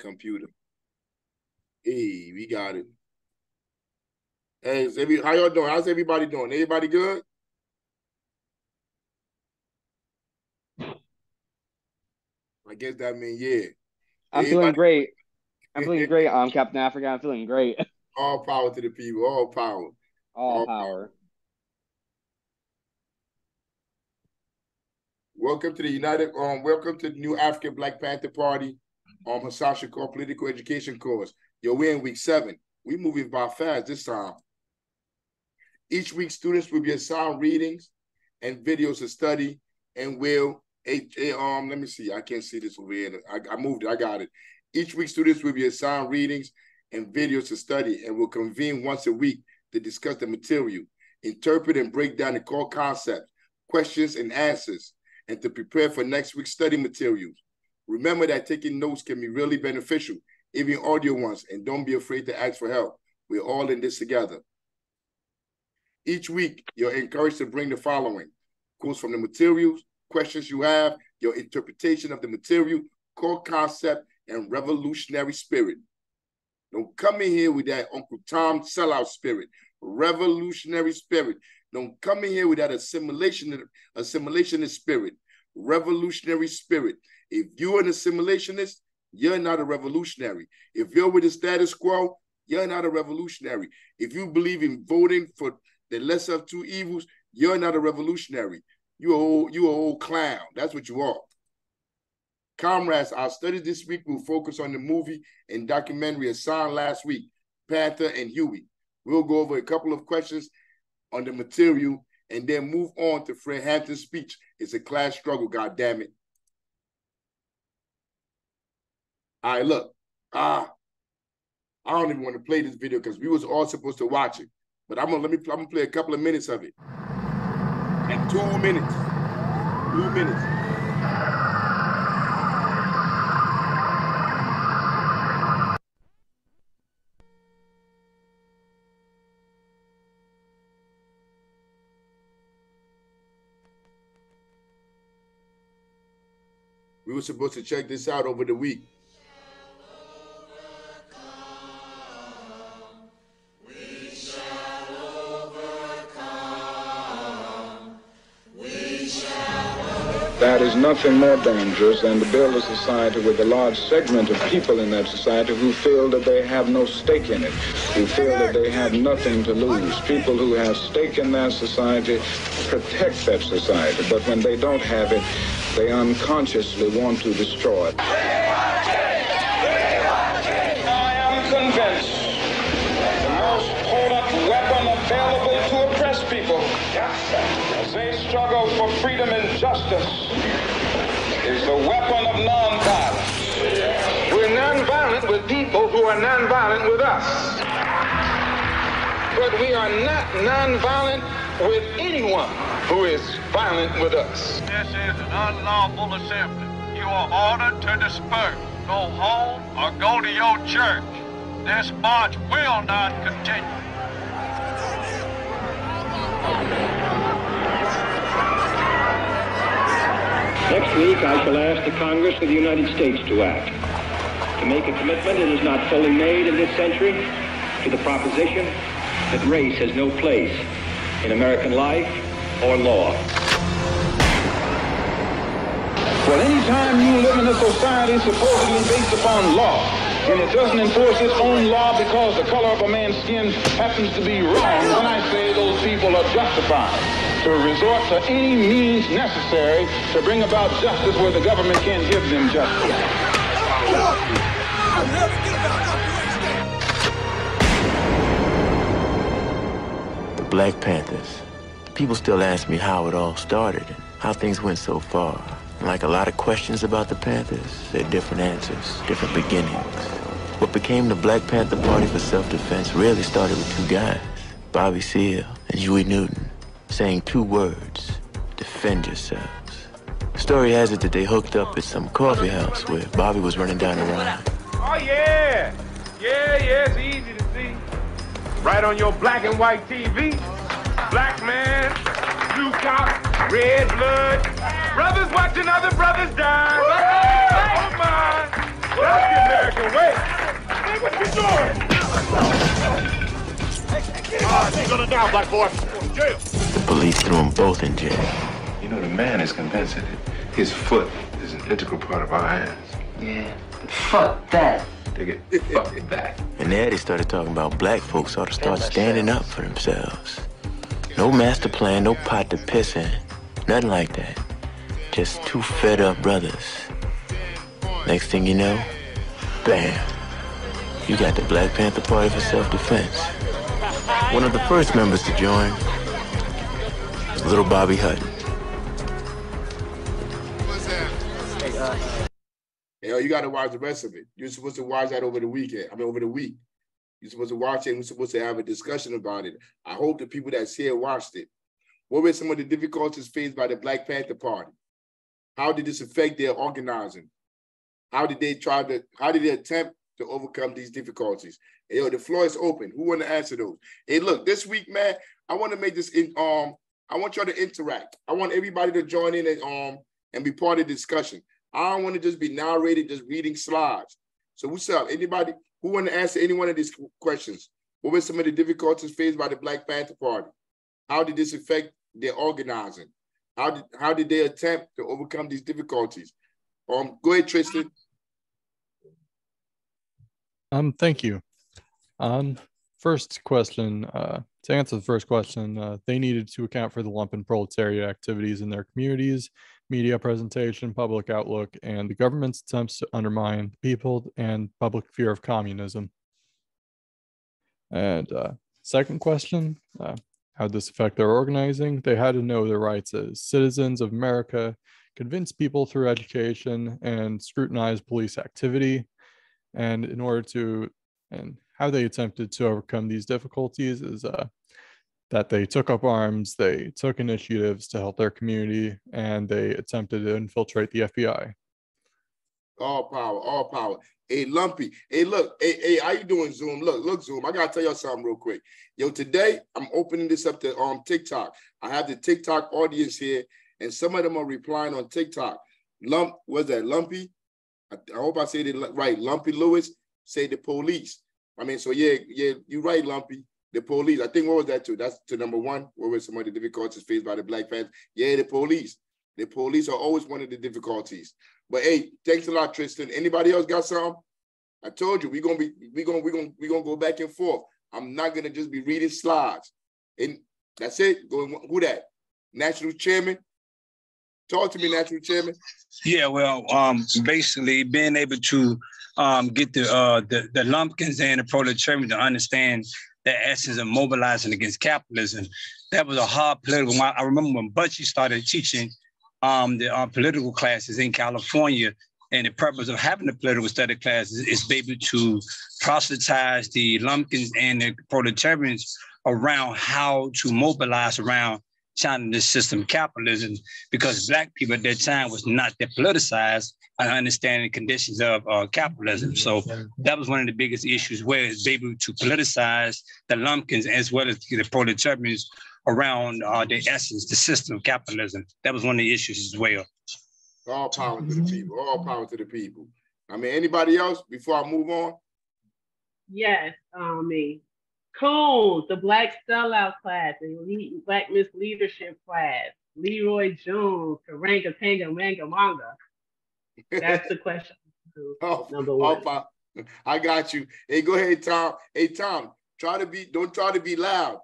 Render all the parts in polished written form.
computer. Hey, we got it. Hey, how y'all doing? How's everybody doing? Everybody good? I guess that means yeah. I'm feeling great. I'm feeling great. I'm Captain African. I'm feeling great. All power to the people. All power. All power. Welcome to the welcome to the new African Black Panther Party Hasan Shakur political education course. Yo, we're in week 7. We're moving by fast this time. Each week, students will be assigned readings and videos to study and will let me see. I can't see this over here. I moved it. I got it. Each week, students will be assigned readings and videos to study and will convene once a week to discuss the material, interpret and break down the core concepts, questions and answers, and to prepare for next week's study materials. Remember that taking notes can be really beneficial, even audio ones, and don't be afraid to ask for help. We're all in this together. Each week, you're encouraged to bring the following: quotes from the materials, questions you have, your interpretation of the material, core concept, and revolutionary spirit. Don't come in here with that Uncle Tom sellout spirit, revolutionary spirit. Don't come in here with that assimilationist spirit, revolutionary spirit. If you're an assimilationist, you're not a revolutionary. If you're with the status quo, you're not a revolutionary. If you believe in voting for the lesser of two evils, you're not a revolutionary. You're an old clown. That's what you are. Comrades, our studies this week will focus on the movie and documentary assigned last week, Panther and Huey. We'll go over a couple of questions on the material and then move on to Fred Hampton's speech. It's a class struggle, goddammit. All right, look. I don't even want to play this video because we was all supposed to watch it. But I'm gonna play a couple of minutes of it. In 2 minutes. 2 minutes. We were supposed to check this out over the week. That is nothing more dangerous than to build a society with a large segment of people in that society who feel that they have no stake in it, who feel that they have nothing to lose. People who have stake in that society protect that society, but when they don't have it, they unconsciously want to destroy it. I am convinced the most potent weapon available to oppress people as they struggle for freedom and justice is the weapon of nonviolence. We're nonviolent with people who are nonviolent with us. But we are not nonviolent with anyone who is violent with us. This is an unlawful assembly. You are ordered to disperse. Go home or go to your church. This march will not continue. Next week, I shall ask the Congress of the United States to act, to make a commitment it is not fully made in this century to the proposition that race has no place in American life or law. Well, anytime you live in a society supposedly based upon law, and it doesn't enforce its own law because the color of a man's skin happens to be wrong, then I say those people are justified to resort to any means necessary to bring about justice where the government can't give them justice. The Black Panthers. People still ask me how it all started and how things went so far. And like a lot of questions about the Panthers, they're different answers, different beginnings. What became the Black Panther Party for Self-Defense really started with 2 guys, Bobby Seale and Huey Newton, saying 2 words: defend yourselves. Story has it that they hooked up at some coffee house where Bobby was running down the line. Oh, yeah. Yeah, it's easy to see. Right on your black and white TV. Black man, blue cop, red blood. Brothers watching other brothers die. Oh, my. That's the American way. You're gonna die, black boy. Jail. The police threw them both in jail. You know, the man is convinced that his foot is an integral part of our hands. Yeah. Fuck that. They get fucked back. And there they started talking about black folks ought to start standing up for themselves. No master plan, no pot to piss in. Nothing like that. Just two fed up brothers. Next thing you know, bam. You got the Black Panther Party for self-defense. One of the first members to join was little Bobby Hutton. Yo, you got to watch the rest of it. You're supposed to watch that over the weekend. I mean, over the week. You're supposed to watch it, and we're supposed to have a discussion about it. I hope the people that's here watched it. What were some of the difficulties faced by the Black Panther Party? How did this affect their organizing? How did they attempt to overcome these difficulties? Hey, yo, the floor is open. Who want to answer those? Hey, look, this week, man, I want to make this I want y'all to interact. I want everybody to join in and be part of the discussion. I don't want to just be narrated, just reading slides. So what's up? Anybody who want to answer any one of these questions? What were some of the difficulties faced by the Black Panther Party? How did this affect their organizing? How did they attempt to overcome these difficulties? Go ahead, Tristan. Thank you. First question, to answer the first question, they needed to account for the lumpen proletariat activities in their communities, media presentation, public outlook, and the government's attempts to undermine the people and public fear of communism. And second question, how did this affect their organizing? They had to know their rights as citizens of America, convince people through education, and scrutinize police activity. And in order to, and how they attempted to overcome these difficulties is that they took up arms, they took initiatives to help their community, and they attempted to infiltrate the FBI. All power, all power. Hey, Lumpy. Hey, look. Hey, how you doing, Zoom? Look, Zoom. I gotta tell y'all something real quick. Yo, today I'm opening this up to TikTok. I have the TikTok audience here, and some of them are replying on TikTok. What's that? Lumpy? I hope I said it right. Lumpy Lewis say the police. I mean, so yeah, you're right, Lumpy. The police. I think what was that too? That's to number one. What were some of the difficulties faced by the Black Panthers? Yeah, the police. The police are always one of the difficulties. But hey, thanks a lot, Tristan. Anybody else got something? I told you we're gonna go back and forth. I'm not gonna just be reading slides. And that's it. Who that? National Chairman? Talk to me, National Chairman. Yeah, well, basically being able to get the lumpkins and the proletariat to understand the essence of mobilizing against capitalism. That was a hard political. I remember when Butchie started teaching the political classes in California, and the purpose of having the political study classes is able to proselytize the lumpkins and the proletarians around how to mobilize around challenging the system of capitalism, because Black people at that time was not that politicized and understanding the conditions of capitalism. So that was one of the biggest issues, where it's able to politicize the lumpkins as well as the proletarians around the essence, the system of capitalism. That was one of the issues as well. All power to the people. All power to the people. I mean, anybody else before I move on? Yes, me. Coons, the Black Sellout class, the Black Misleadership class, Leroy Jones, Karanga Tanga Manga Manga. That's the question. Number one. I got you. Hey, go ahead, Tom. Hey, Tom, don't try to be loud.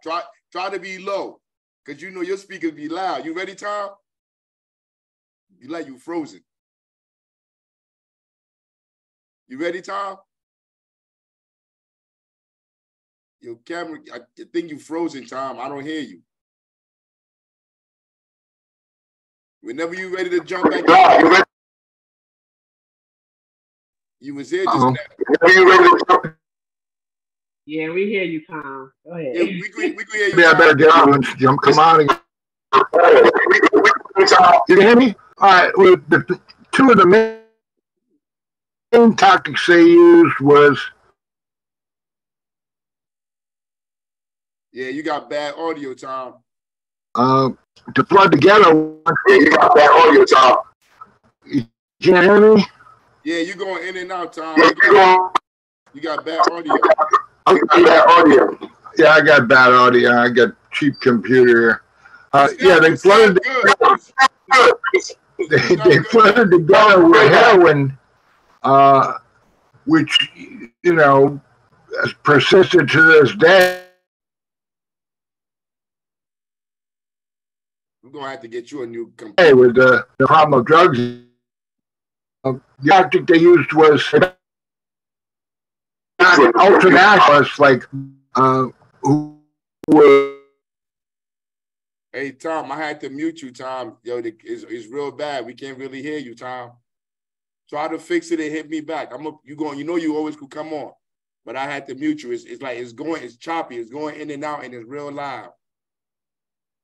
Try to be low, because you know your speakers be loud. You ready, Tom? You like you frozen. You ready, Tom? Your camera, I think you frozen, Tom. I don't hear you. Whenever you ready to jump back in, you was here just now. You ready to jump? Yeah, we hear you, Tom. Go ahead. Yeah, we can hear you. Yeah, I better get on. Come on again. You can hear me? All right. Well, two of the main tactics they used was. Yeah, you got bad audio, Tom. To flood together. Yeah, you got bad audio, Tom. You can't hear me? Yeah, you're going in and out, Tom. You got bad audio. Yeah, I got bad audio. I got cheap computer. Yeah, they flooded. They flooded together with heroin, which has persisted to this day. We're gonna have to get you a new computer. With the problem of drugs. The tactic they used was ultranationalists, like who were. Hey Tom, I had to mute you, Tom. Yo, it's real bad. We can't really hear you, Tom. Try to fix it and hit me back. You always could come on, but I had to mute you. It's choppy. It's going in and out, and it's real loud.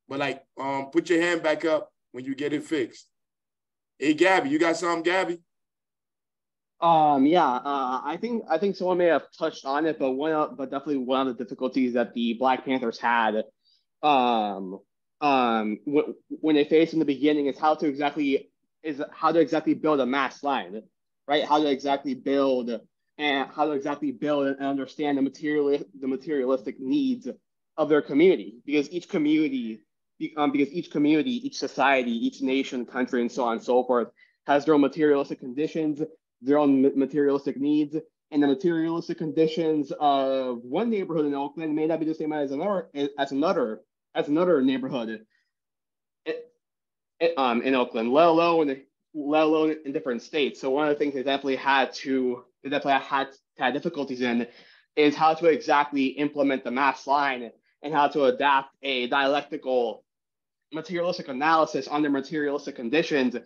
But put your hand back up when you get it fixed. Hey, Gabby, you got something, Gabby? Yeah. I think someone may have touched on it, but definitely one of the difficulties that the Black Panthers had, when they faced in the beginning is how to exactly build a mass line, right? How to exactly build and understand the materialistic needs of their community, because each community, each society, each nation, country, and so on and so forth has their own materialistic conditions, their own materialistic needs, and the materialistic conditions of one neighborhood in Oakland may not be the same as another neighborhood in Oakland, let alone in different states. So one of the things they definitely had difficulties in is how to exactly implement the mass line and how to adapt a dialectical materialistic analysis on their materialistic conditions,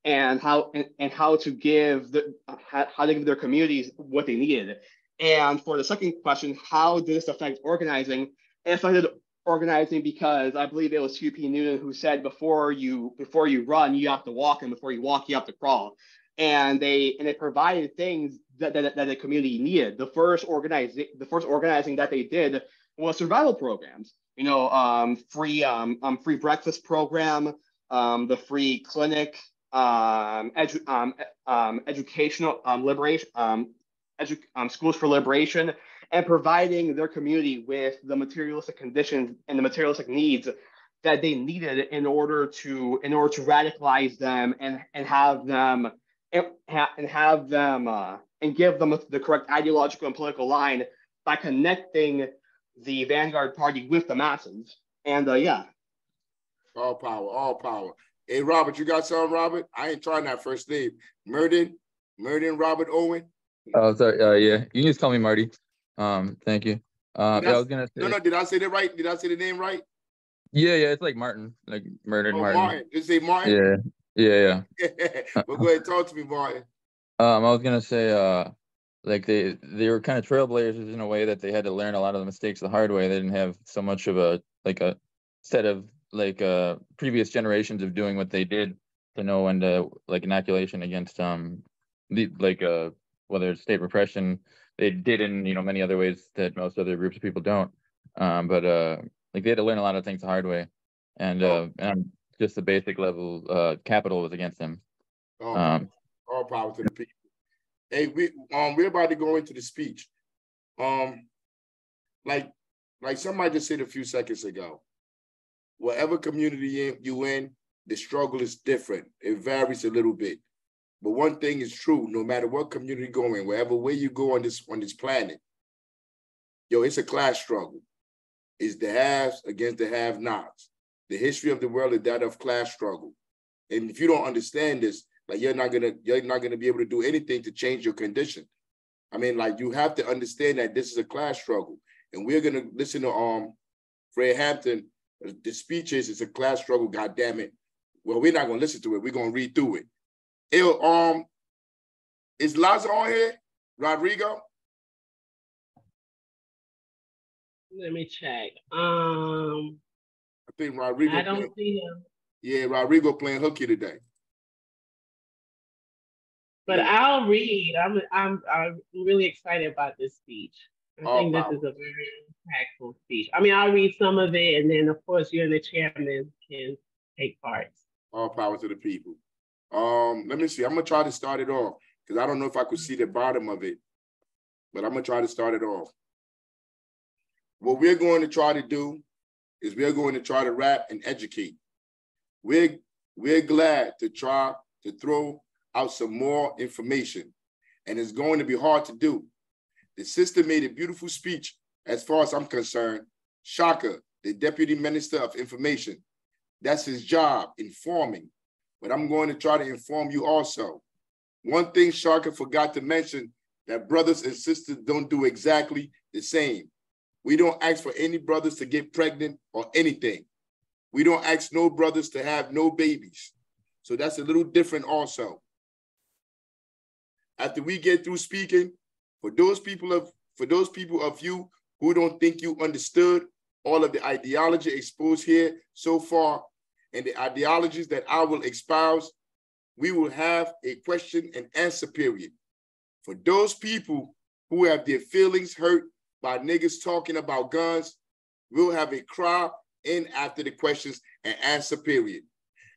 and how to give their communities what they needed. And for the second question, how did this affect organizing? It affected organizing because I believe it was Huey Newton who said, before you run, you have to walk, and before you walk, you have to crawl. And they provided things that the community needed. The first organizing that they did was survival programs. Free breakfast program, the free clinic, educational liberation, schools for liberation, and providing their community with the materialistic conditions and the materialistic needs that they needed in order to radicalize them and give them the correct ideological and political line by connecting the vanguard party with the masses. And yeah. All power. Hey, Robert, you got something, Robert? I ain't trying that first name. Murden Robert Owen. Oh, sorry. Yeah, you can just call me Marty. Thank you. I was gonna say. No. Did I say that right? Did I say the name right? Yeah. It's like Martin, like murdered Martin. Martin. Did you say Martin? Yeah. Well, go ahead, talk to me, Martin. I was gonna say, like they were kind of trailblazers in a way that they had to learn a lot of the mistakes the hard way. They didn't have so much of a set of previous generations of doing what they did to know when to inoculation against whether it's state repression. They did in many other ways that most other groups of people don't. But they had to learn a lot of things the hard way, and just the basic level capital was against them. All power to the people. Hey, we're about to go into the speech. Like somebody just said a few seconds ago, whatever community you in, the struggle is different. It varies a little bit. But one thing is true, no matter what community you go in, where you go on this planet, it's a class struggle. It's the haves against the have-nots. The history of the world is that of class struggle. And if you don't understand this, you're not gonna be able to do anything to change your condition. I mean, you have to understand that this is a class struggle. And we're gonna listen to Fred Hampton. The speech is a class struggle, God damn it. Well, we're not gonna listen to it, we're gonna read through it. Is Laza on here? Rodrigo? Let me check. I think Rodrigo. I don't see him. Yeah, Rodrigo playing hooky today. But I'll read. I'm really excited about this speech. I think this is a very impactful speech. I mean, I'll read some of it, and then of course you and the chairman can take part. All power to the people. Let me see. I'm gonna try to start it off because I don't know if I could see the bottom of it. but I'm going to try to start it off. What we're going to try to do is we're going to try to rap and educate. We're glad to try to throw out some more information, and it's going to be hard to do. The sister made a beautiful speech as far as I'm concerned. Shakur, the Deputy Minister of Information, that's his job, informing. But I'm going to try to inform you also. One thing Shakur forgot to mention, that brothers and sisters don't do exactly the same. We don't ask for any brothers to get pregnant or anything. We don't ask no brothers to have no babies. So that's a little different also. After we get through speaking, for those people of you who don't think you understood all of the ideology exposed here so far and the ideologies that I will espouse, we will have a question and answer period. For those people who have their feelings hurt by niggas talking about guns, we'll have a cry in after the questions and answer period.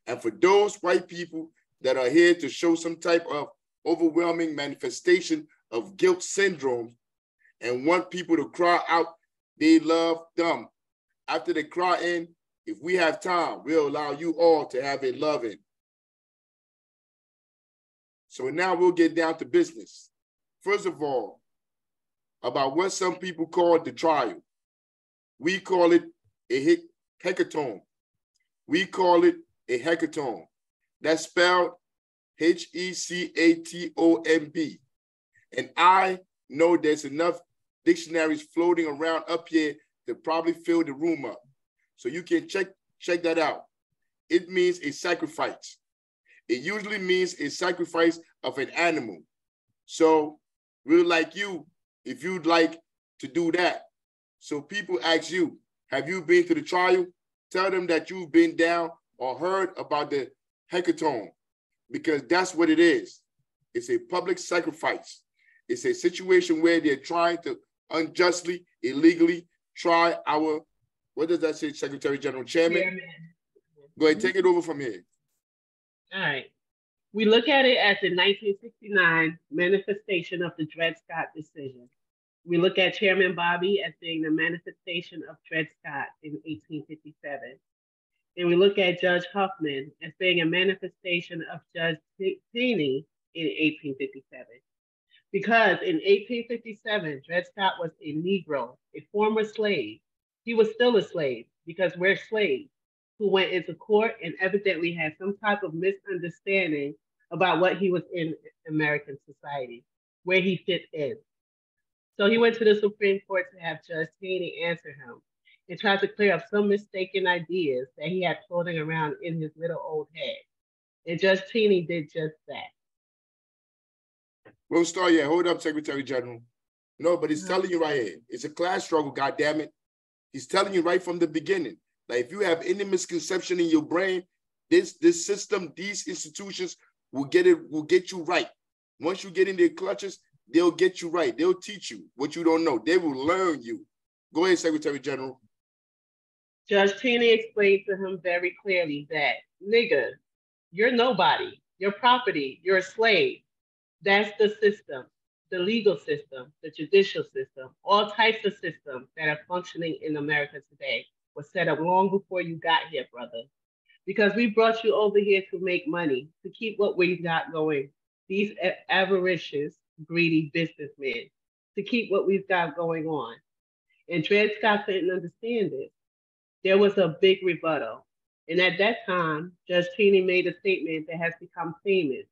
And for those white people that are here to show some type of overwhelming manifestation of guilt syndrome and want people to cry out they love them, after they cry in, if we have time, we'll allow you all to have a loving. So now we'll get down to business. First of all, about what some people call the trial. We call it a hecatomb. We call it a hecatomb. That's spelled Hecatomb. And I know there's enough dictionaries floating around up here to probably fill the room up. So you can check that out. It means a sacrifice. It usually means a sacrifice of an animal. So we're like you if you'd like to do that. So people ask you, have you been to the trial? Tell them that you've been down or heard about the hecatomb, because that's what it is. It's a public sacrifice. It's a situation where they're trying to unjustly, illegally try our, what does that say, Secretary General, Chairman? Go ahead, take it over from here. All right. We look at it as the 1969 manifestation of the Dred Scott decision. We look at Chairman Bobby as being the manifestation of Dred Scott in 1857. And we look at Judge Huffman as being a manifestation of Judge Taney in 1857. Because in 1857, Dred Scott was a Negro, a former slave. He was still a slave because we're slaves who went into court and evidently had some type of misunderstanding about what he was in American society, where he fit in. So he went to the Supreme Court to have Judge Taney answer him and try to clear up some mistaken ideas that he had floating around in his little old head. And Judge Taney did just that. We'll start here. Hold up, Secretary General. No, but he's telling you right here. It's a class struggle, goddammit. He's telling you right from the beginning. Like, if you have any misconception in your brain, this system, these institutions will get you right. Once you get in their clutches, they'll get you right. They'll teach you what you don't know. They will learn you. Go ahead, Secretary General. Judge Taney explained to him very clearly that, nigga, you're nobody. You're property. You're a slave. That's the system, the legal system, the judicial system, all types of systems that are functioning in America today was set up long before you got here, brother. Because we brought you over here to make money, to keep what we've got going. These avaricious, greedy businessmen, to keep what we've got going on. And Dred Scott couldn't understand it. There was a big rebuttal. And at that time, Judge Taney made a statement that has become famous.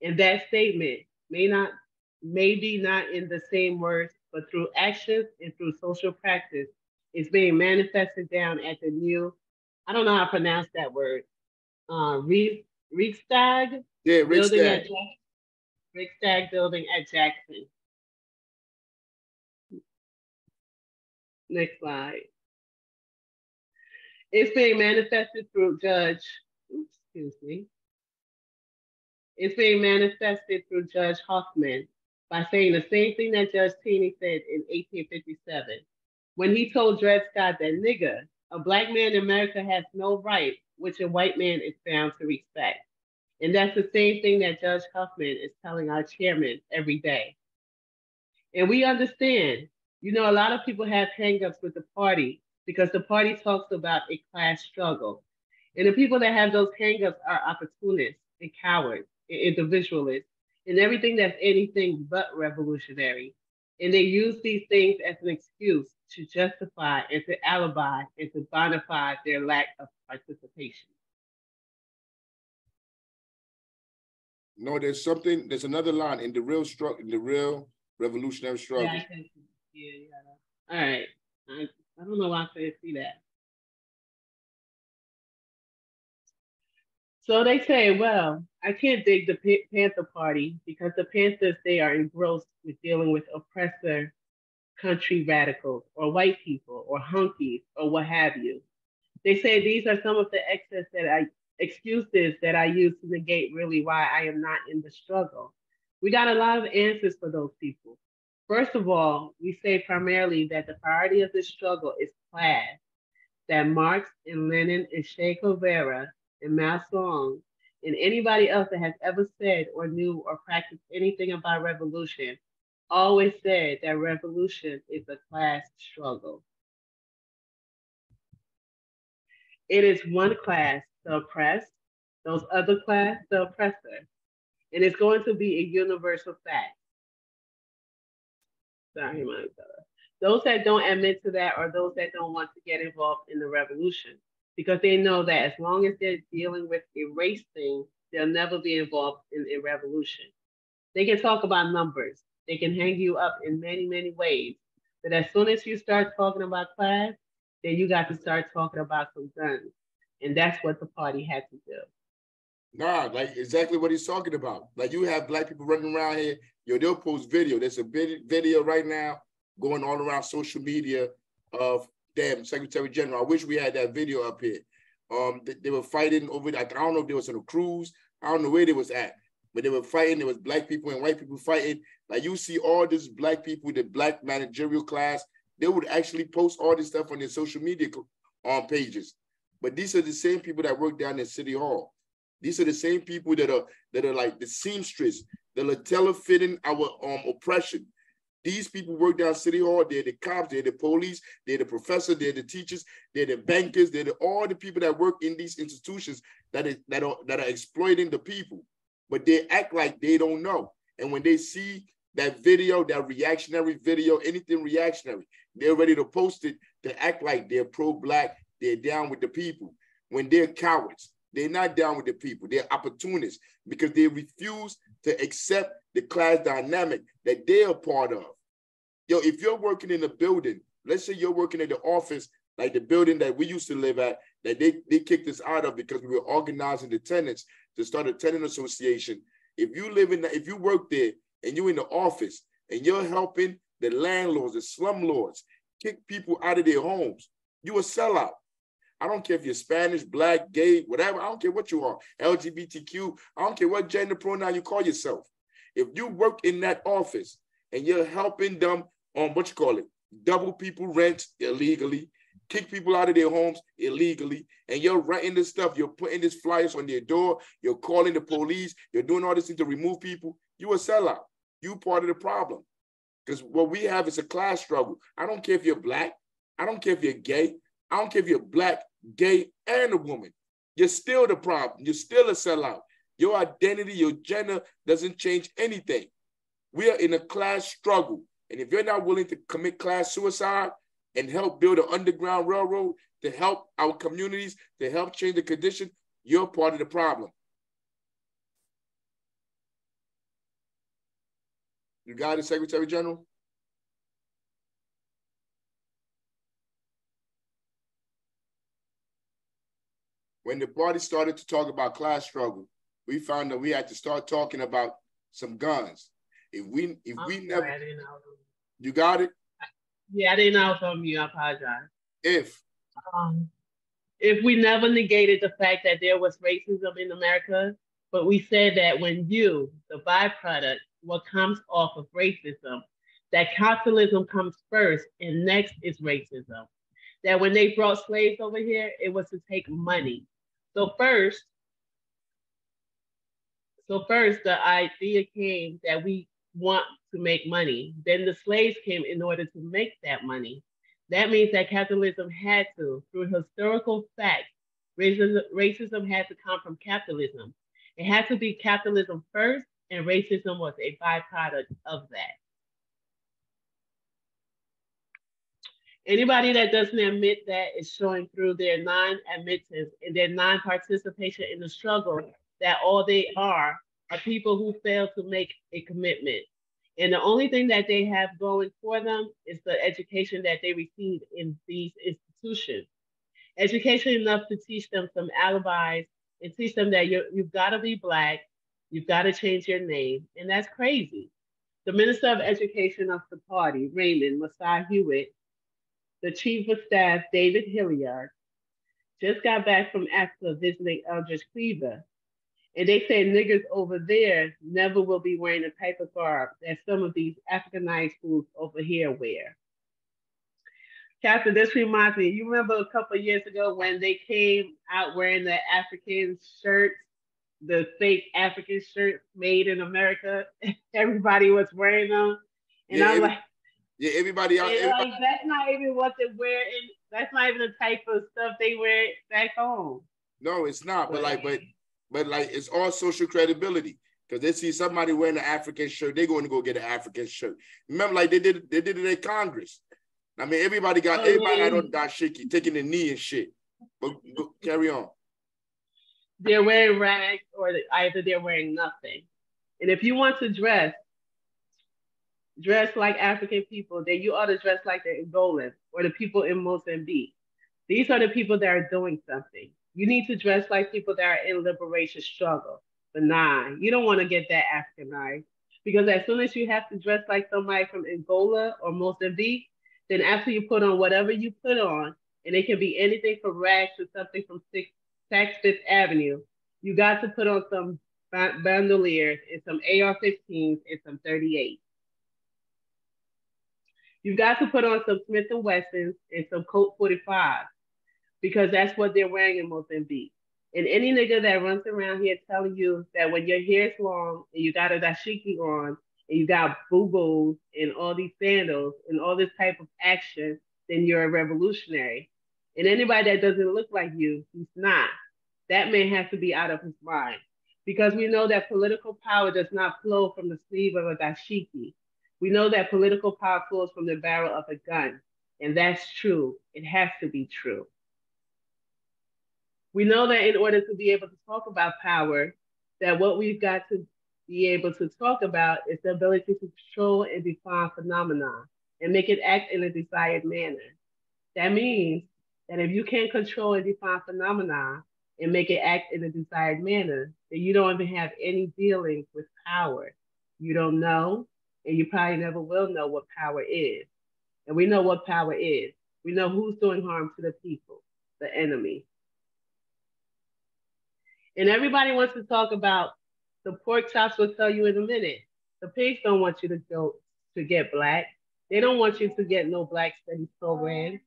And that statement maybe not in the same words, but through actions and through social practice, is being manifested down at the new, I don't know how to pronounce that word, Riksdag? Yeah, Riksdag. Riksdag building at Jackson. Next slide. It's being manifested through Judge Hoffman by saying the same thing that Judge Taney said in 1857. When he told Dred Scott that, nigga, a black man in America has no right, which a white man is bound to respect. And that's the same thing that Judge Huffman is telling our chairman every day. And we understand, you know, a lot of people have hangups with the party because the party talks about a class struggle. And the people that have those hangups are opportunists and cowards and individualists and everything that's anything but revolutionary. And they use these things as an excuse to justify and to alibi and to bonify their lack of participation. No, there's another line in the real struggle, in the real revolutionary struggle. Yeah, I can see. Yeah. All right. I don't know why I couldn't see that. So they say, well, I can't dig the Panther Party because the Panthers, they are engrossed with dealing with oppressor country radicals or white people or hunkies or what have you. They say these are some of the excuses that I use to negate really why I am not in the struggle. We got a lot of answers for those people. First of all, we say primarily that the priority of this struggle is class, that Marx and Lenin and Che Guevara and Mao Zedong and anybody else that has ever said or knew or practiced anything about revolution always said that revolution is a class struggle. It is one class, the oppressed, those other class, the oppressor. And it's going to be a universal fact. Sorry, my brother. Those that don't admit to that are those that don't want to get involved in the revolution because they know that as long as they're dealing with a race thing, they'll never be involved in a revolution. They can talk about numbers. They can hang you up in many, many ways. But as soon as you start talking about class, then you got to start talking about some guns. And that's what the party had to do. Nah, like exactly what he's talking about. Like you have black people running around here, yo, they'll post video. There's a video right now going all around social media of damn Secretary General. I wish we had that video up here. They were fighting over, like, I don't know if they was on a cruise. I don't know where they was at, but they were fighting. There was black people and white people fighting. Like you see all this black people, the black managerial class, they would actually post all this stuff on their social media pages. But these are the same people that work down in City Hall. These are the same people that are like the seamstress, that are telefitting our oppression. These people work down City Hall. They're the cops, they're the police, they're the professors, they're the teachers, they're the bankers, they're all the people that work in these institutions that are exploiting the people. But they act like they don't know. And when they see that video, that reactionary video, anything reactionary, they're ready to post it to act like they're pro-black, they're down with the people. When they're cowards, they're not down with the people. They're opportunists because they refuse to accept the class dynamic that they're a part of. Yo, if you're working in a building, let's say you're working in the office, like the building that we used to live at, that they kicked us out of because we were organizing the tenants to start a tenant association. If you work there and you're in the office and you're helping the landlords, the slumlords, kick people out of their homes, you're a sellout. I don't care if you're Spanish, black, gay, whatever. I don't care what you are, LGBTQ. I don't care what gender pronoun you call yourself. If you work in that office and you're helping them on double people rent illegally, kick people out of their homes illegally, and you're writing this stuff, you're putting these flyers on their door, you're calling the police, you're doing all this thing to remove people, you a sellout. You part of the problem. Because what we have is a class struggle. I don't care if you're black. I don't care if you're gay. I don't care if you're black, gay, and a woman. You're still the problem. You're still a sellout. Your identity, your gender doesn't change anything. We are in a class struggle. And if you're not willing to commit class suicide and help build an underground railroad to help our communities, to help change the condition, you're part of the problem. You got it, Secretary General? When the party started to talk about class struggle, we found that we had to start talking about some guns. If we never, you got it? Yeah, I didn't know from you. I apologize. If we never negated the fact that there was racism in America, but we said that when you, the byproduct, what comes off of racism, that capitalism comes first and next is racism. That when they brought slaves over here, it was to take money. So first, the idea came that we want to make money. Then the slaves came in order to make that money. That means that capitalism had to, through historical facts, racism had to come from capitalism. It had to be capitalism first, and racism was a byproduct of that. Anybody that doesn't admit that is showing through their non-admittance and their non-participation in the struggle that all they are people who fail to make a commitment. And the only thing that they have going for them is the education that they receive in these institutions. Education enough to teach them some alibis and teach them that you've got to be Black, you've got to change your name, and that's crazy. The Minister of Education of the party, Raymond Masai Hewitt, the Chief of Staff, David Hilliard, just got back from Africa visiting Eldridge Cleaver. And they say niggers over there never will be wearing the type of garb that some of these Africanized fools over here wear. Captain, this reminds me, you remember a couple of years ago when they came out wearing the African shirts, the fake African shirts made in America? Everybody was wearing them. And I'm like, yeah, everybody out there. Like, that's not even what they wear. That's not even the type of stuff they wear back home. No, it's not. But it's all social credibility. Because they see somebody wearing an African shirt, they're going to go get an African shirt. Remember, like they did it at Congress. I mean, everybody got on dashiki, taking a knee and shit. But carry on. They're wearing rags, or either they're wearing nothing. And if you want to dress like African people, then you ought to dress like the Angolans or the people in Mozambique. These are the people that are doing something. You need to dress like people that are in liberation struggle. But nah, you don't want to get that Africanized, because as soon as you have to dress like somebody from Angola or Mozambique, then after you put on whatever you put on, and it can be anything from rags to something from Saks Fifth Avenue, you got to put on some bandoliers and some AR-15s and some 38s. You've got to put on some Smith & Wessons and some Colt 45, because that's what they're wearing in Mozambique. And any nigga that runs around here telling you that when your hair's long and you got a dashiki on and you got boo-boos and all these sandals and all this type of action, then you're a revolutionary. And anybody that doesn't look like you, he's not. That man has to be out of his mind, because we know that political power does not flow from the sleeve of a dashiki. We know that political power flows from the barrel of a gun, and that's true. It has to be true. We know that in order to be able to talk about power, that what we've got to be able to talk about is the ability to control and define phenomena and make it act in a desired manner. That means that if you can't control and define phenomena and make it act in a desired manner, then you don't even have any dealings with power. You don't know, and you probably never will know what power is. And we know what power is. We know who's doing harm to the people, the enemy. And everybody wants to talk about the pork chops. Will tell you in a minute. The pigs don't want you to go to get Black. They don't want you to get no Black studies program.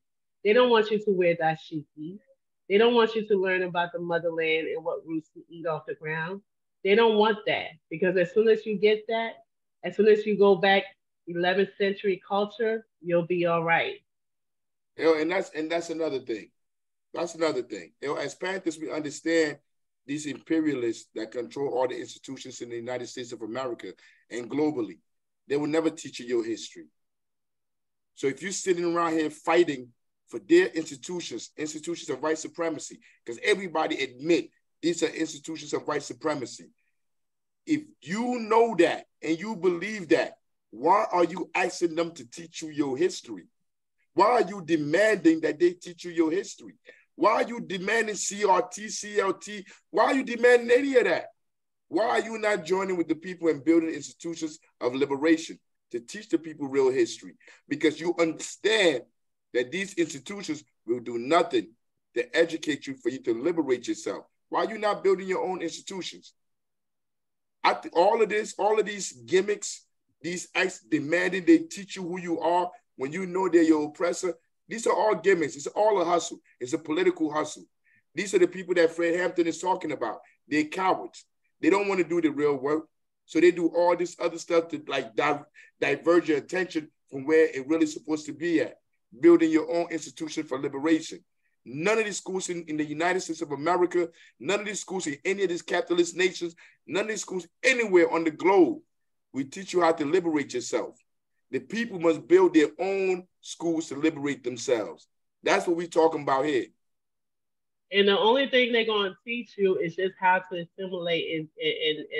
They don't want you to wear dashiki. They don't want you to learn about the motherland and what roots to eat off the ground. They don't want that, because as soon as you get that, as soon as you go back 11th century culture, you'll be all right. You know, and that's another thing. That's another thing. You know, as Panthers, we understand these imperialists that control all the institutions in the United States of America and globally. They will never teach you your history. So if you're sitting around here fighting for their institutions of white supremacy, because everybody admit these are institutions of white supremacy. If you know that and you believe that, why are you asking them to teach you your history? Why are you demanding that they teach you your history? Why are you demanding CRT, CLT? Why are you demanding any of that? Why are you not joining with the people and building institutions of liberation to teach the people real history? Because you understand that these institutions will do nothing to educate you for you to liberate yourself. Why are you not building your own institutions? All of these gimmicks, these acts demanding they teach you who you are when you know they're your oppressor, these are all gimmicks. It's all a hustle. It's a political hustle. These are the people that Fred Hampton is talking about. They're cowards. They don't want to do the real work. So they do all this other stuff to like diverge your attention from where it really supposed to be at, building your own institution for liberation. None of these schools in the United States of America, none of these schools in any of these capitalist nations, none of these schools anywhere on the globe, we teach you how to liberate yourself. The people must build their own schools to liberate themselves. That's what we're talking about here. And the only thing they're going to teach you is just how to assimilate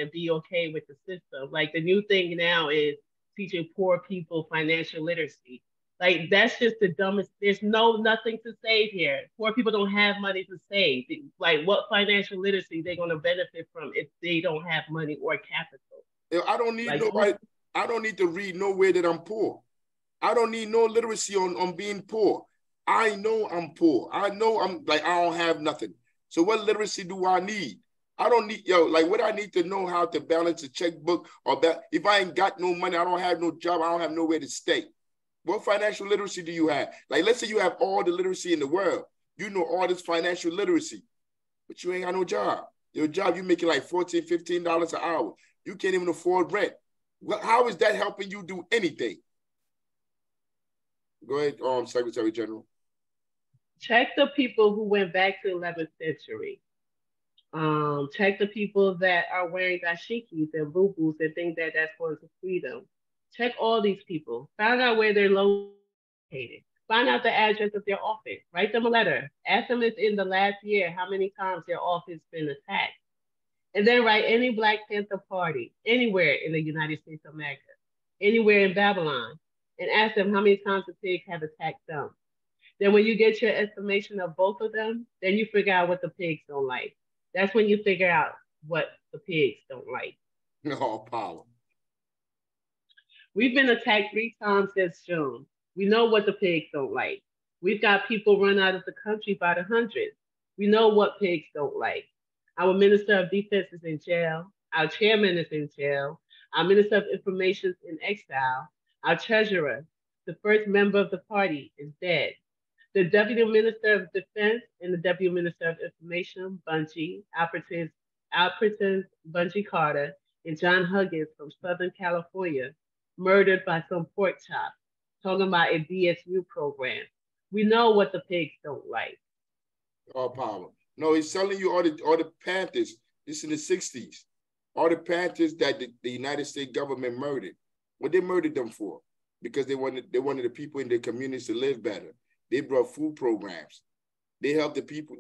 and be okay with the system. Like the new thing now is teaching poor people financial literacy. Like that's just the dumbest. There's nothing to save here. Poor people don't have money to save. Like what financial literacy they're going to benefit from if they don't have money or capital? I don't need nobody. I don't need to read nowhere that I'm poor. I don't need no literacy on being poor. I know I'm poor. I know I'm like, I don't have nothing. So what literacy do I need? I don't need, like what I need to know how to balance a checkbook or that if I ain't got no money, I don't have no job, I don't have nowhere to stay. What financial literacy do you have? Like, let's say you have all the literacy in the world. You know all this financial literacy, but you ain't got no job. Your job, you making like $14, $15 an hour. You can't even afford rent. Well, how is that helping you do anything? Go ahead, Secretary General. Check the people who went back to the 11th century. Check the people that are wearing dashikis and boo-boos and think that that's going to freedom. Check all these people. Find out where they're located. Find out the address of their office. Write them a letter. Ask them if in the last year how many times their office been attacked. And then write any Black Panther party anywhere in the United States of America, anywhere in Babylon, and ask them how many times the pigs have attacked them. Then when you get your estimation of both of them, then you figure out what the pigs don't like. That's when you figure out what the pigs don't like. No power. We've been attacked 3 times since June. We know what the pigs don't like. We've got people run out of the country by the hundreds. We know what pigs don't like. Our Minister of Defense is in jail. Our chairman is in jail. Our Minister of Information is in exile. Our treasurer, the first member of the party, is dead. The Deputy Minister of Defense and the Deputy Minister of Information, Bungie, Alperton Bungie Carter, and John Huggins from Southern California, murdered by some pork chops, talking about a DSU program. We know what the pigs don't like. All power. No, he's telling you all the Panthers, this in the 60s, all the Panthers that the United States government murdered. What they murdered them for? Because they wanted the people in their communities to live better. They brought food programs. They helped the people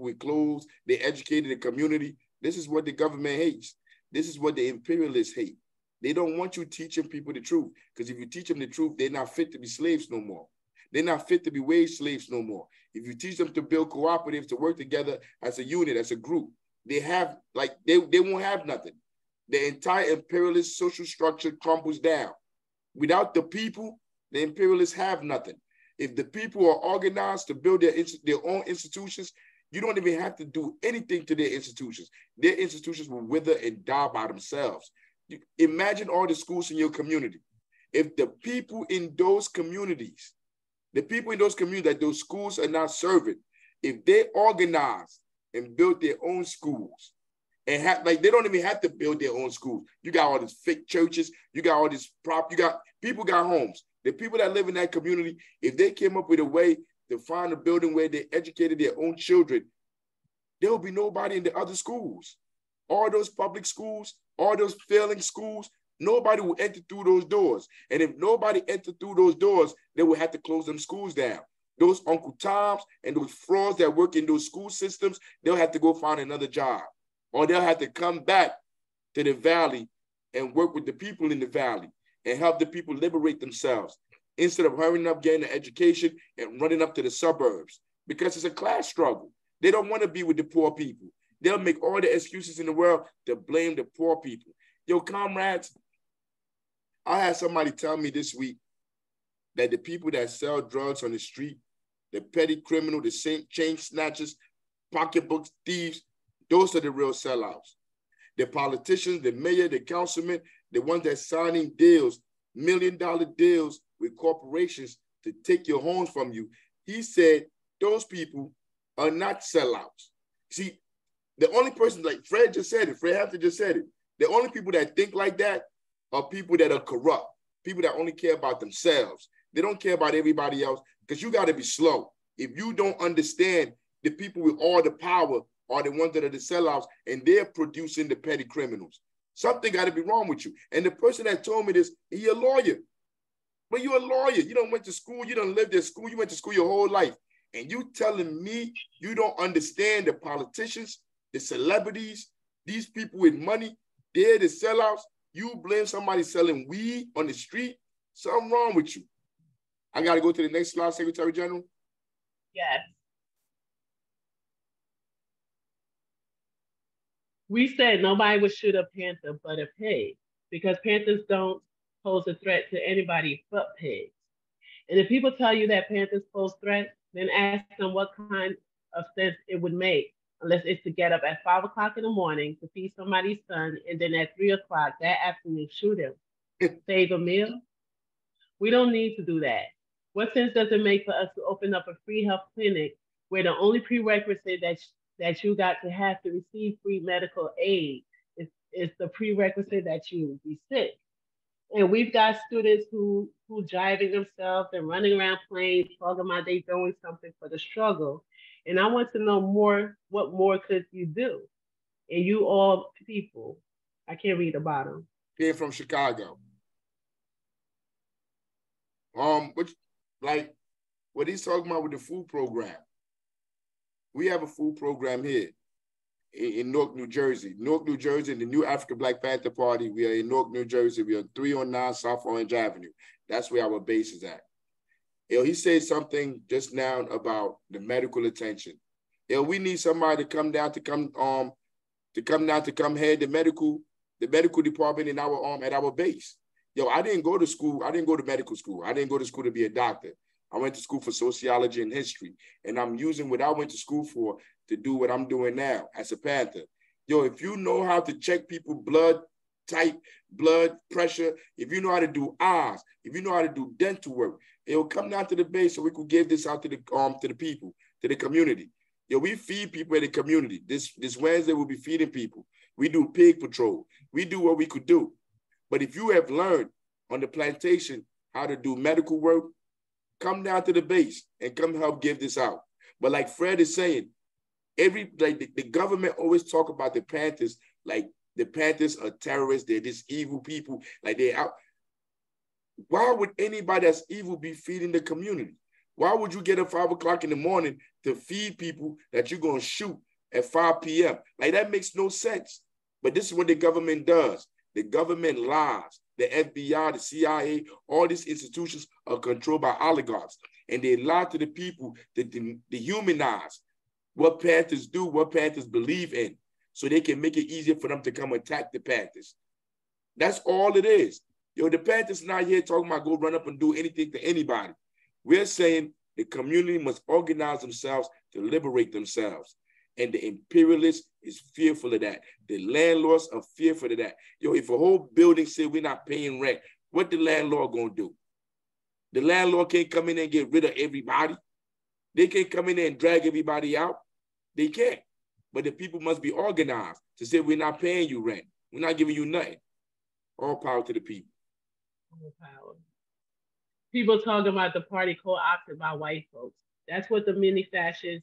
with clothes. They educated the community. This is what the government hates. This is what the imperialists hate. They don't want you teaching people the truth, because if you teach them the truth, they're not fit to be slaves no more. They're not fit to be wage slaves no more. If you teach them to build cooperatives, to work together as a unit, as a group, they won't have nothing. The entire imperialist social structure crumbles down. Without the people, the imperialists have nothing. If the people are organized to build their own institutions, you don't even have to do anything to their institutions. Their institutions will wither and die by themselves. Imagine all the schools in your community. If the people in those communities that those schools are not serving, if they organize and build their own schools, and they don't even have to build their own schools. You got all these fake churches, you got all this people got homes. The people that live in that community, if they came up with a way to find a building where they educated their own children, there will be nobody in the other schools. All those public schools, all those failing schools, nobody will enter through those doors. And if nobody entered through those doors, they will have to close them schools down. Those Uncle Toms and those frauds that work in those school systems, they'll have to go find another job. Or they'll have to come back to the valley and work with the people in the valley and help the people liberate themselves instead of hurrying up, getting an education and running up to the suburbs, because it's a class struggle. They don't want to be with the poor people. They'll make all the excuses in the world to blame the poor people. Yo, comrades, I had somebody tell me this week that the people that sell drugs on the street, the petty criminal, the chain snatchers, pocketbook thieves, those are the real sellouts. The politicians, the mayor, the councilman, the ones that signing deals, $1 million deals with corporations to take your homes from you. He said those people are not sellouts. See, the only person, like Fred just said it, Fred Hampton just said it. The only people that think like that are people that are corrupt, people that only care about themselves. They don't care about everybody else, because you got to be slow. If you don't understand, the people with all the power are the ones that are the sellouts, and they're producing the petty criminals. Something got to be wrong with you. And the person that told me this, he a lawyer. But you're a lawyer. You done went to school. You done lived at school. You went to school your whole life. And you telling me you don't understand the politicians, the celebrities, these people with money, they're the sellouts. You blame somebody selling weed on the street. Something wrong with you. I got to go to the next slide, Secretary General. Yes. We said nobody would shoot a panther but a pig, because panthers don't pose a threat to anybody but pigs. And if people tell you that panthers pose threats, then ask them what kind of sense it would make, unless it's to get up at 5 o'clock in the morning to feed somebody's son, and then at 3 o'clock that afternoon shoot him. Save a meal? We don't need to do that. What sense does it make for us to open up a free health clinic where the only prerequisite that you got to have to receive free medical aid is the prerequisite that you be sick? And we've got students who driving themselves and running around planes, talking about they doing something for the struggle. And I want to know more, what more could you do? And you all people, I can't read the bottom. Came from Chicago. Which, like, what he's talking about with the food program. We have a food program here in Newark, New Jersey. Newark, New Jersey, the new African Black Panther Party. We are in Newark, New Jersey. We are 309 South Orange Avenue. That's where our base is at. He said something just now about the medical attention. We need somebody to come down to come head the medical department in our at our base. I didn't go to school. I didn't go to medical school. I didn't go to school to be a doctor. I went to school for sociology and history, and I'm using what I went to school for to do what I'm doing now as a Panther. If you know how to check people's blood type, blood pressure, if you know how to do eyes, if you know how to do dental work, it'll come down to the base so we could give this out to the people, to the community. We feed people in the community. This Wednesday we'll be feeding people. We do pig patrol. We do what we could do. But if you have learned on the plantation how to do medical work, come down to the base and come help give this out. But like Fred is saying, the government always talk about the Panthers like the Panthers are terrorists. They're just evil people. Like they're out. Why would anybody that's evil be feeding the community? Why would you get up 5 o'clock in the morning to feed people that you're going to shoot at 5 p.m.? Like that makes no sense. But this is what the government does. The government lies. The FBI, the CIA, all these institutions are controlled by oligarchs. And they lie to the people that dehumanize what Panthers do, what Panthers believe in, so they can make it easier for them to come attack the Panthers. That's all it is. The Panthers not here talking about go run up and do anything to anybody. We're saying the community must organize themselves to liberate themselves. And the imperialists is fearful of that. The landlords are fearful of that. If a whole building say we're not paying rent, what the landlord gonna do? The landlord can't come in and get rid of everybody. They can't come in there and drag everybody out. They can't. But the people must be organized to say we're not paying you rent. We're not giving you nothing. All power to the people. All power. People talking about the party co-opted by white folks. That's what the mini-fascist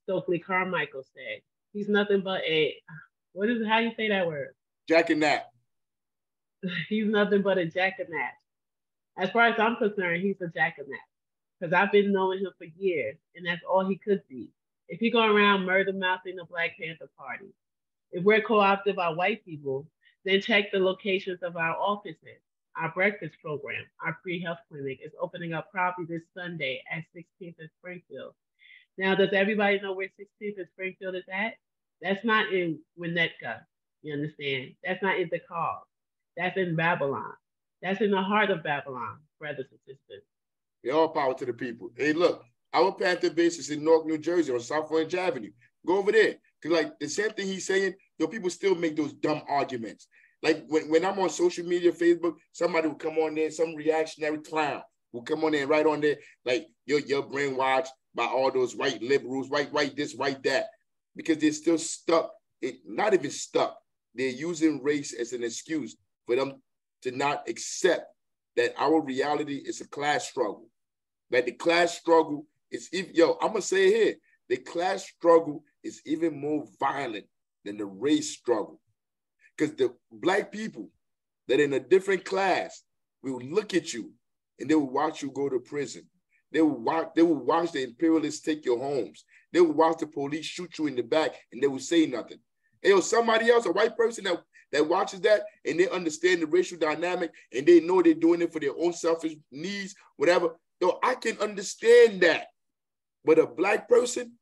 Stokely Carmichael said. He's nothing but how you say that word? Jackanap. He's nothing but a jackanap. As far as I'm concerned, he's a jackanap. Because I've been knowing him for years, and that's all he could be. If he go around murder mouthing the Black Panther Party, if we're co-opted by white people, then check the locations of our offices. Our breakfast program, our free health clinic, is opening up probably this Sunday at 16th and Springfield. Now, does everybody know where 16th and Springfield is at? That's not in Winnetka, you understand? That's not in DeKalb. That's in Babylon. That's in the heart of Babylon, brothers and sisters. All power to the people. Hey, look, our Panther base is in Newark, New Jersey on South Orange Avenue. Go over there. Because like the same thing he's saying, people still make those dumb arguments. Like when I'm on social media, Facebook, somebody will come on there, some reactionary clown will come on there and write on there, like, you're brainwashed by all those white liberals, white this, white that, because they're still stuck, not even stuck. they're using race as an excuse for them to not accept that our reality is a class struggle. That the class struggle is, I'm gonna say it here, the class struggle is even more violent than the race struggle. Because the Black people that are in a different class will look at you and they will watch you go to prison. They will watch the imperialists take your homes. They will watch the police shoot you in the back and they will say nothing. And somebody else, a white person that watches that and they understand the racial dynamic and they know they're doing it for their own selfish needs, whatever. I can understand that. But a black person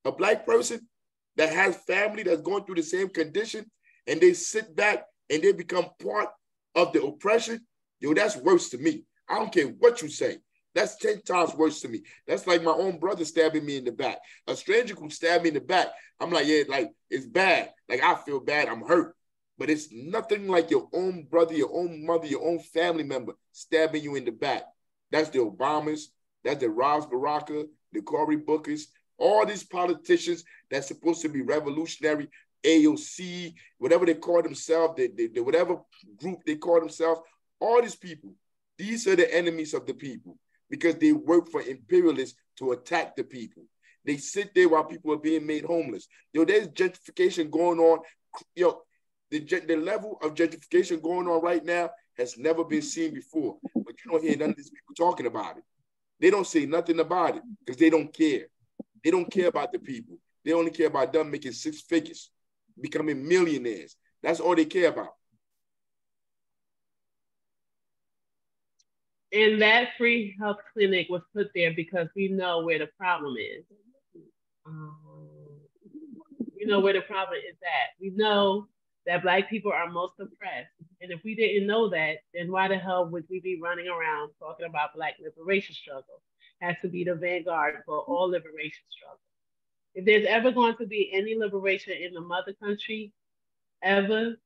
that has family that's going through the same condition and they sit back and they become part of the oppression, that's worse to me. I don't care what you say. That's 10 times worse to me. That's like my own brother stabbing me in the back. A stranger could stab me in the back. I'm like, yeah, like, it's bad. Like, I feel bad. I'm hurt. But it's nothing like your own brother, your own mother, your own family member stabbing you in the back. That's the Obamas. That's the Ross Baraka, the Cory Bookers, all these politicians that's supposed to be revolutionary, AOC, whatever they call themselves, the whatever group they call themselves, all these people, these are the enemies of the people because they work for imperialists to attack the people. They sit there while people are being made homeless. There's gentrification going on. The level of gentrification going on right now has never been seen before, but you don't hear none of these people talking about it. They don't say nothing about it because they don't care. They don't care about the people. They only care about them making 6 figures, becoming millionaires. That's all they care about. And that free health clinic was put there because we know where the problem is. We know where the problem is at. We know that Black people are most oppressed. And if we didn't know that, then why the hell would we be running around talking about Black liberation struggle? Has to be the vanguard for all liberation struggle. If there's ever going to be any liberation in the mother country, ever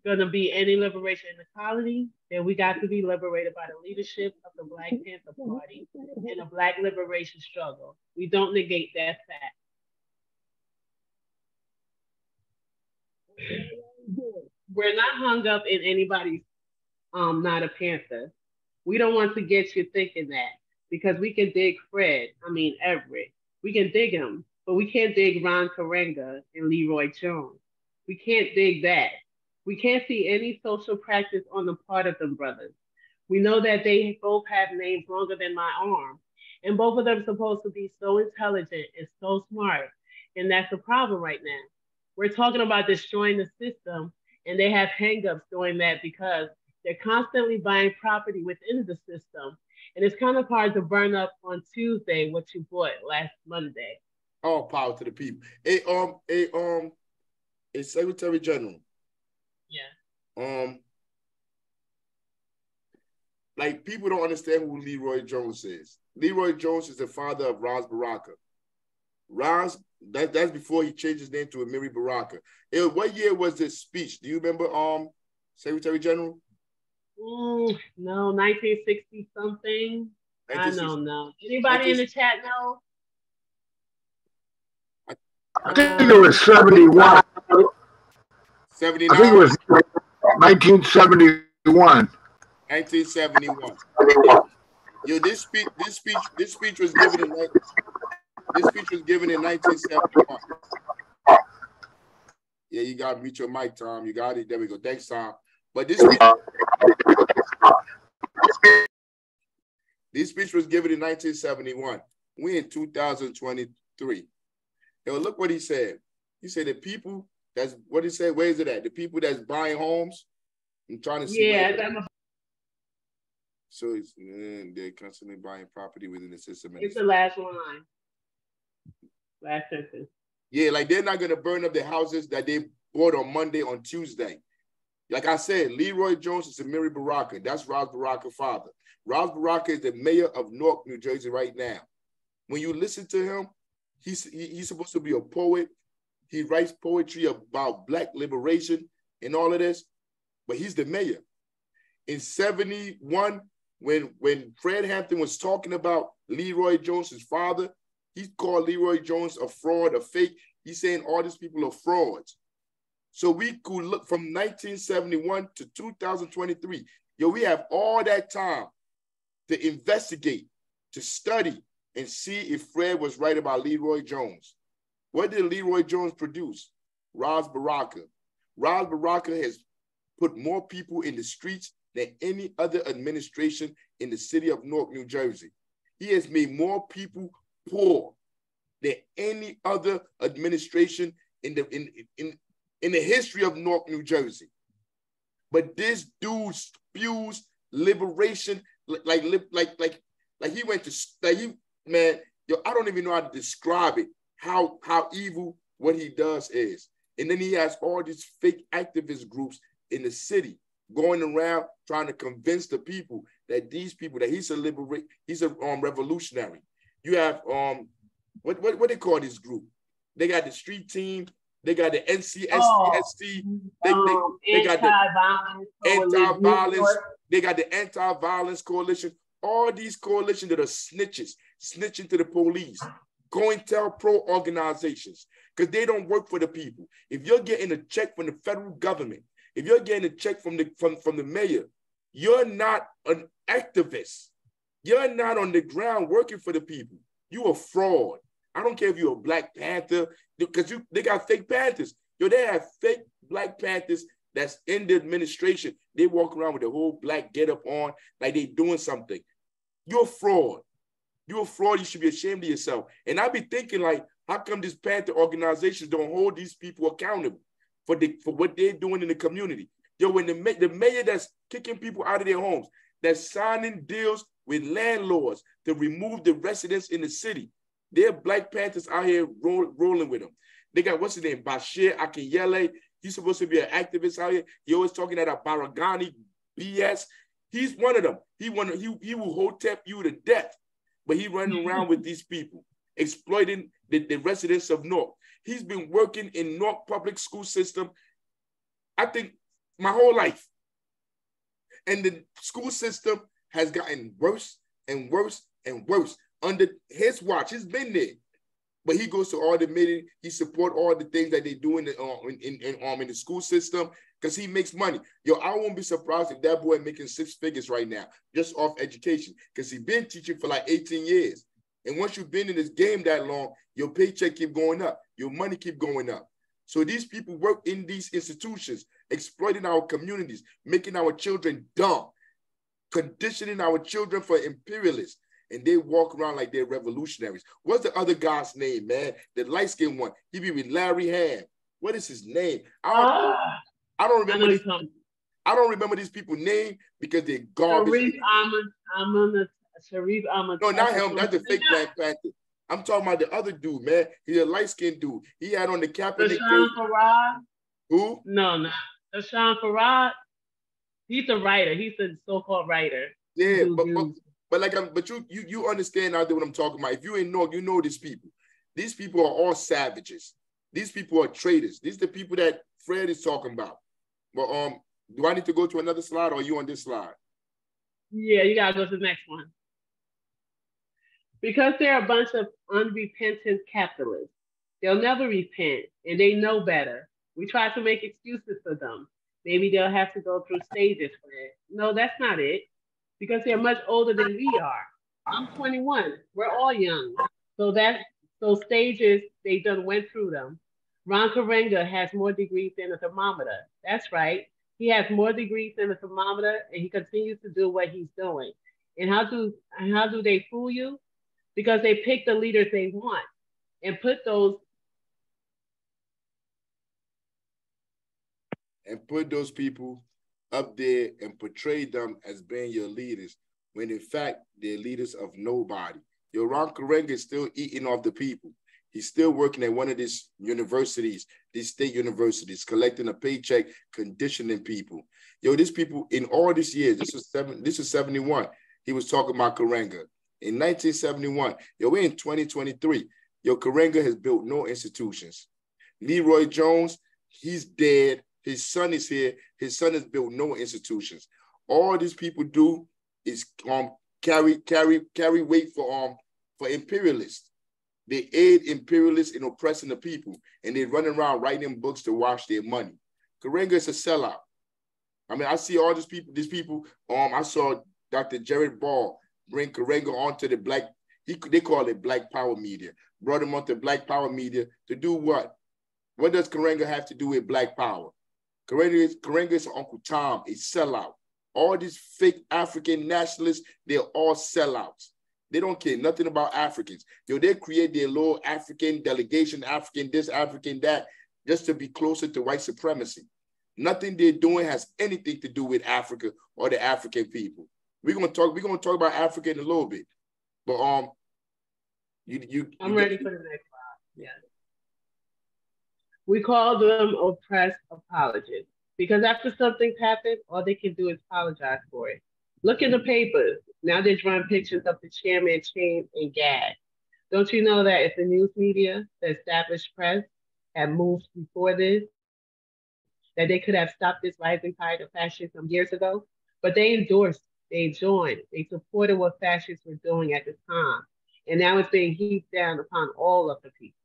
going to be any liberation in the colony, then we got to be liberated by the leadership of the Black Panther Party and the Black liberation struggle. We don't negate that fact. We're not hung up in anybody's not a Panther. We don't want to get you thinking that because we can dig Everett. We can dig him, but we can't dig Ron Karenga and Leroy Jones. We can't dig that. We can't see any social practice on the part of them brothers. We know that they both have names longer than my arm, and both of them are supposed to be so intelligent and so smart, and that's the problem right now. We're talking about destroying the system, and they have hangups doing that because they're constantly buying property within the system, and it's kind of hard to burn up on Tuesday what you bought last Monday. All power to the people. A Secretary General. Yeah. Like people don't understand who Leroy Jones is. Leroy Jones is the father of Ross Baraka. Ross, that's before he changed his name to Amiri Baraka. What year was this speech? Do you remember, Secretary General? No, 1960 something. I don't know. Anybody in the chat know? I think it was 71. 79? I think it was 1971. 1971. This speech was given in 1971. Yeah, you got to mute your mic, Tom. You got it. There we go. Thanks, Tom. But this speech was given in 1971. We're in 2023. Look what he said. He said the people that's what he said. Where is it at? The people that's buying homes. I'm trying to see. Yeah, so they're constantly buying property within the system. It's the last one line. Last sentence. Yeah, like they're not gonna burn up the houses that they bought on Monday, on Tuesday. Like I said, Leroy Jones is Amiri Baraka. That's Ross Baraka's father. Ross Baraka is the mayor of Newark, New Jersey right now. When you listen to him, he's supposed to be a poet. He writes poetry about Black liberation and all of this, but he's the mayor. In 71, when Fred Hampton was talking about Leroy Jones' father, he called Leroy Jones a fraud, a fake. He's saying all these people are frauds. So we could look from 1971 to 2023. Yo, we have all that time to investigate, to study, and see if Fred was right about Leroy Jones. What did Leroy Jones produce? Ras Baraka. Ras Baraka has put more people in the streets than any other administration in the city of Newark, New Jersey. He has made more people poor than any other administration in the history of Newark, New Jersey. But this dude spews liberation like he went to man, yo, I don't even know how to describe it, how evil what he does is. And then he has all these fake activist groups in the city going around trying to convince the people that these people, that he's a revolutionary. You have what they call this group? They got the street team, they got the NCST, they got the anti-violence, they got the anti-violence coalition. All these coalitions that are snitching to the police, COINTELPRO organizations, because they don't work for the people. If you're getting a check from the federal government, if you're getting a check from the mayor, you're not an activist. You're not on the ground working for the people. You a fraud. I don't care if you're a Black Panther, because they got fake Panthers. Yo, they have fake Black Panthers that's in the administration. They walk around with the whole black getup on, like they doing something. You're a fraud. You're a fraud. You should be ashamed of yourself. And I be thinking, like, how come these Panther organizations don't hold these people accountable for what they're doing in the community? Yo, when the mayor that's kicking people out of their homes, that's signing deals with landlords to remove the residents in the city, there are Black Panthers out here rolling with them. They got, what's his name, Bashir Akinyele. He's supposed to be an activist out here. He always talking at a Baragani BS. He's one of them. He will hotep you to death, but he running around with these people, exploiting the residents of Newark. He's been working in Newark public school system, I think, my whole life. And the school system has gotten worse and worse and worse under his watch. He's been there. But he goes to all the meetings. He support all the things that they do in the school system because he makes money. Yo, I won't be surprised if that boy making 6 figures right now just off education because he's been teaching for like 18 years. And once you've been in this game that long, your paycheck keep going up. Your money keep going up. So these people work in these institutions, exploiting our communities, making our children dumb, conditioning our children for imperialists. And they walk around like they're revolutionaries. What's the other guy's name, man? The light-skinned one. He be with Larry Ham. What is his name? I don't remember. I don't remember these people's name because they're garbage. Sharif Ahmad. No, not him. That's the fake Black Panther. I'm talking about the other dude, man. He's a light-skinned dude. He had on the cap. Hassan Farad? Who? No. Hassan Farad. He's a writer. He's a so-called writer. Yeah, but you understand out there what I'm talking about. If you ain't know, you know these people. These people are all savages. These people are traitors. These are the people that Fred is talking about. But do I need to go to another slide or are you on this slide? Yeah, you gotta go to the next one. Because they're a bunch of unrepentant capitalists. They'll never repent and they know better. We try to make excuses for them. Maybe they'll have to go through stages for it. No, that's not it. Because they're much older than we are. I'm 21. We're all young. So those stages, they done went through them. Ron Karenga has more degrees than a thermometer. That's right. He has more degrees than a thermometer, and he continues to do what he's doing. And how do they fool you? Because they pick the leaders they want and put those people up there and portray them as being your leaders, when in fact they're leaders of nobody. Your Ron Karenga is still eating off the people. He's still working at one of these universities, these state universities, collecting a paycheck, conditioning people. Yo, these people in all these years, this was 71. He was talking about Karenga. In 1971, yo, we're in 2023. Yo, Karenga has built no institutions. Leroy Jones, he's dead. His son is here. His son has built no institutions. All these people do is carry weight for imperialists. They aid imperialists in oppressing the people, and they run around writing books to wash their money. Karenga is a sellout. I mean, I see all these people. I saw Dr. Jared Ball bring Karenga onto the black, they call it Black Power media. Brought him onto Black Power media to do what? What does Karenga have to do with Black Power? Karenga is Uncle Tom, a sellout. All these fake African nationalists, they're all sellouts. They don't care nothing about Africans. Yo, they create their little African delegation, African this, African that, just to be closer to white supremacy. Nothing they're doing has anything to do with Africa or the African people. We're gonna talk about Africa in a little bit. But I'm ready for the next slide. Yeah. We call them oppressed apologists because after something's happened, all they can do is apologize for it. Look in the papers. Now they're drawing pictures of the chairman chained and gagged. Don't you know that if the news media, the established press, had moved before this, that they could have stopped this rising tide of fascism years ago? But they endorsed, they joined, they supported what fascists were doing at the time. And now it's being heaped down upon all of the people.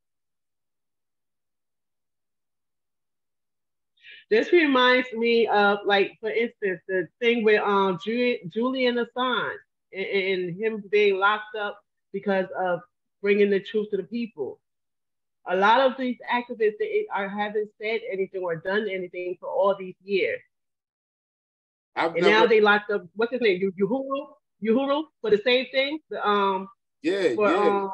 This reminds me of, like, for instance, the thing with Julian Assange and him being locked up because of bringing the truth to the people. A lot of these activists haven't said anything or done anything for all these years. Now they locked up, what's his name? Uhuru for the same thing? Uhuru.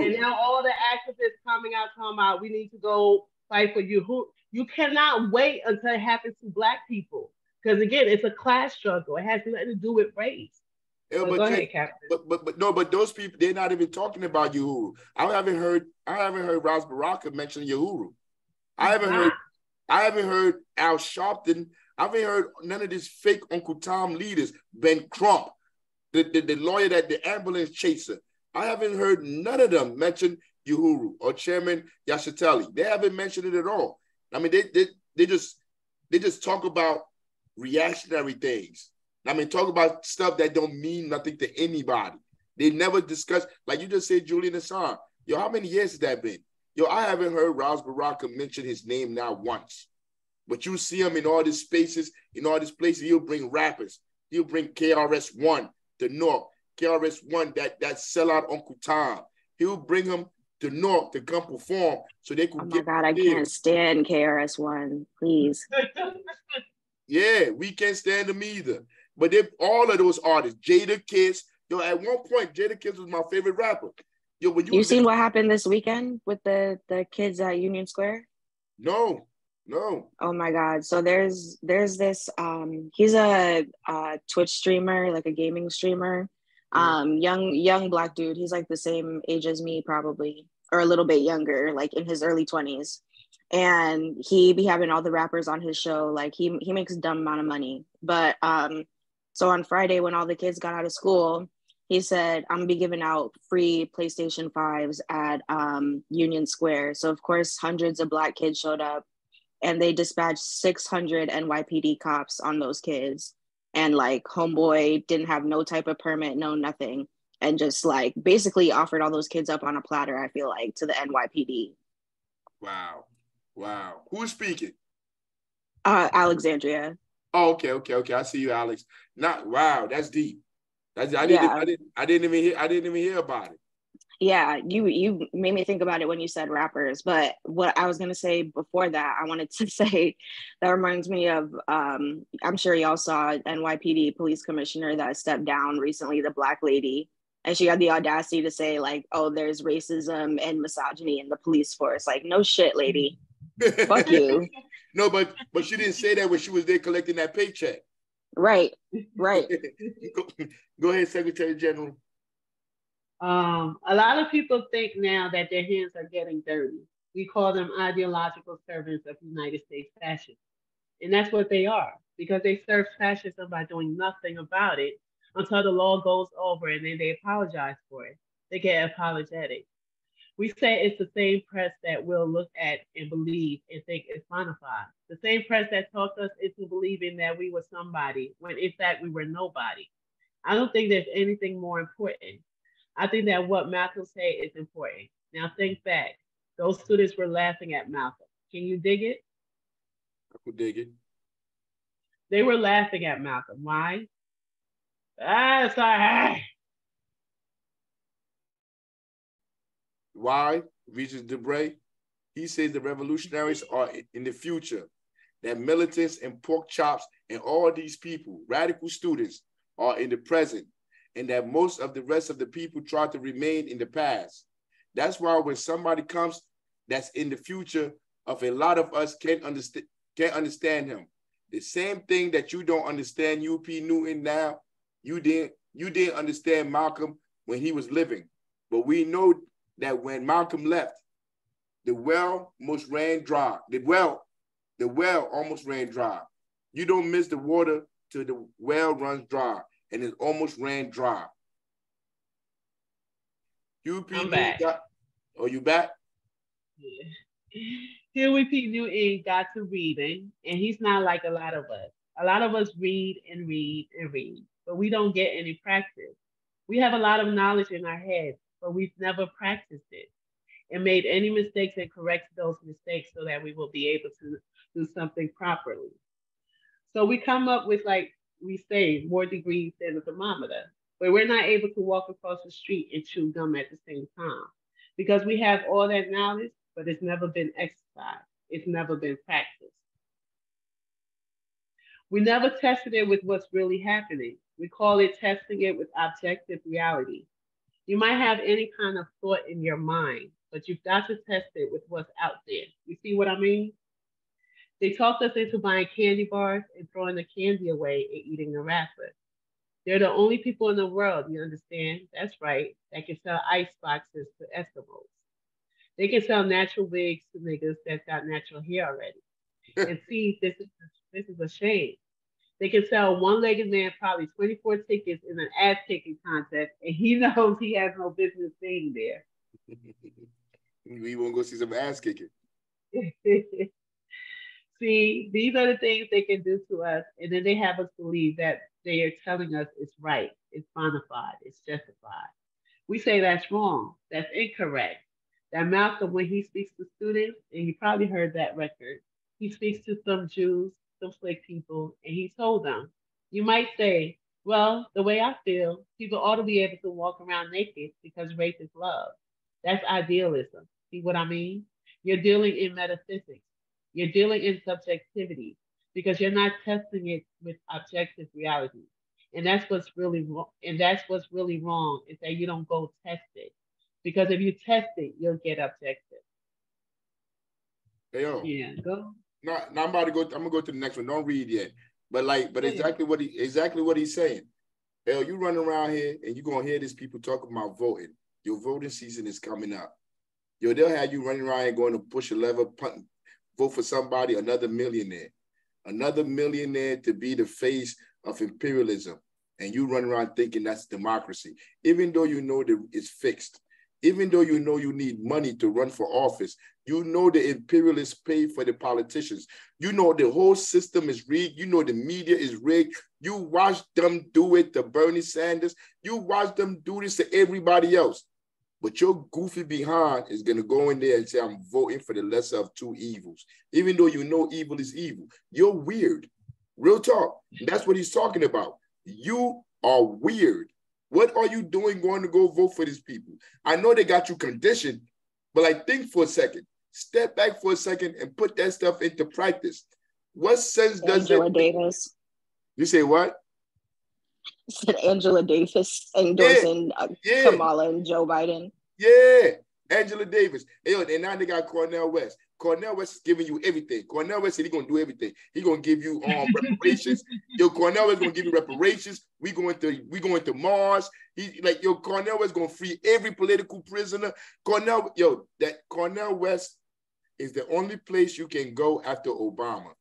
And now all the activists coming out talking about we need to go fight for Uhuru. You cannot wait until it happens to Black people. Because again, it's a class struggle. It has nothing to do with race. Yeah, go ahead, Captain. But those people, they're not even talking about Uhuru. I haven't heard Ras Baraka mention Uhuru. I haven't heard Al Sharpton. I haven't heard none of these fake Uncle Tom leaders, Ben Crump, the lawyer that the ambulance chaser. I haven't heard none of them mention Uhuru or Chairman Yashitali. They haven't mentioned it at all. I mean, they just talk about reactionary things. I mean, talk about stuff that don't mean nothing to anybody. They never discuss, like you just said, Julian Assange. Yo, how many years has that been? Yo, I haven't heard Ras Baraka mention his name not once. But you see him in all these spaces, in all these places. He'll bring rappers. He'll bring KRS-One to Newark. KRS-One, that sellout Uncle Tom. He'll bring him to Newark to come perform so they could get. Oh my God, I can't stand KRS-One, please. Yeah, we can't stand them either. But all of those artists, Jada Kiss, yo, at one point, Jada Kiss was my favorite rapper. Yo, when you seen what happened this weekend with the kids at Union Square? No. Oh my God. So there's this, he's a Twitch streamer, like a gaming streamer. Young Black dude. He's like the same age as me probably, or a little bit younger, like in his early 20s. And he be having all the rappers on his show. Like he makes a dumb amount of money. But so on Friday when all the kids got out of school, he said, I'm gonna be giving out free PlayStation 5s at Union Square. So of course, hundreds of Black kids showed up and they dispatched 600 NYPD cops on those kids. And like homeboy didn't have no type of permit, no nothing. And just like basically offered all those kids up on a platter, I feel like, to the NYPD. Wow. Who's speaking? Alexandria. Oh, okay. I see you, Alex. Wow, that's deep. I didn't even hear about it. Yeah, you made me think about it when you said rappers. But what I was gonna say before that, I wanted to say that reminds me of I'm sure y'all saw NYPD police commissioner that stepped down recently, the Black lady, and she had the audacity to say like, "Oh, there's racism and misogyny in the police force." Like, no shit, lady. Fuck you. No, but she didn't say that when she was there collecting that paycheck. Right. Go ahead, Secretary General. A lot of people think now that their hands are getting dirty. We call them ideological servants of United States fascism. And that's what they are, because they serve fascism by doing nothing about it until the law goes over and then they apologize for it. They get apologetic. We say it's the same press that will look at and believe and think it's bona fide. The same press that talked us into believing that we were somebody when in fact we were nobody. I don't think there's anything more important. I think that what Malcolm said is important. Now think back. Those students were laughing at Malcolm. Can you dig it? I could dig it. They were laughing at Malcolm. Why? Sorry. Why? Regis Debray. He says the revolutionaries are in the future, that militants and pork chops and all these people, radical students, are in the present, and that most of the rest of the people try to remain in the past. That's why when somebody comes that's in the future, of a lot of us can't understand him. The same thing that you don't understand UP Newton now, you didn't understand Malcolm when he was living. But we know that when Malcolm left, the well almost ran dry. The well almost ran dry. You don't miss the water till the well runs dry, and it almost ran dry. UP I'm back. Oh, you back? Yeah. UP Newton got to reading, and he's not like a lot of us. A lot of us read and read and read, but we don't get any practice. We have a lot of knowledge in our heads, but we've never practiced it and made any mistakes and corrected those mistakes so that we will be able to do something properly. So we come up with, like we say, more degrees than a thermometer, but we're not able to walk across the street and chew gum at the same time because we have all that knowledge, but it's never been exercised. It's never been practiced. We never tested it with what's really happening. We call it testing it with objective reality. You might have any kind of thought in your mind, but you've got to test it with what's out there. You see what I mean? They talked us into buying candy bars and throwing the candy away and eating the wrapper. They're the only people in the world, you understand? That's right, that can sell ice boxes to Eskimos. They can sell natural wigs to niggas that's got natural hair already. And see, this is a shame. They can sell one-legged man probably 24 tickets in an ass-kicking contest, and he knows he has no business being there. We want to go see some ass kicking. See, these are the things they can do to us, and then they have us believe that they are telling us it's right, it's bona fide, it's justified. We say that's wrong, that's incorrect. That Malcolm, when he speaks to students, and you probably heard that record, he speaks to some Jews, some slick people, and he told them, you might say, well, the way I feel, people ought to be able to walk around naked because race is love. That's idealism. See what I mean? You're dealing in metaphysics. You're dealing in subjectivity because you're not testing it with objective reality. And that's what's really wrong. And that's what's really wrong is that you don't go test it. Because if you test it, you'll get objective. Hey, yo. Yeah, go. Now I'm about to go. I'm gonna go to the next one. Don't read yet. But exactly what he's saying. Hell, you running around here and you're gonna hear these people talking about voting. Your voting season is coming up. Yo, they'll have you running around and going to push a lever, vote for somebody, another millionaire to be the face of imperialism. And you run around thinking that's democracy, even though you know that it's fixed. Even though you know you need money to run for office, you know the imperialists pay for the politicians. You know the whole system is rigged. You know the media is rigged. You watch them do it to Bernie Sanders. You watch them do this to everybody else. But your goofy behind is going to go in there and say, I'm voting for the lesser of two evils. Even though you know evil is evil. You're weird. Real talk. That's what he's talking about. You are weird. What are you doing going to go vote for these people? I know they got you conditioned, but like think for a second. Step back for a second and put that stuff into practice. What sense does Angela Davis. You say what? Said Angela Davis endorsing Kamala and Joe Biden. Yeah, Angela Davis. And now they got Cornel West. Cornel West is giving you everything. Cornel West said he's going to do everything. He's going to give you reparations. Cornel West is going to give you reparations. We going to Mars. Cornel West is going to free every political prisoner. Cornel West is the only place you can go after Obama.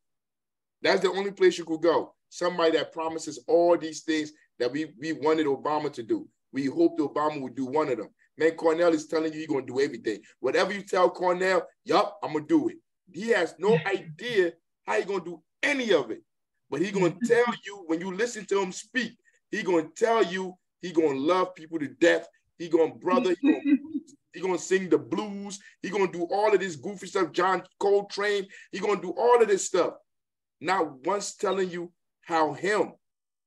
That's the only place you could go. Somebody that promises all these things that we wanted Obama to do. We hoped Obama would do one of them. Man, Cornel is telling you he's going to do everything. Whatever you tell Cornel, yup, I'm going to do it. He has no idea how he's going to do any of it. But he's going to tell you, when you listen to him speak, he's going to tell you he's going to love people to death. He's going to sing the blues. He's going to do all of this goofy stuff, John Coltrane. He's going to do all of this stuff. Not once telling you how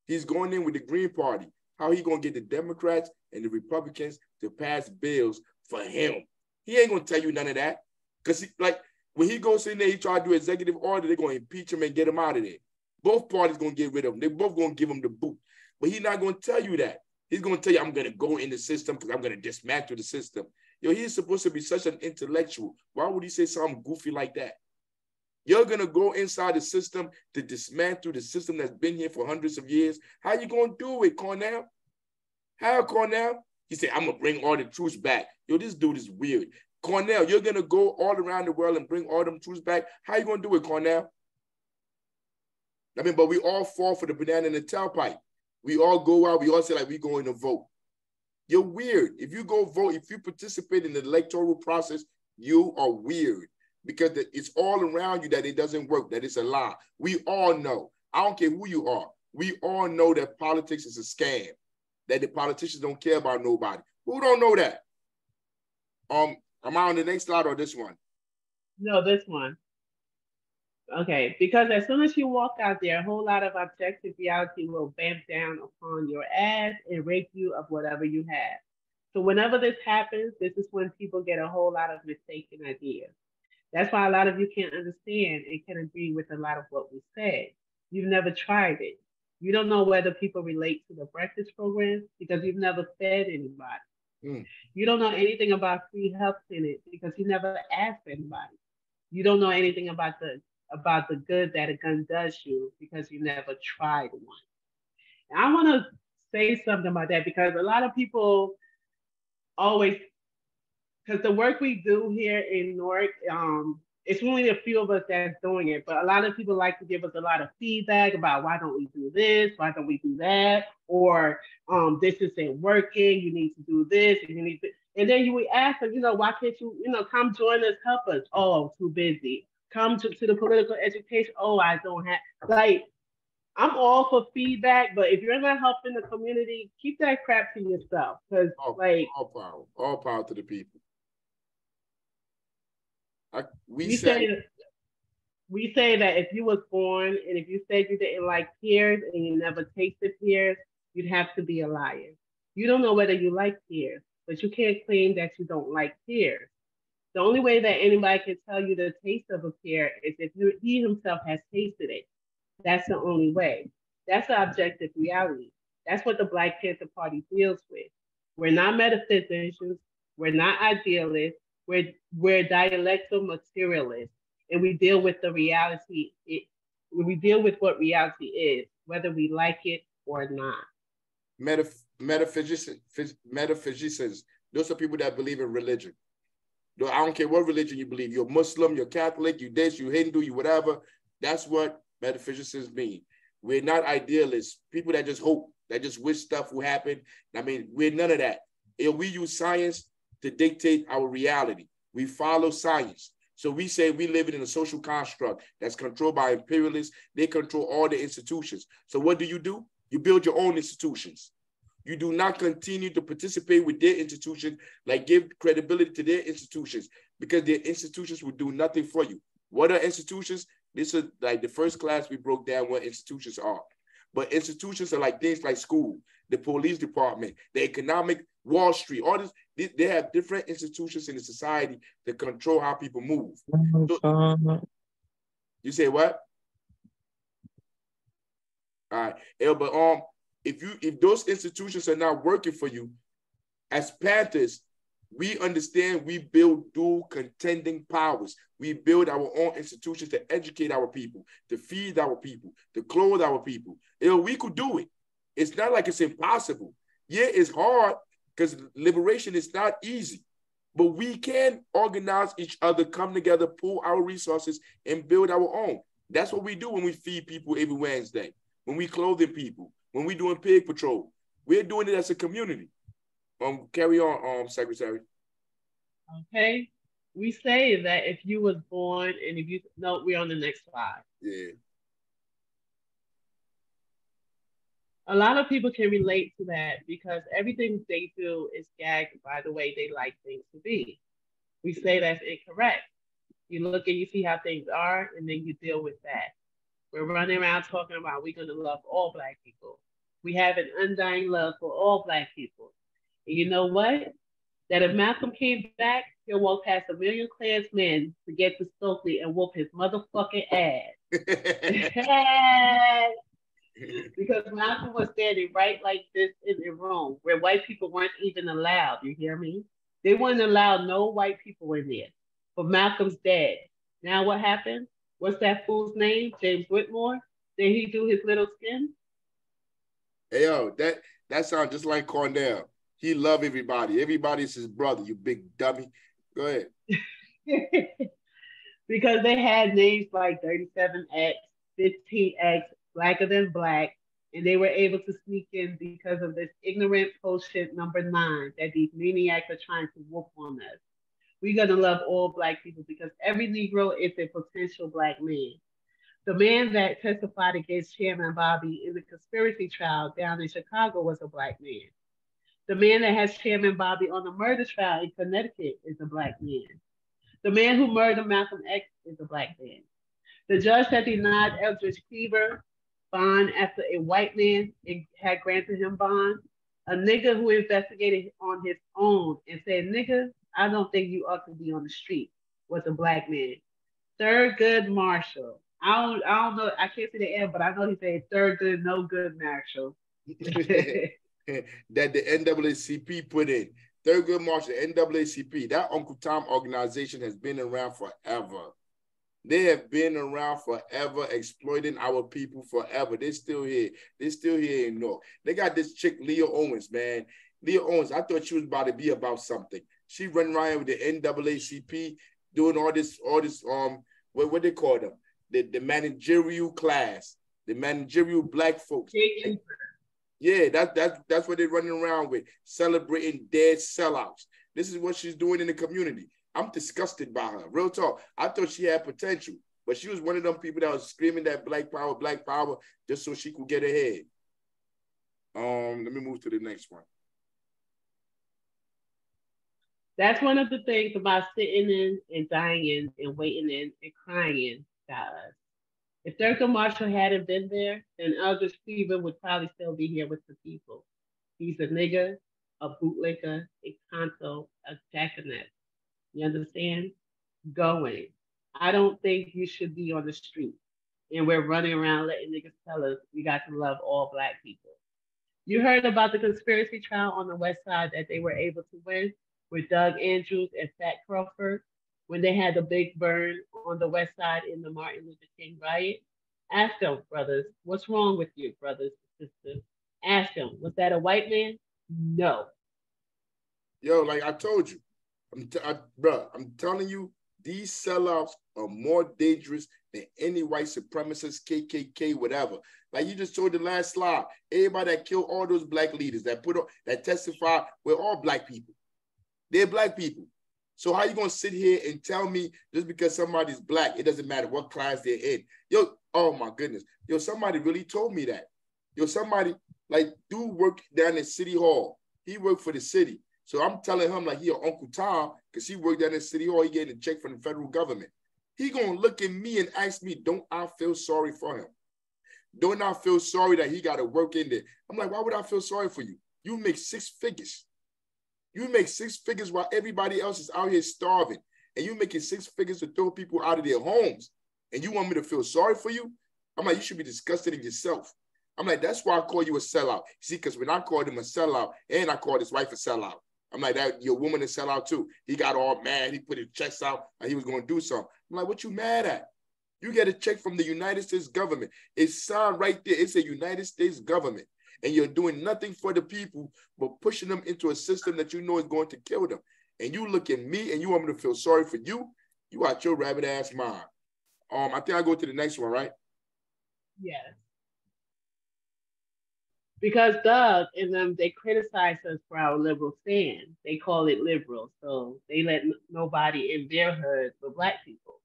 he's going in with the Green Party, how he gonna get the Democrats and the Republicans to pass bills for him. He ain't gonna tell you none of that. Because like when he goes in there, he try to do executive order, they're gonna impeach him and get him out of there. Both parties gonna get rid of him. They both gonna give him the boot. But he's not gonna tell you that. He's gonna tell you, I'm gonna go in the system because I'm gonna dismantle the system. Yo, he's supposed to be such an intellectual. Why would he say something goofy like that? You're gonna go inside the system to dismantle the system that's been here for hundreds of years. How you gonna do it, Cornell? How, Cornell? He said, I'm gonna bring all the troops back. Yo, this dude is weird. Cornell, you're gonna go all around the world and bring all them troops back. How you gonna do it, Cornell? I mean, but we all fall for the banana in the tailpipe. We all go out, we all say like we going to vote. You're weird. If you go vote, if you participate in the electoral process, you are weird because it's all around you that it doesn't work, that it's a lie. We all know. I don't care who you are. We all know that politics is a scam, that the politicians don't care about nobody. Who don't know that? Am I on the next slide or this one? No, this one. Okay, because as soon as you walk out there, a whole lot of objective reality will vamp down upon your ass and rape you of whatever you have. So whenever this happens, this is when people get a whole lot of mistaken ideas. That's why a lot of you can't understand and can agree with a lot of what we said. You've never tried it. You don't know whether people relate to the breakfast program because you've never fed anybody. You don't know anything about free health clinics because you never asked anybody. You don't know anything about the good that a gun does you because you never tried one. And I want to say something about that because a lot of people always, because the work we do here in Newark, it's only a few of us that's doing it, but a lot of people like to give us a lot of feedback about why don't we do this, why don't we do that, or this isn't working, you need to do this, and you need to, and then we ask them, why can't you, come join us, help us? Oh, too busy. Come to the political education. Oh, I don't have, like, I'm all for feedback, but if you're not helping the community, keep that crap to yourself. Because, all power to the people. We say that if you was born and if you said you didn't like pears and you never tasted pears, you'd have to be a liar. You don't know whether you like pears, but you can't claim that you don't like pears. The only way that anybody can tell you the taste of a pear is if he himself has tasted it. That's the only way. That's the objective reality. That's what the Black Panther Party deals with. We're not metaphysicians. We're not idealists. We're dialectal materialists, and we deal with the reality. We deal with what reality is, whether we like it or not. Metaphysicians. Those are people that believe in religion. I don't care what religion you believe. You're Muslim, you're Catholic, you this, you Hindu, you whatever. That's what metaphysicians mean. We're not idealists. People that just hope, that just wish stuff will happen. I mean, we're none of that. We use science to dictate our reality. We follow science. So we say we live in a social construct that's controlled by imperialists. They control all the institutions. So what do? You build your own institutions. You do not continue to participate with their institutions, like give credibility to their institutions, because their institutions will do nothing for you. What are institutions? This is like the first class we broke down what institutions are. But institutions are like things like school, the police department, the economic, Wall Street, all this. They have different institutions in the society that control how people move. So, you say what? All right. Yeah, but if those institutions are not working for you, as Panthers, we understand we build dual contending powers. We build our own institutions to educate our people, to feed our people, to clothe our people. We could do it. It's not like it's impossible. Yeah, it's hard because liberation is not easy, but we can organize each other, come together, pool our resources, and build our own. That's what we do when we feed people every Wednesday, when we clothing people, when we doing pig patrol. We're doing it as a community. Carry on, Secretary. Okay. We say that if you was born and if you, no, we're on the next slide. Yeah. A lot of people can relate to that because everything they do is gagged by the way they like things to be. We say that's incorrect. You look and you see how things are, and then you deal with that. We're running around talking about we're gonna love all black people. We have an undying love for all black people. And you know what? That if Malcolm came back, he'll walk past 1,000,000 Klansmen to get to Stokely and whoop his motherfucking ass. Because Malcolm was standing right like this in a room where white people weren't even allowed. You hear me? They wouldn't allow no white people in there. But Malcolm's dead. Now what happened? What's that fool's name? James Whitmore? Did he do his little skin? Hey, yo, that sounds just like Cornell. He love everybody. Everybody's his brother, you big dummy. Go ahead. Because they had names like 37X, 15X, Blacker Than Black, and they were able to sneak in because of this ignorant bullshit number 9 that these maniacs are trying to whoop on us. We're going to love all black people because every Negro is a potential black man. The man that testified against Chairman Bobby in the conspiracy trial down in Chicago was a black man. The man that has Chairman Bobby on the murder trial in Connecticut is a black man. The man who murdered Malcolm X is a black man. The judge that denied Eldridge Cleaver bond after a white man had granted him bond, a nigga who investigated on his own and said, nigga, I don't think you ought to be on the street, was a black man. Thurgood Marshall. I don't know, I can't see the end, but I know he said Thurgood, no good Marshall. That the NAACP put in. Thurgood Marshall, NAACP, that Uncle Tom organization has been around forever. They have been around forever, exploiting our people forever. They're still here. They're still here in Newark. They got this chick, Leah Owens, man. Leah Owens, I thought she was about to be about something. She run around with the NAACP, doing all this, what they call them? The managerial class, the managerial black folks. Yeah, that's what they're running around with, celebrating dead sellouts. This is what she's doing in the community. I'm disgusted by her. Real talk. I thought she had potential, but she was one of them people that was screaming that black power, just so she could get ahead. Let me move to the next one. That's one of the things about sitting in and dying in and waiting in and crying, guys. If Thurgood Marshall hadn't been there, then Eldridge Cleaver would probably still be here with the people. He's a nigger, a bootlicker, a tonto, a jackanet. You understand? Going. I don't think you should be on the street. And we're running around letting niggas tell us we got to love all black people. You heard about the conspiracy trial on the West Side that they were able to win with Doug Andrews and Fat Crawford when they had the big burn on the West Side in the Martin Luther King riot? Ask them, brothers, what's wrong with you, brothers and sisters? Ask them, was that a white man? No. Yo, like I told you, I'm telling you, these sellouts are more dangerous than any white supremacist, KKK, whatever. Like you just showed the last slide. Everybody that killed all those black leaders that testified, we're all black people. They're black people. So how you gonna sit here and tell me just because somebody's black, it doesn't matter what class they're in? Yo, oh my goodness. Yo, somebody really told me that. Yo, somebody, like, dude worked down at City Hall. He worked for the city. So I'm telling him like he Uncle Tom, because he worked down at City Hall, he getting a check from the federal government. He gonna look at me and ask me, don't I feel sorry for him? Don't I feel sorry that he gotta work in there? I'm like, why would I feel sorry for you? You make 6 figures. You make 6 figures while everybody else is out here starving. And you making 6 figures to throw people out of their homes. And you want me to feel sorry for you? I'm like, you should be disgusted in yourself. I'm like, that's why I call you a sellout. See, because when I called him a sellout, and I called his wife a sellout, I'm like, that your woman is sellout too. He got all mad. He put his checks out and he was going to do something. I'm like, what you mad at? You get a check from the United States government. It's signed right there. It's a United States government. And you're doing nothing for the people, but pushing them into a system that you know is going to kill them. And you look at me and you want me to feel sorry for you? You out your rabbit ass mind. I think I'll go to the next one, right? Yes. Because Doug and them, they criticize us for our liberal stand. They call it liberal. So they let nobody in their hood but black people.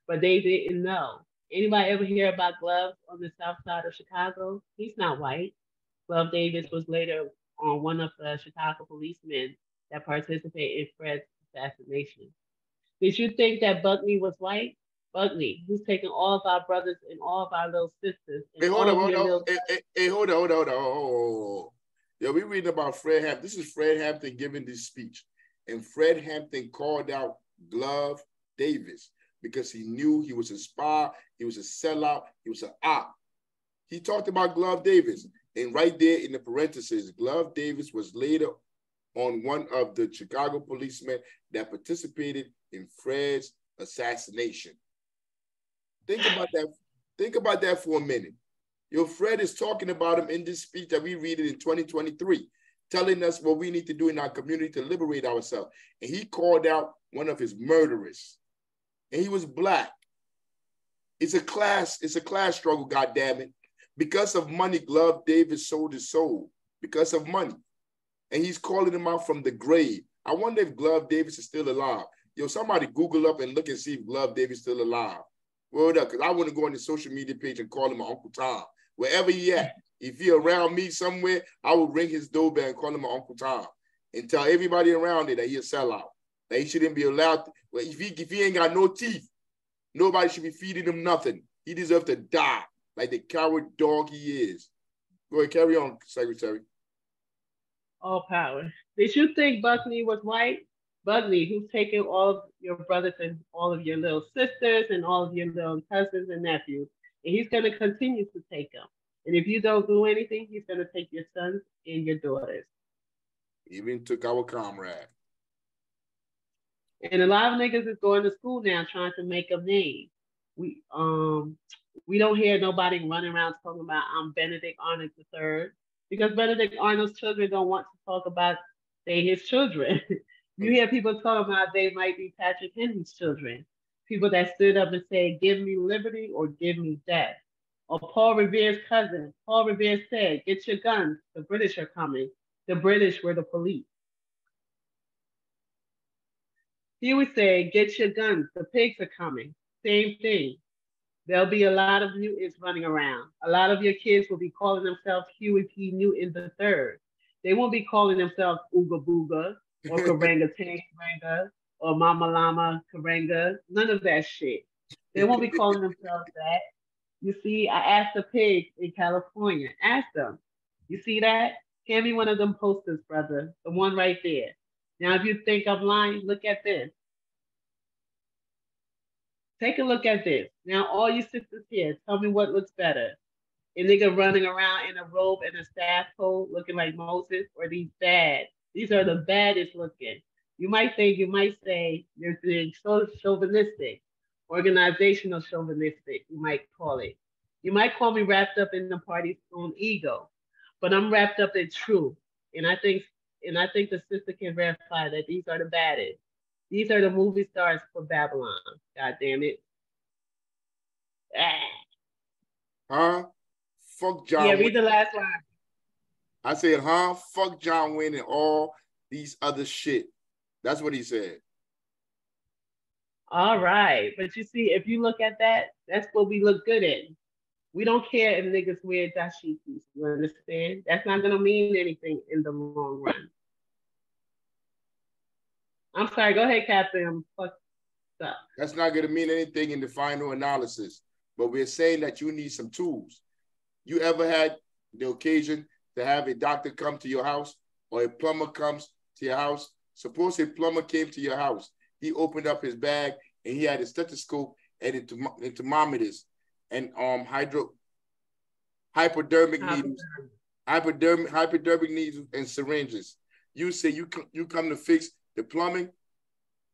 But they didn't know. Anybody ever hear about Gloves on the south side of Chicago? He's not white. Glove Davis was later on one of the Chicago policemen that participated in Fred's assassination. Did you think that Buckney was white? Buckley, who's taking all of our brothers and all of our little sisters and Hey, all of your little... hold on. Oh. Yo, we reading about Fred Hampton. This is Fred Hampton giving this speech. And Fred Hampton called out Glove Davis because he knew he was a spy, he was a sellout, he was an op. He talked about Glove Davis. And right there in the parentheses, Glove Davis was later on one of the Chicago policemen that participated in Fred's assassination. Think about that. Think about that for a minute. Yo, Fred is talking about him in this speech that we read it in 2023, telling us what we need to do in our community to liberate ourselves. And he called out one of his murderers. And he was Black. It's a class struggle, goddammit. Because of money, Glove Davis sold his soul. Because of money. And he's calling him out from the grave. I wonder if Glove Davis is still alive. Yo, somebody Google up and look and see if Glove Davis is still alive. Word up, because I want to go on the social media page and call him my Uncle Tom. Wherever he at, if he around me somewhere, I will ring his doorbell and call him my Uncle Tom and tell everybody around it that he a sellout, that he shouldn't be allowed to, well, if he ain't got no teeth, nobody should be feeding him nothing. He deserves to die like the coward dog he is. Go ahead, carry on, Secretary. All power. Did you think Buckley was white? Buckley, who's taking all of your brothers and all of your little sisters and all of your little cousins and nephews, and he's going to continue to take them. And if you don't do anything, he's going to take your sons and your daughters. Even took our comrade. And a lot of niggas is going to school now trying to make a name. We don't hear nobody running around talking about I'm Benedict Arnold III, because Benedict Arnold's children don't want to talk about his children. You hear people talking about they might be Patrick Henry's children. People that stood up and said, give me liberty or give me death. Or Paul Revere's cousin. Paul Revere said, get your guns. The British are coming. The British were the police. Huey said, get your guns. The pigs are coming. Same thing. There'll be a lot of mutants running around. A lot of your kids will be calling themselves Huey P. Newton III. They won't be calling themselves Ooga Booga or Karanga Karanga or Mama Llama Karanga. None of that shit. They won't be calling themselves that. You see, I asked the pigs in California. Ask them. You see that? Hand me one of them posters, brother. The one right there. Now, if you think I'm lying, look at this. Take a look at this. Now, all you sisters here, tell me what looks better. A nigga running around in a robe and a staff coat looking like Moses, or these bad? These are the baddest looking. You might say you're being so chauvinistic, organizational chauvinistic, you might call it. You might call me wrapped up in the party's own ego, but I'm wrapped up in truth. And I think the sister can verify that these are the baddest. These are the movie stars for Babylon. God damn it. Huh? Fuck John. Yeah, read the last line. I said, huh? Fuck John Wayne and all these other shit. That's what he said. All right. But you see, if you look at that, that's what we look good in. We don't care if niggas wear dashikis. You understand? That's not going to mean anything in the long run. I'm sorry. Go ahead, Captain. I'm fucked up. That's not going to mean anything in the final analysis. But we're saying that you need some tools. You ever had the occasion to have a doctor come to your house or a plumber comes to your house? Suppose a plumber came to your house. He opened up his bag and he had a stethoscope and a thermometers and hypodermic needles and syringes. You say you come to fix the plumbing,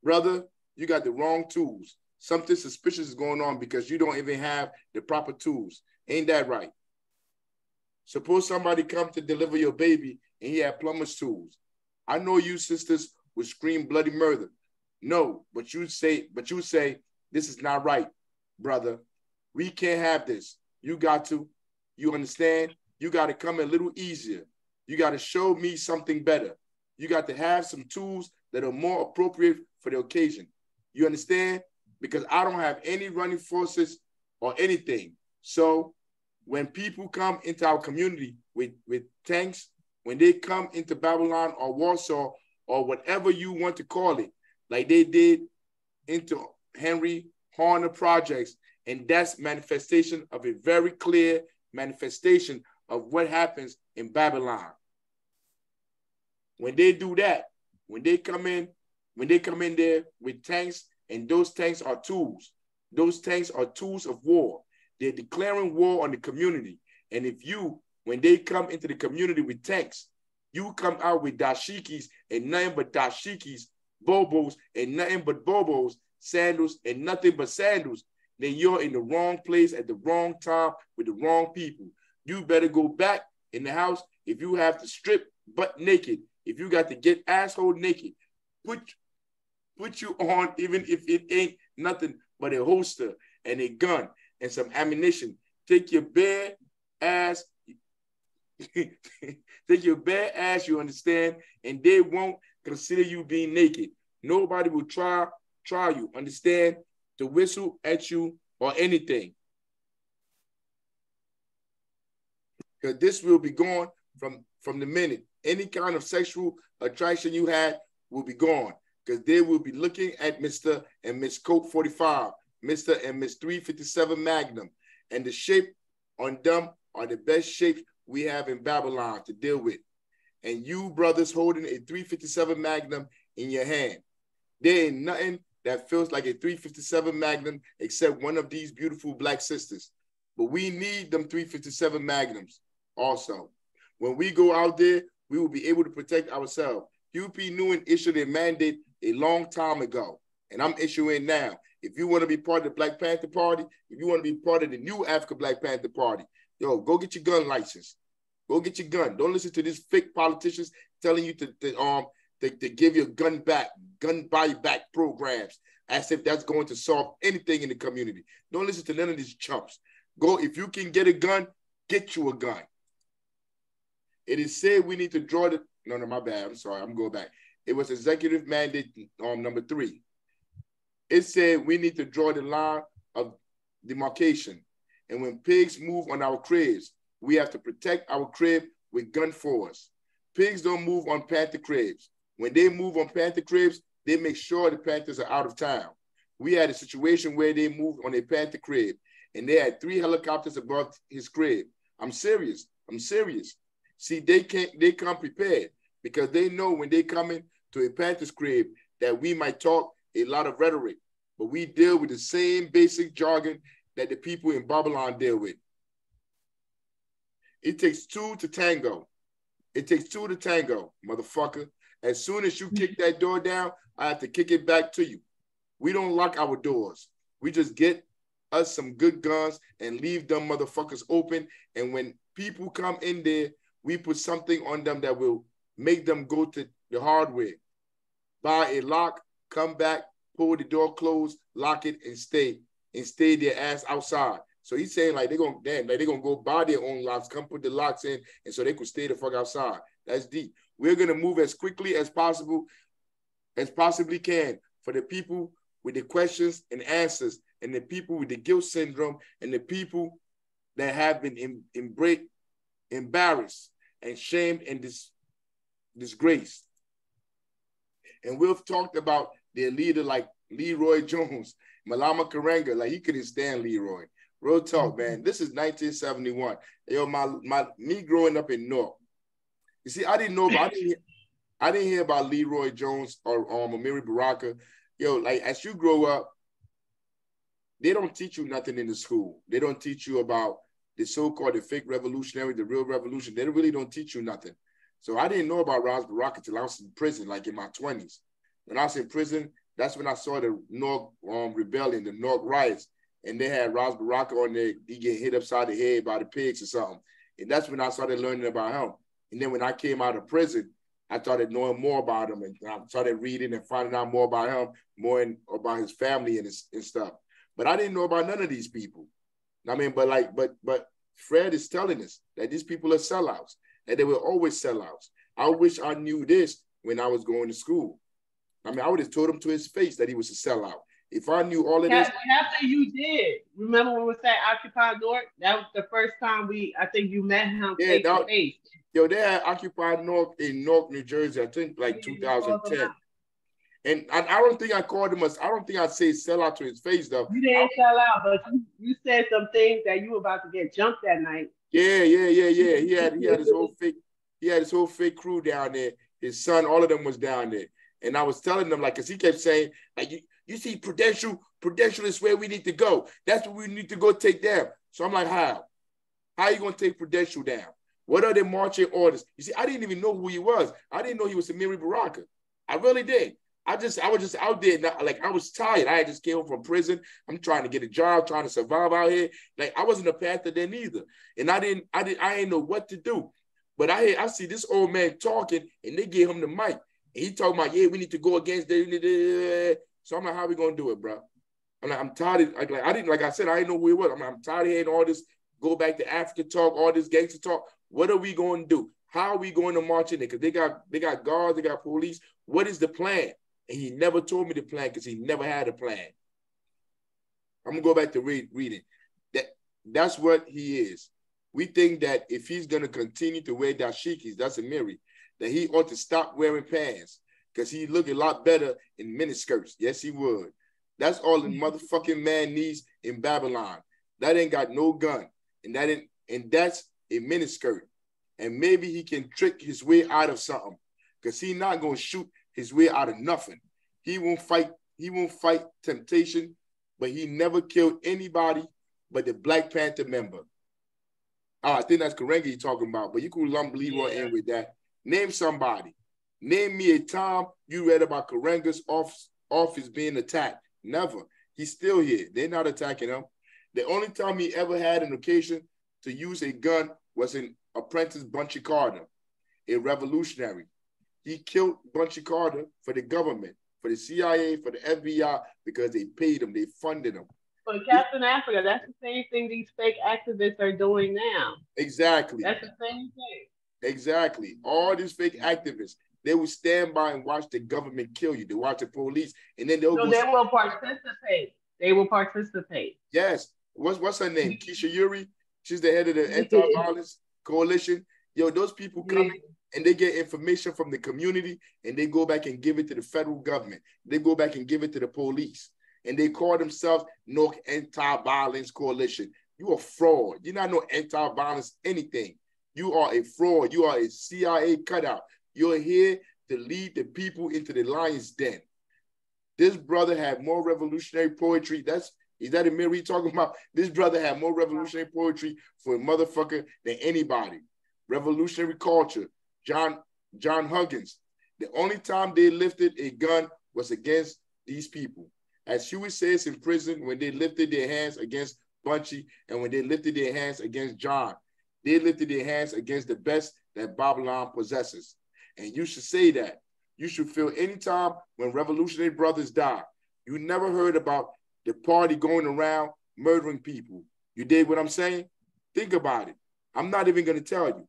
brother, you got the wrong tools. Something suspicious is going on because you don't even have the proper tools. Ain't that right? Suppose somebody come to deliver your baby and he had plumber's tools. I know you sisters would scream bloody murder. No, but you say this is not right, brother. We can't have this. You got to, you understand? You got to come a little easier. You got to show me something better. You got to have some tools that are more appropriate for the occasion. You understand? Because I don't have any running forces or anything. So when people come into our community with tanks, when they come into Babylon or Warsaw or whatever you want to call it, like they did into Henry Horner projects, and that's manifestation of a very clear manifestation of what happens in Babylon. When they do that, when they come in there with tanks, and those tanks are tools. Those tanks are tools of war. They're declaring war on the community. And if you, when they come into the community with tanks, you come out with dashikis and nothing but dashikis, bobos and nothing but bobos, sandals and nothing but sandals, then you're in the wrong place at the wrong time with the wrong people. You better go back in the house. If you have to strip butt naked, if you got to get asshole naked, put you on, even if it ain't nothing but a holster and a gun and some ammunition. Take your bare ass, take your bare ass, you understand, and they won't consider you being naked. Nobody will try you, understand, to whistle at you or anything. Because this will be gone from the minute. Any kind of sexual attraction you had will be gone, because they will be looking at Mr. and Miss Coke 45, Mr. and Miss 357 Magnum, and the shape on them are the best shapes we have in Babylon to deal with. And you brothers holding a 357 Magnum in your hand, there ain't nothing that feels like a 357 Magnum except one of these beautiful black sisters. But we need them 357 Magnums also. When we go out there, we will be able to protect ourselves. UP Newark issued a mandate a long time ago, and I'm issuing now. If you want to be part of the Black Panther Party, if you want to be part of the new African Black Panther Party, yo, go get your gun license. Go get your gun. Don't listen to these fake politicians telling you to give your gun back, gun buyback programs, as if that's going to solve anything in the community. Don't listen to none of these chumps. Go, if you can get a gun, get you a gun. It is said we need to draw the, no, my bad, I'm sorry, I'm going back. It was executive mandate number 3. It said we need to draw the line of demarcation. And when pigs move on our cribs, we have to protect our crib with gun force. Pigs don't move on Panther cribs. When they move on Panther cribs, they make sure the Panthers are out of town. We had a situation where they moved on a Panther crib, and they had 3 helicopters above his crib. I'm serious. See, they come prepared, because they know when they come in to a Panthers crib that we might talk a lot of rhetoric, but we deal with the same basic jargon that the people in Babylon deal with. It takes 2 to tango. It takes 2 to tango, motherfucker. As soon as you kick that door down, I have to kick it back to you. We don't lock our doors. We just get us some good guns and leave them motherfuckers open. And when people come in there, we put something on them that will make them go to the hardware. Buy a lock, come back, pull the door closed, lock it, and stay their ass outside. So he's saying like they're gonna go buy their own locks, come put the locks in, and so they could stay the fuck outside. That's deep. We're gonna move as quickly as possible, as possibly can, for the people with the questions and answers, and the people with the guilt syndrome, and the people that have been embarrassed and shamed and disgraced. And we've talked about their leader like Leroy Jones, Malama Karenga, like he couldn't stand Leroy. Real talk, man. This is 1971. Yo, me growing up in Newark. You see, I didn't hear about Leroy Jones or Amiri Baraka. Yo, like as you grow up, they don't teach you nothing in the school. They don't teach you about the so-called the fake revolutionary, the real revolution. They really don't teach you nothing. So I didn't know about Ras Baraka till I was in prison, like in my 20s. When I was in prison, that's when I saw the Newark rebellion, the Newark riots, and they had Ras Baraka on there. He getting hit upside the head by the pigs or something. And that's when I started learning about him. And then when I came out of prison, I started knowing more about him, and I started reading and finding out more about him, about his family and stuff. But I didn't know about none of these people. I mean, but Fred is telling us that these people are sellouts, that they will always sellouts. I wish I knew this when I was going to school. I mean, I would have told him to his face that he was a sellout. If I knew all of this. After you did, remember when we was at Occupy Newark? That was the first time I think you met him face to face. Yo, they had Occupy Newark in Newark, New Jersey, I think like 2010. And I don't think I called him I don't think I say sell out to his face though. You didn't sell out, but you said some things that you were about to get jumped that night. Yeah. He had his whole fake crew down there. His son, all of them was down there. And I was telling them, like, because he kept saying, like, you see, Prudential is where we need to go. That's what we need to go take down. So I'm like, how? How are you going to take Prudential down? What are the marching orders? You see, I didn't even know who he was. I didn't know he was Amiri Baraka. I really did. I was just out there. Like, I was tired. I had just came home from prison. I'm trying to get a job, trying to survive out here. Like, I wasn't a Panther then either. And I didn't know what to do. But I see this old man talking, and they gave him the mic. And he talking about, yeah, we need to go against the. So I'm like, how we gonna do it, bro? I'm like, I'm tired of, like I said, I didn't know who he was. I'm tired of hearing all this, go back to African talk, all this gangster talk. What are we going to do? How are we going to march in there? Because they got guards, they got police. What is the plan? And he never told me the plan because he never had a plan. I'm gonna go back to reading. That's what he is. We think that if he's gonna continue to wear dashikis, that's Amiri, that he ought to stop wearing pants because he look a lot better in miniskirts. Yes, he would. That's all the motherfucking man needs in Babylon. That ain't got no gun, and that's a miniskirt. And maybe he can trick his way out of something because he's not gonna shoot his way out of nothing. He won't fight temptation, but he never killed anybody but the Black Panther member. I think that's Karenga you're talking about, but you could lump Leroy in with that. Name somebody. Name me a time you read about Karenga's office being attacked. Never. He's still here. They're not attacking him. The only time he ever had an occasion to use a gun was in Apprentice Bunchy Carter, a revolutionary. He killed Bunchy Carter for the government, for the CIA, for the FBI, because they paid him, they funded him. But Captain Africa, that's the same thing these fake activists are doing now. Exactly. That's the same thing. Exactly. All these fake activists, they will stand by and watch the government kill you. They watch the police, and then they will participate. They will participate. Yes. What's her name? Keisha Yuri. She's the head of the Anti-Violence Coalition. Yo, those people coming and they get information from the community and they go back and give it to the federal government. They go back and give it to the police. And they call themselves Newark Anti-Violence Coalition. You are fraud. You're not no anti-violence anything. You are a fraud. You are a CIA cutout. You're here to lead the people into the lion's den. This brother had more revolutionary poetry. Is that Amiri talking about? This brother had more revolutionary poetry for a motherfucker than anybody. Revolutionary culture. John Huggins. The only time they lifted a gun was against these people. As Huey says in prison, when they lifted their hands against Bunchy and when they lifted their hands against John, they lifted their hands against the best that Babylon possesses. And you should say that. You should feel anytime when revolutionary brothers die. You never heard about the party going around murdering people. You dig what I'm saying? Think about it. I'm not even going to tell you.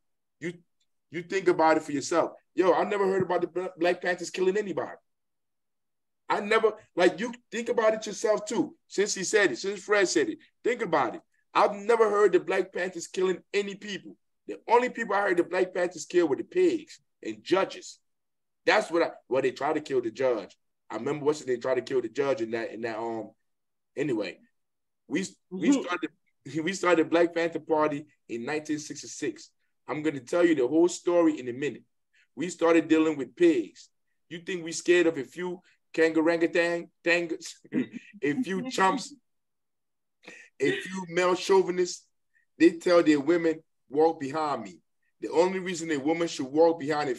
You think about it for yourself. Yo, I never heard about the Black Panthers killing anybody. I never, like, you think about it yourself too. Since he said it, since Fred said it, think about it. I've never heard the Black Panthers killing any people. The only people I heard the Black Panthers kill were the pigs and judges. That's what they tried to kill the judge. I remember they tried to kill the judge in that anyway. We started Black Panther Party in 1966. I'm gonna tell you the whole story in a minute. We started dealing with pigs. You think we scared of a few kangarangatang, a few chumps, a few male chauvinists? They tell their women, walk behind me. The only reason a woman should walk behind it,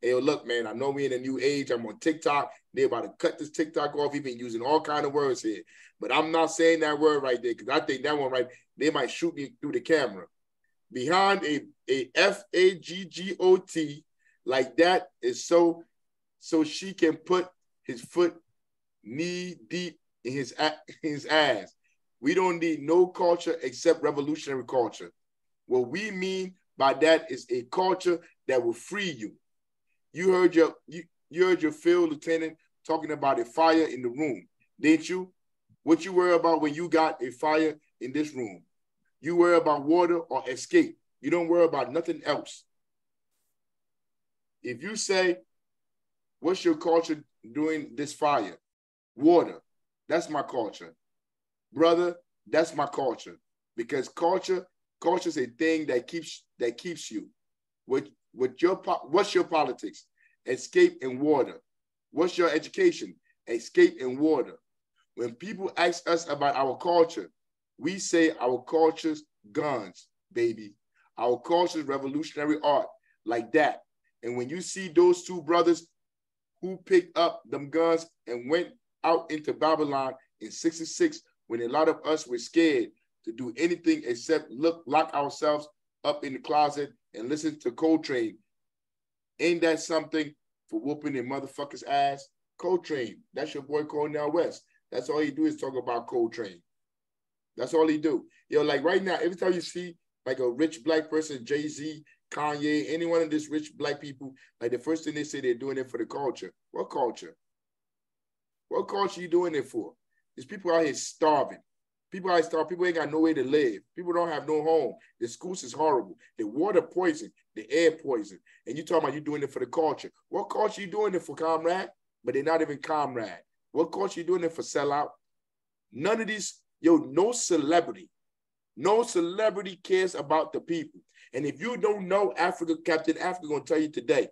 hey, look, man, I know we in a new age. I'm on TikTok. They're about to cut this TikTok off. We've been using all kind of words here. But I'm not saying that word right there because I think that one right, they might shoot me through the camera. Behind a FAGGOT like that is so she can put his foot knee deep in his ass. We don't need no culture except revolutionary culture. What we mean by that is a culture that will free you. You heard your field lieutenant talking about a fire in the room, didn't you? What you worry about when you got a fire in this room? You worry about water or escape. You don't worry about nothing else. If you say, what's your culture during this fire. Water, that's my culture. Brother, that's my culture. Because culture is a thing that keeps you. What's your politics? Escape and water. What's your education? Escape and water. When people ask us about our culture, we say our culture's guns, baby. Our culture's revolutionary art, like that. And when you see those two brothers who picked up them guns and went out into Babylon in 66, when a lot of us were scared to do anything except lock ourselves up in the closet and listen to Coltrane. Ain't that something for whooping a motherfucker's ass? Coltrane, that's your boy Cornel West. That's all he do is talk about Coltrane. That's all he do. Yo, like right now, every time you see like a rich black person, Jay-Z, Kanye, any one of these rich black people, like the first thing they say they're doing it for the culture. What culture? What culture you doing it for? There's people out here starving. People out here starving. People ain't got no way to live. People don't have no home. The schools is horrible. The water poison. The air poison. And you talking about you doing it for the culture. What culture you doing it for, comrade? But they're not even comrade. What culture you doing it for, sellout? None of these, no celebrity cares about the people. And if you don't know Africa, Captain Africa gonna tell you today,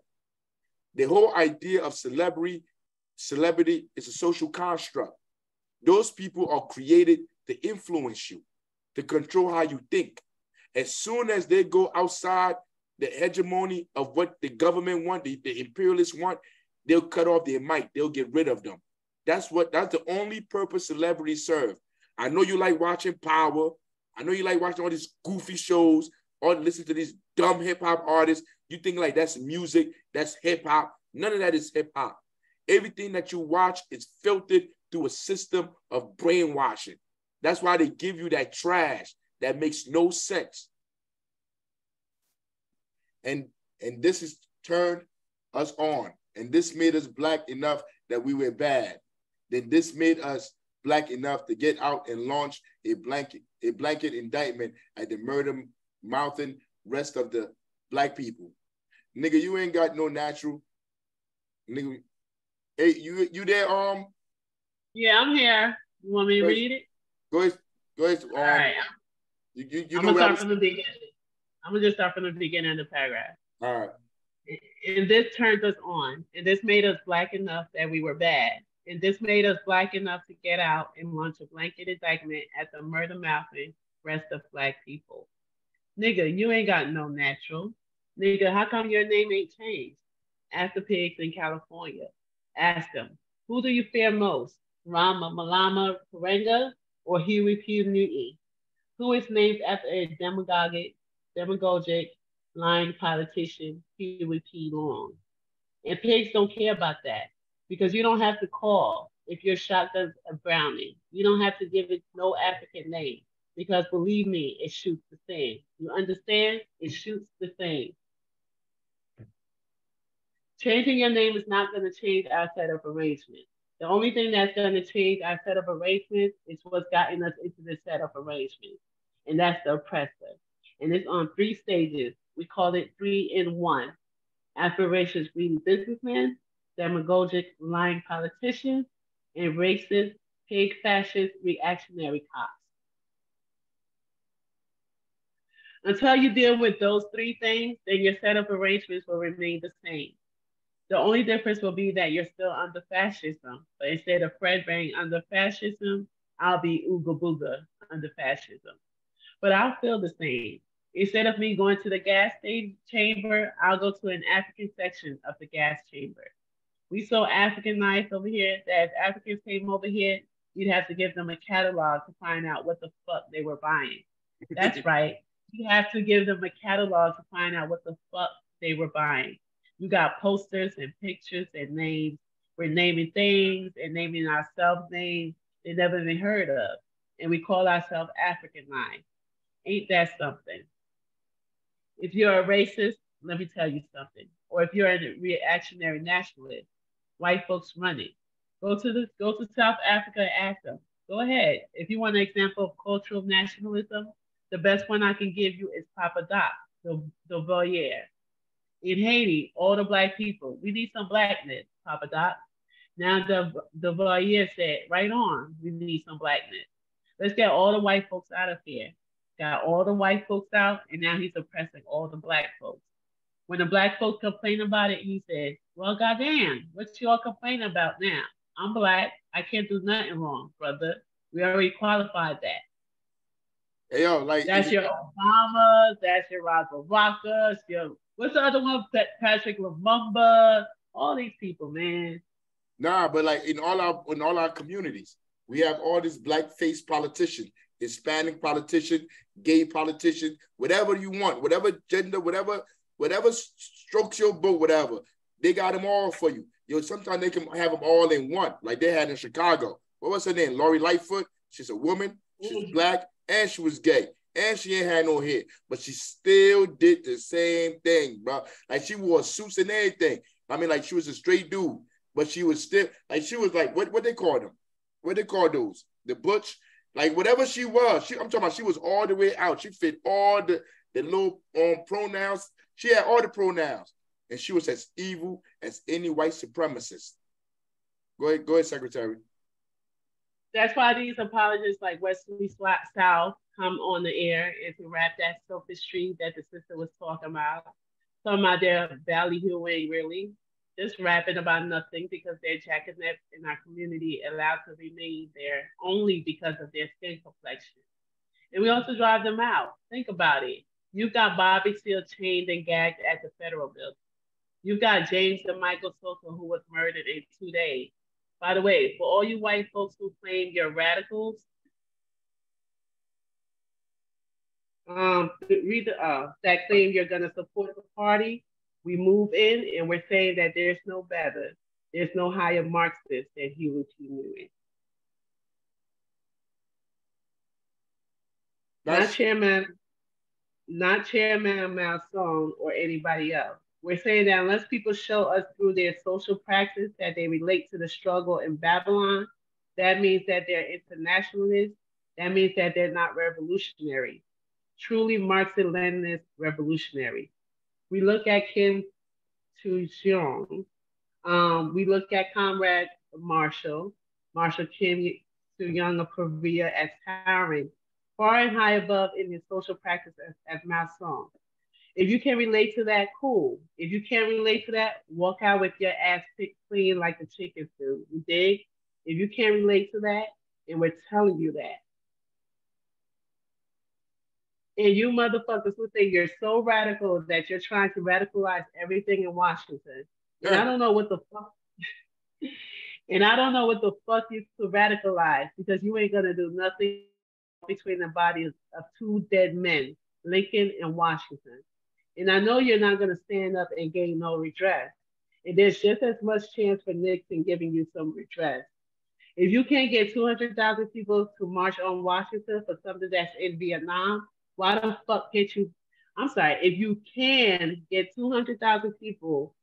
the whole idea of celebrity is a social construct. Those people are created to influence you, to control how you think. As soon as they go outside the hegemony of what the government want, the imperialists want, they'll cut off their mic. They'll get rid of them. That's the only purpose celebrities serve. I know you like watching Power. I know you like watching all these goofy shows or listen to these dumb hip hop artists. You think like that's music, that's hip hop. None of that is hip hop. Everything that you watch is filtered through a system of brainwashing. That's why they give you that trash that makes no sense. And this has turned us on. And this made us black enough that we were bad. Then this made us black enough to get out and launch a blanket indictment at the murder mouthing rest of the black people. Nigga, you ain't got no natural. Nigga, hey, you there? Yeah, I'm here. You want me to read it? Go ahead. All right. You I'm know gonna start from the beginning. I'm gonna just start from the beginning of the paragraph. All right. And this turned us on, and this made us black enough that we were bad. And this made us black enough to get out and launch a blanket indictment at the murder mouthing rest of black people. Nigga, you ain't got no natural. Nigga, how come your name ain't changed? Ask the pigs in California. Ask them, who do you fear most? Rama Malama Karenga or Huey P. Newton? Who is named after a demagogic, lying politician, Huey P. Long? And pigs don't care about that because you don't have to call if your shotgun's a Browning. You don't have to give it no African name because believe me, it shoots the same. You understand? It shoots the same. Changing your name is not going to change our set of arrangements. The only thing that's going to change our set of arrangements is what's gotten us into this set of arrangements, and that's the oppressor. And it's on 3 stages. We call it 3 in 1. Aspirations greedy businessmen, demagogic lying politicians, and racist, pig fascist, reactionary cops. Until you deal with those 3 things, then your set of arrangements will remain the same. The only difference will be that you're still under fascism, but instead of Fred being under fascism, I'll be Ooga Booga under fascism. But I'll feel the same. Instead of me going to the gas chamber, I'll go to an African section of the gas chamber. We so Africanized over here that if Africans came over here, you'd have to give them a catalog to find out what the fuck they were buying. That's right. You have to give them a catalog to find out what the fuck they were buying. You got posters and pictures and names. We're naming things and naming ourselves names they never even heard of. And we call ourselves Africanized. Ain't that something? If you're a racist, let me tell you something. Or if you're a reactionary nationalist, white folks run it. Go to South Africa and ask them. Go ahead. If you want an example of cultural nationalism, the best one I can give you is Papa Doc, the Voyeur. In Haiti, all the black people, we need some blackness, Papa Doc. Now the Valle said, right on, we need some blackness. Let's get all the white folks out of here. Got all the white folks out, and now he's oppressing all the black folks. When the black folks complain about it, he said, well, goddamn, what you all complaining about now? I'm black. I can't do nothing wrong, brother. We already qualified that. Hey, yo, like that's your Obamas, that's your Raza Rockers, your what's the other one? Patrick Lumumba, all these people, man. Nah, but like in all our communities, we have all these black-faced politicians, Hispanic politician, gay politician, whatever you want, whatever gender, whatever strokes your boat, whatever. They got them all for you. Yo, sometimes they can have them all in one, like they had in Chicago. What was her name? Lori Lightfoot. She's a woman. She's black, and she was gay, and she ain't had no hair, but she still did the same thing, bro. Like she wore suits and everything. I mean, like she was a straight dude, but she was still like she was like what they call them? What they call those? The butch, like whatever she was. I'm talking about. She was all the way out. She fit all the little pronouns. She had all the pronouns, and she was as evil as any white supremacist. Go ahead, Secretary. That's why these apologists like Wesley South come on the air and to rap that sophistry that the sister was talking about. Talking about their ballyhooing, really. Just rapping about nothing because their jackanapes in our community allowed to remain there only because of their skin complexion. And we also drive them out. Think about it. You've got Bobby Seale chained and gagged at the federal building. You've got James and Michael Sosa, who was murdered in 2 days. By the way, for all you white folks who claim you're radicals, that claim you're going to support the party, we move in and we're saying that there's no better, there's no higher Marxist than Huey P. Newton. Not Chairman Malzone or anybody else. We're saying that unless people show us through their social practice that they relate to the struggle in Babylon, that means that they're internationalists. That means that they're not revolutionary, truly Marxist-Leninist revolutionary. We look at Kim Tu-jeong. We look at Comrade Marshall Kim Tu-young of Korea as towering, far and high above in his social practice as Malzone. If you can relate to that, cool. If you can't relate to that, walk out with your ass picked clean like the chickens do. You dig? If you can't relate to that, and we're telling you that. And you motherfuckers who think you're so radical that you're trying to radicalize everything in Washington. And I don't know what the fuck. And I don't know what the fuck you could radicalize because you ain't gonna do nothing between the bodies of two dead men, Lincoln and Washington. And I know you're not going to stand up and gain no redress. And there's just as much chance for Nixon giving you some redress. If you can't get 200,000 people to march on Washington for something that's in Vietnam, why the fuck can't you? I'm sorry, if you can get 200,000 people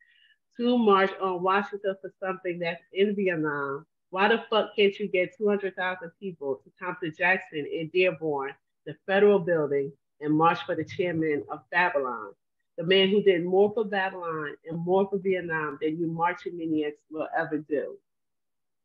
to march on Washington for something that's in Vietnam, why the fuck can't you get 200,000 people to come to Jackson and Dearborn, the federal building, and march for the chairman of Babylon? The man who did more for Babylon and more for Vietnam than you marching maniacs will ever do.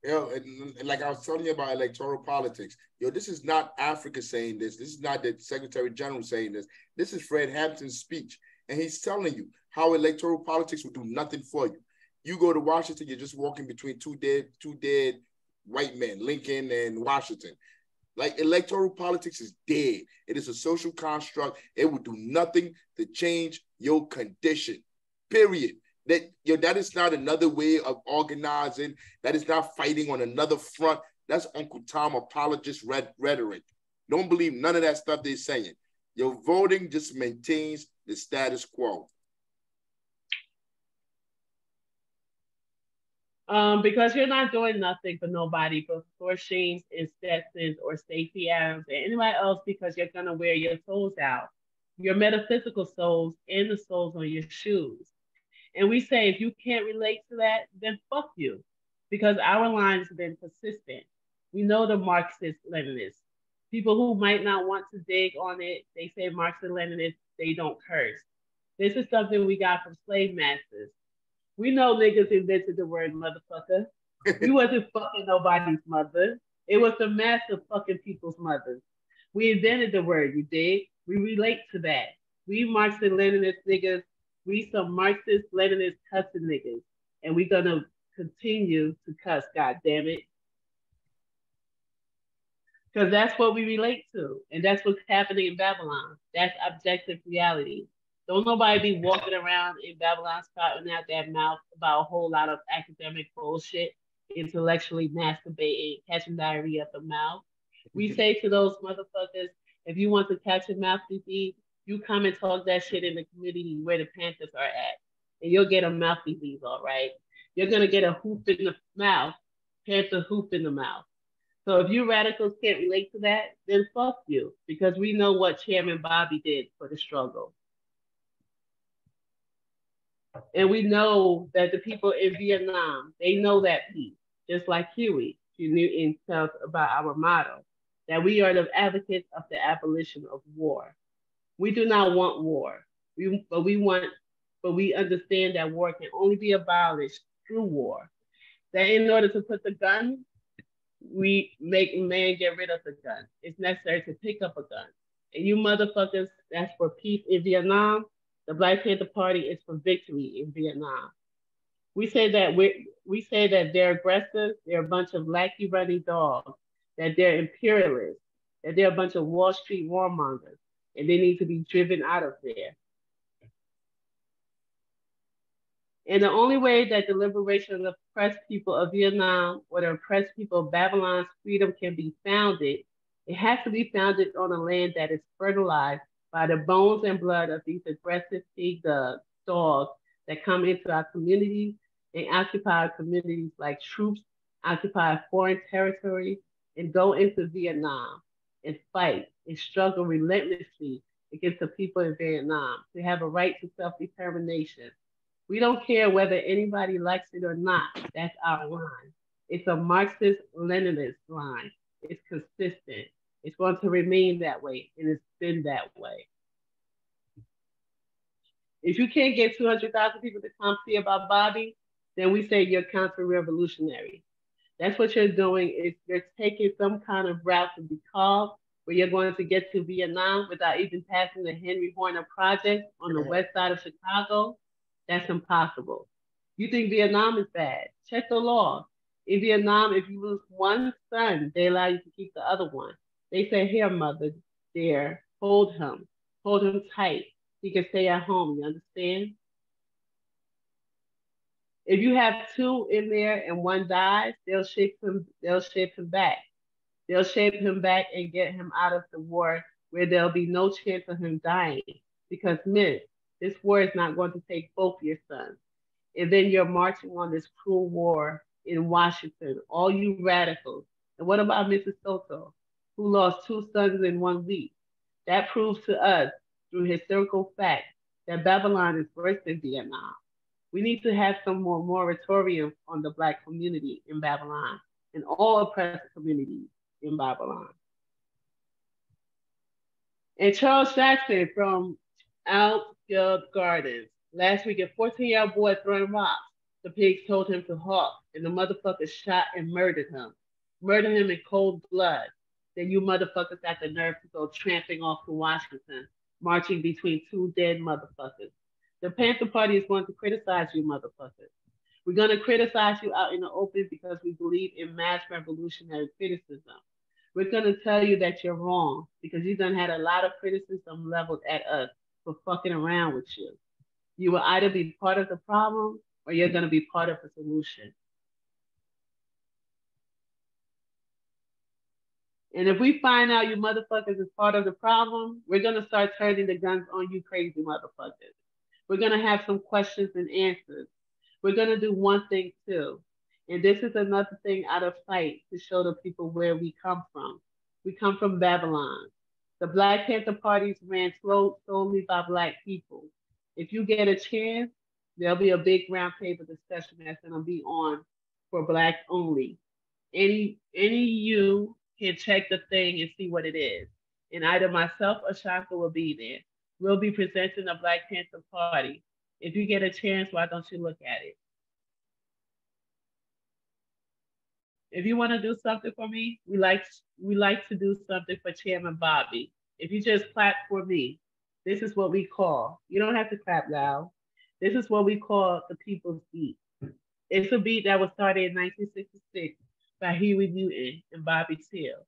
Yo, and like I was telling you about electoral politics, yo, this is not Africa saying this. This is not the Secretary General saying this. This is Fred Hampton's speech. And he's telling you how electoral politics will do nothing for you. You go to Washington, you're just walking between two dead white men, Lincoln and Washington. Like electoral politics is dead. It is a social construct. It will do nothing to change your condition, period. That is not another way of organizing. That is not fighting on another front. That's Uncle Tom apologist rhetoric. Don't believe none of that stuff they're saying. Your voting just maintains the status quo. Because you're not doing nothing for nobody but for Shane's and Stetson's or Stacey Adams and anybody else because you're going to wear your souls out, your metaphysical souls and the souls on your shoes. And we say, if you can't relate to that, then fuck you. Because our line's been persistent. We know the Marxist-Leninists. People who might not want to dig on it, they say Marxist-Leninists, they don't curse. This is something we got from slave masters. We know niggas invented the word motherfucker. We wasn't fucking nobody's mother. It was the massive fucking people's mothers. We invented the word, you dig? We relate to that. We Marxist Leninist niggas. We some Marxist Leninist cussing niggas. And we gonna continue to cuss, god damn it. Because that's what we relate to. And that's what's happening in Babylon. That's objective reality. Don't nobody be walking around in Babylon spouting out their mouth about a whole lot of academic bullshit, intellectually masturbating, catching diarrhea up the mouth. We say to those motherfuckers, if you want to catch a mouth disease, you come and talk that shit in the community where the Panthers are at. And you'll get a mouth disease, all right? You're going to get a hoof in the mouth, Panther hoof in the mouth. So if you radicals can't relate to that, then fuck you, because we know what Chairman Bobby did for the struggle. And we know that the people in Vietnam, they know that piece, just like Huey. She knew and tells about our motto, that we are the advocates of the abolition of war. We do not want war, but we understand that war can only be abolished through war. That in order to put the gun, we make man get rid of the gun. It's necessary to pick up a gun. And you motherfuckers, that's for peace in Vietnam. The Black Panther Party is for victory in Vietnam. We say that they're aggressive, they're a bunch of lackey running dogs, that they're imperialists, that they're a bunch of Wall Street warmongers, and they need to be driven out of there. And the only way that the liberation of the oppressed people of Vietnam or the oppressed people of Babylon's freedom can be founded, it has to be founded on a land that is fertilized by the bones and blood of these aggressive pig dogs that come into our communities and occupy our communities like troops occupy foreign territory and go into Vietnam and fight and struggle relentlessly against the people in Vietnam to have a right to self-determination. We don't care whether anybody likes it or not. That's our line. It's a Marxist-Leninist line. It's consistent. It's going to remain that way, and it's been that way. If you can't get 200,000 people to come see about Bobby, then we say you're counter-revolutionary. That's what you're doing, is you're taking some kind of route to be called, where you're going to get to Vietnam without even passing the Henry Horner Project on the west side of Chicago. That's impossible. You think Vietnam is bad? Check the law. In Vietnam, if you lose one son, they allow you to keep the other one. They say, here, mother, there, hold him tight. He can stay at home, you understand? If you have two in there and one dies, they'll shape him back. They'll shape him back and get him out of the war where there'll be no chance of him dying. Because, miss, this war is not going to take both your sons. And then you're marching on this cruel war in Washington, all you radicals. And what about Mrs. Soto, who lost 2 sons in 1 week? That proves to us, through historical fact, that Babylon is worse than Vietnam. We need to have some more moratorium on the Black community in Babylon and all oppressed communities in Babylon. And Charles Jackson from Outfield Gardens. Last week, a 14-year-old boy throwing rocks. The pigs told him to halt, and the motherfuckers shot and murdered him. Murdered him in cold blood. Then you motherfuckers got the nerve to go tramping off to Washington, marching between 2 dead motherfuckers. The Panther Party is going to criticize you motherfuckers. We're going to criticize you out in the open because we believe in mass revolutionary criticism. We're going to tell you that you're wrong because you done had a lot of criticism leveled at us for fucking around with you. You will either be part of the problem or you're going to be part of the solution. And if we find out you motherfuckers is part of the problem, we're going to start turning the guns on you crazy motherfuckers. We're going to have some questions and answers. We're going to do one thing too. And this is another thing out of sight to show the people where we come from. We come from Babylon. The Black Panther parties ran solely by Black people. If you get a chance, there'll be a big roundtable discussion that's going to be on for Blacks only. Any you can check the thing and see what it is. And either myself or Shakur will be there. We'll be presenting the Black Panther Party. If you get a chance, why don't you look at it? If you want to do something for me, we like to do something for Chairman Bobby. If you just clap for me, this is what we call. You don't have to clap loud. This is what we call the People's Beat. It's a beat that was started in 1966 by Huey Newton and Bobby Seale.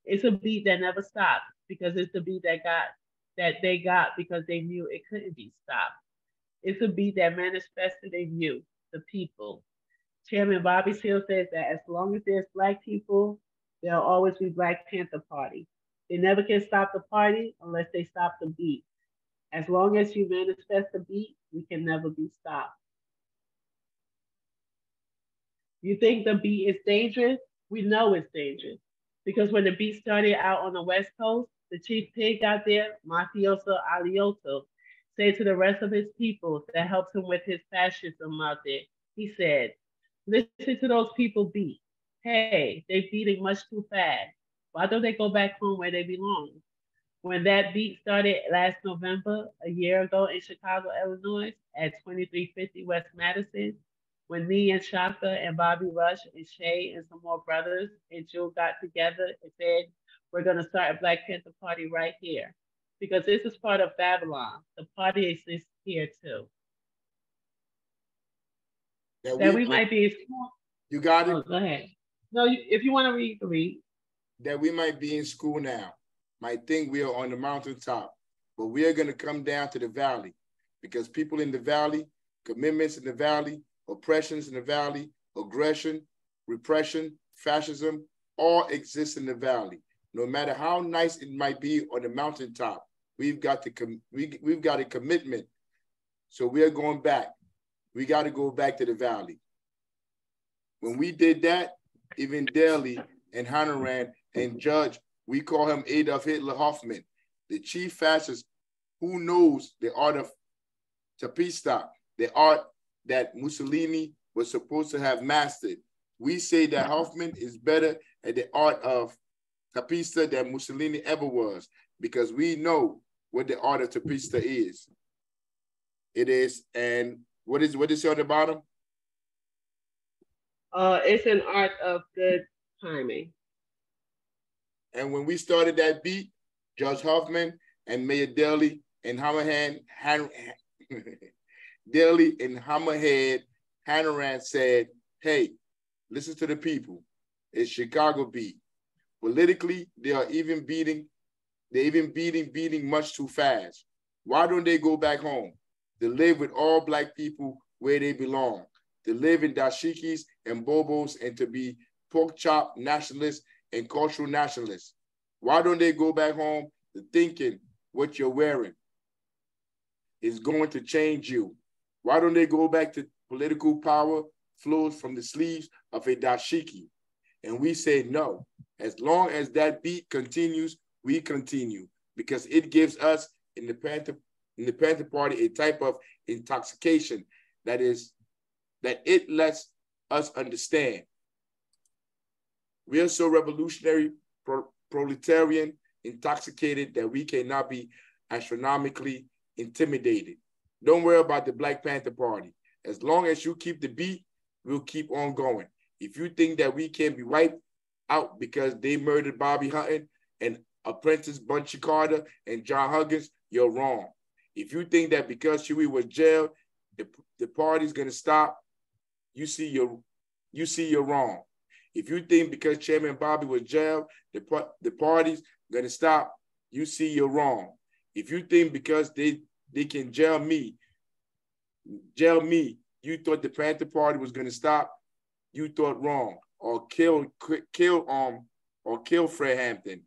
It's a beat that never stopped because it's the beat that they got because they knew it couldn't be stopped. It's a beat that manifested in you, the people. Chairman Bobby Seale says that as long as there's black people, there'll always be Black Panther Party. They never can stop the party unless they stop the beat. As long as you manifest the beat, we can never be stopped. You think the beat is dangerous? We know it's dangerous. Because when the beat started out on the West Coast, the chief pig out there, Mafioso Alioto, said to the rest of his people that helped him with his fascism out there, he said, listen to those people beat. Hey, they're beating much too fast. Why don't they go back home where they belong? When that beat started last November, a year ago in Chicago, Illinois, at 2350 West Madison, when me and Shaka and Bobby Rush and Shay and some more brothers and Jill got together and said, we're going to start a Black Panther Party right here. Because this is part of Babylon. The party exists here too. That we might be in school. You got it? Oh, go ahead. No, if you want to read, read. That we might be in school now. Might think we are on the mountaintop, but we are going to come down to the valley because people in the valley, commitments in the valley, oppressions in the valley, aggression, repression, fascism, all exist in the valley. No matter how nice it might be on the mountaintop, we've got a commitment. So we are going back. We got to go back to the valley. When we did that, even Daly and Hanaran and Judge, we call him Adolf Hitler Hoffman, the chief fascist who knows the art of tapista, the art that Mussolini was supposed to have mastered. We say that Hoffman is better at the art of tapista than Mussolini ever was because we know what the art of tapista is. It is, and what is it on the bottom? It's an art of good timing. And when we started that beat, Judge Hoffman and Mayor Daly and Hammerhead Hanaran said, hey, listen to the people. It's Chicago beat. Politically, they're even beating much too fast. Why don't they go back home? To live with all Black people where they belong. To live in dashikis and bobos and to be pork chop nationalists and cultural nationalists. Why don't they go back home to thinking what you're wearing is going to change you? Why don't they go back to political power flows from the sleeves of a dashiki? And we say no. As long as that beat continues, we continue because it gives us in the Panther Party a type of intoxication that it lets us understand. We are so revolutionary, proletarian, intoxicated that we cannot be astronomically intimidated. Don't worry about the Black Panther Party. As long as you keep the beat, we'll keep on going. If you think that we can be wiped out because they murdered Bobby Hutton and Apprentice Bunchy Carter and John Huggins, you're wrong. If you think that because Huey was jailed, the party's gonna stop, you see you're wrong. If you think because Chairman Bobby was jailed, the party's gonna stop, you see you're wrong. If you think because they can jail me, you thought the Panther Party was gonna stop, you thought wrong. Or kill Fred Hampton.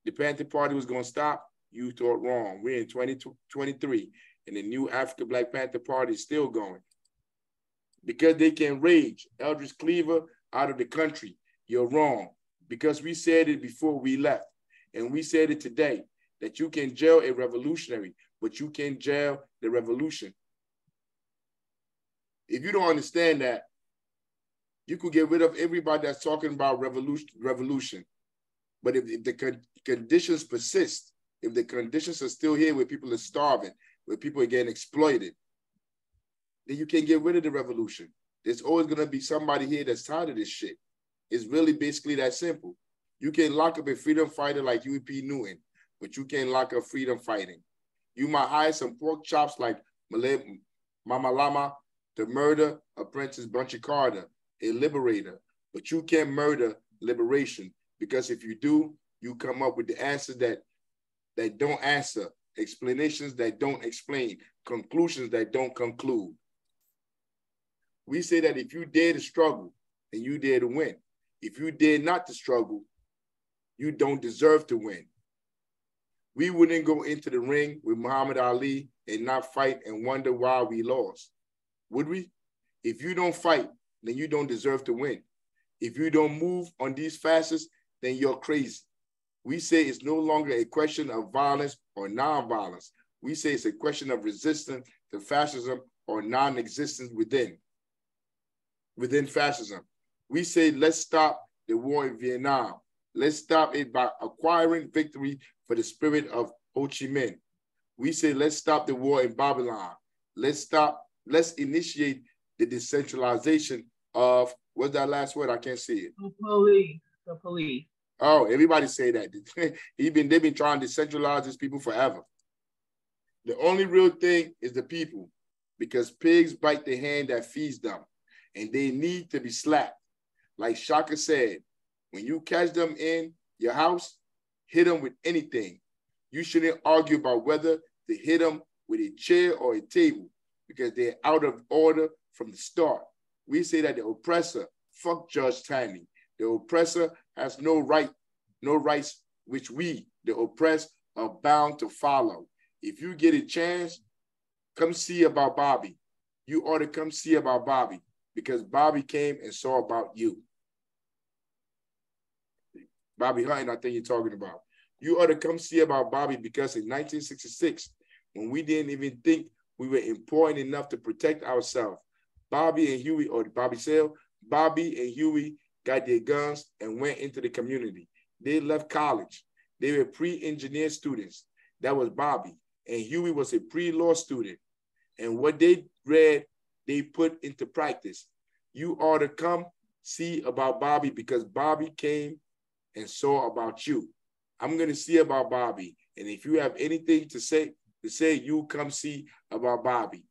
The Panther Party was gonna stop, you thought wrong. We're in 2023 and the new African Black Panther Party is still going. Because they can rage Eldridge Cleaver out of the country, you're wrong. Because we said it before we left, and we said it today, that you can jail a revolutionary, but you can jail the revolution. If you don't understand that, you could get rid of everybody that's talking about revolution. But if the conditions persist, if the conditions are still here where people are starving, where people are getting exploited, then you can't get rid of the revolution. There's always gonna be somebody here that's tired of this shit. It's really basically that simple. You can lock up a freedom fighter like UP Newton, but you can't lock up freedom fighting. You might hire some pork chops like Mama Lama to murder Apprentice Bunchy Carter, a liberator, but you can't murder liberation, because if you do, you come up with the answers that don't answer, explanations that don't explain, conclusions that don't conclude. We say that if you dare to struggle, then you dare to win. If you dare not to struggle, you don't deserve to win. We wouldn't go into the ring with Muhammad Ali and not fight and wonder why we lost, would we? If you don't fight, then you don't deserve to win. If you don't move on these facets, then you're crazy. We say it's no longer a question of violence or non-violence. We say it's a question of resistance to fascism or non-existence within fascism. We say, let's stop the war in Vietnam. Let's stop it by acquiring victory for the spirit of Ho Chi Minh. We say, let's stop the war in Babylon. Let's initiate the decentralization of, what's that last word? I can't see it. The police. Oh, everybody say that. They've been trying to decentralize these people forever. The only real thing is the people, because pigs bite the hand that feeds them, and they need to be slapped. Like Shakur said, when you catch them in your house, hit them with anything. You shouldn't argue about whether to hit them with a chair or a table, because they're out of order from the start. We say that the oppressor, fuck Judge Taney. The oppressor has no rights, which we, the oppressed, are bound to follow. If you get a chance, come see about Bobby. You ought to come see about Bobby, because Bobby came and saw about you. Bobby Hunting, I think you're talking about. You ought to come see about Bobby, because in 1966, when we didn't even think we were important enough to protect ourselves, Bobby and Huey, or Bobby Sale, Bobby and Huey got their guns and went into the community. They left college. They were pre-engineer students. That was Bobby. And Huey was a pre-law student. And what they read, they put into practice. You ought to come see about Bobby, because Bobby came and saw about you. I'm going to see about Bobby. And if you have anything to say, you come see about Bobby.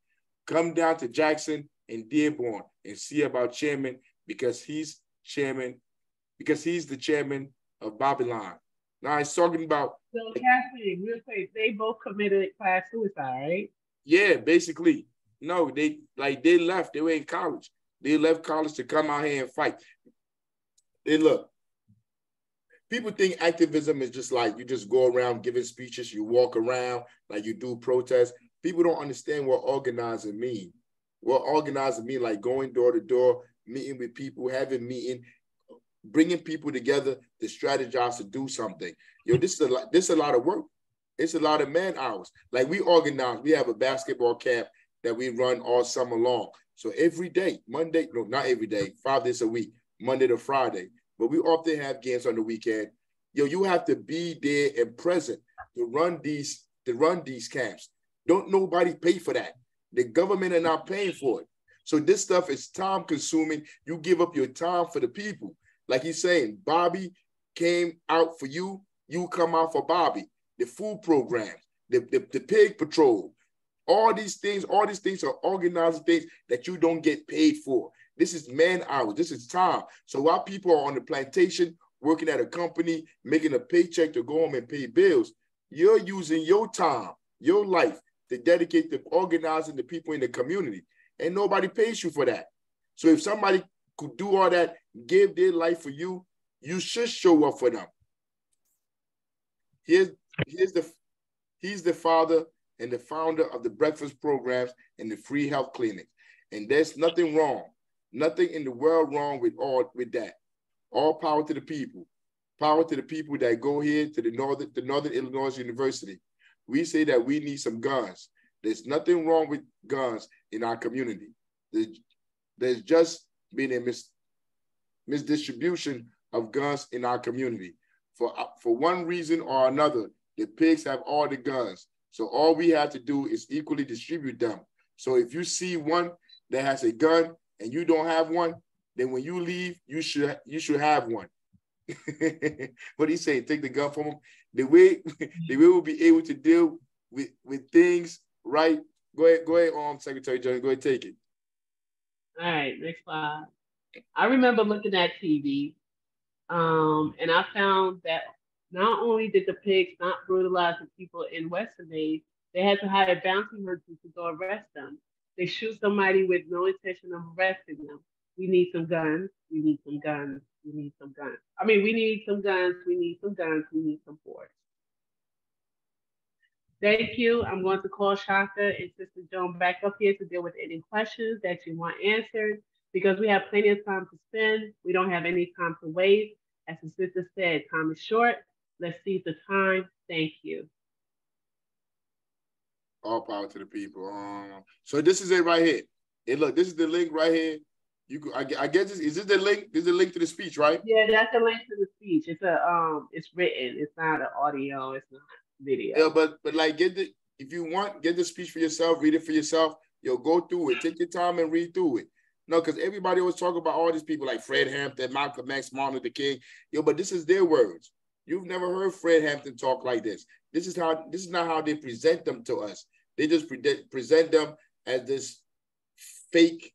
Come down to Jackson and Dearborn and see about Chairman, because he's the chairman of Babylon. Now he's talking about. So Cassidy, real quick, they both committed class suicide, right? Yeah, basically. No, they left. They were in college. They left college to come out here and fight. And look, people think activism is just like you just go around giving speeches, you walk around like you do protests. People don't understand what organizing means. What organizing means, like going door to door, meeting with people, having meeting, bringing people together to strategize to do something. Yo, this is a lot of work. It's a lot of man hours. Like we organize, we have a basketball camp that we run all summer long. So every day, Monday, no, not every day, 5 days a week, Monday to Friday. But we often have games on the weekend. Yo, you have to be there and present to run these camps. Don't nobody pay for that. The government are not paying for it. So this stuff is time consuming. You give up your time for the people. Like he's saying, Bobby came out for you, you come out for Bobby. The food programs, the pig patrol, all these things are organizing things that you don't get paid for. This is man hours, this is time. So while people are on the plantation, working at a company, making a paycheck to go home and pay bills, you're using your time, your life to dedicate to organizing the people in the community. And nobody pays you for that. So if somebody could do all that, give their life for you, you should show up for them. He's the father and the founder of the breakfast programs and the free health clinic. And there's nothing wrong, nothing in the world wrong with that. All power to the people. Power to the people that go here to the Northern Illinois University. We say that we need some guns. There's nothing wrong with guns in our community. There's just been a misdistribution of guns in our community. For one reason or another, the pigs have all the guns. So all we have to do is equally distribute them. So if you see one that has a gun and you don't have one, then when you leave, you should have one. What do you say? Take the gun from them. The way we'll be able to deal with things, right? Go ahead, Secretary General. Go ahead, take it. All right, next slide. I remember looking at TV, and I found that not only did the pigs not brutalize the people in Western days, they had to hire bounty hunters to go arrest them. They shoot somebody with no intention of arresting them. We need some guns. We need some guns. We need some guns. I mean, we need some guns. We need some guns. We need some force. Thank you. I'm going to call Shaka and Sister Joan back up here to deal with any questions that you want answered because we have plenty of time to spend. We don't have any time to waste. As the sister said, time is short. Let's seize the time. Thank you. All power to the people. So this is it right here. Hey, look, this is the link right here. You could, I guess is this the link? This is the link to the speech, right? Yeah, that's the link to the speech. It's it's written. It's not an audio. It's not video. Yeah, but like if you want, get the speech for yourself, read it for yourself. Go through it. Take your time and read through it. No, because everybody always talk about all these people like Fred Hampton, Malcolm X, Martin Luther King. But this is their words. You've never heard Fred Hampton talk like this. This is not how they present them to us. They just present them as this fake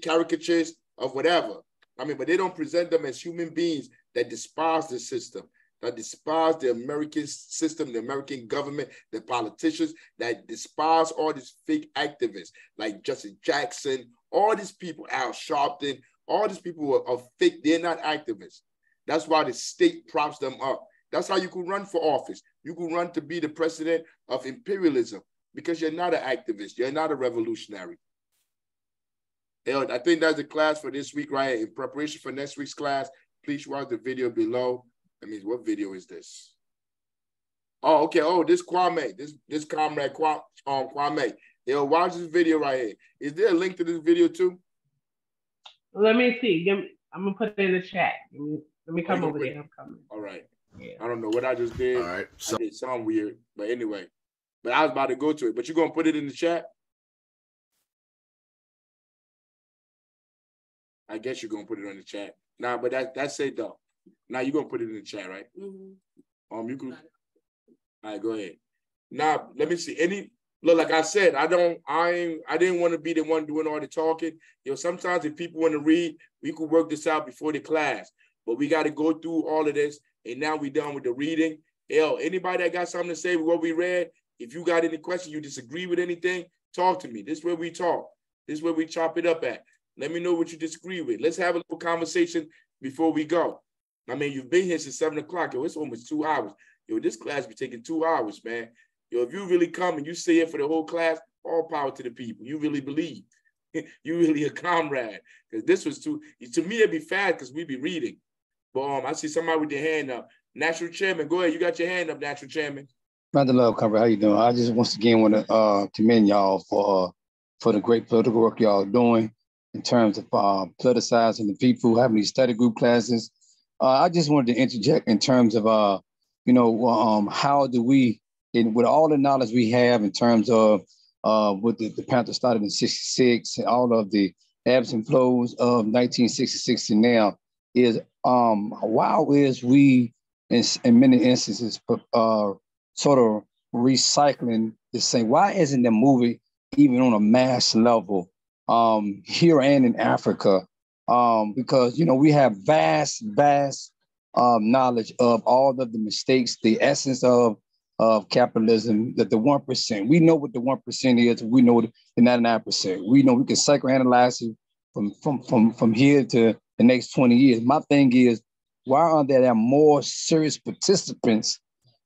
caricatures of whatever. I mean, but they don't present them as human beings that despise the system, that despise the American system, the American government, the politicians, that despise all these fake activists like Justice Jackson, all these people, Al Sharpton, all these people are fake. They're not activists. That's why the state props them up. That's how you could run for office. You could run to be the president of imperialism because you're not an activist. You're not a revolutionary. I think that's the class for this week, right? In preparation for next week's class, please watch the video below. That means, what video is this? Oh, okay. Oh, this Kwame, this comrade Kwame. Watch this video right here. Is there a link to this video too? Let me see. I'm gonna put it in the chat. Let me come over there. I'm coming. All right. Yeah. I don't know what I just did. All right. I did something weird, but anyway. But I was about to go to it. But you're gonna put it in the chat? I guess you're gonna put it on the chat. Nah, but that's it though. Now you're gonna put it in the chat, right? Mm-hmm. You can. All right, go ahead. Now let me see. Look, like I said, I didn't want to be the one doing all the talking. Sometimes if people want to read, we could work this out before the class. But we got to go through all of this, and now we're done with the reading. Anybody that got something to say with what we read, if you got any questions, you disagree with anything, talk to me. This is where we talk. This is where we chop it up at. Let me know what you disagree with. Let's have a little conversation before we go. I mean, you've been here since 7 o'clock. It's almost 2 hours. This class be taking 2 hours, man. If you really come and you stay here for the whole class, all power to the people. You really believe. You really a comrade. Because this was to me, it'd be fast because we be reading. But I see somebody with their hand up. National Chairman, go ahead. You got your hand up, National Chairman. Brother Love, Cover, how you doing? I just once again want to commend y'all for the great political work y'all doing in terms of politicizing the people, having these study group classes. I just wanted to interject in terms of, how do we, with all the knowledge we have in terms of what the Panther started in 66 and all of the ebbs and flows of 1966 to now, is why is we, in many instances, sort of recycling the same? Why isn't the movie even on a mass level here and in Africa? Because, we have vast knowledge of all of the mistakes, the essence of capitalism, that the 1%. We know what the 1% is. We know the 99%. We know we can psychoanalyze it from here to the next 20 years. My thing is, why aren't there more serious participants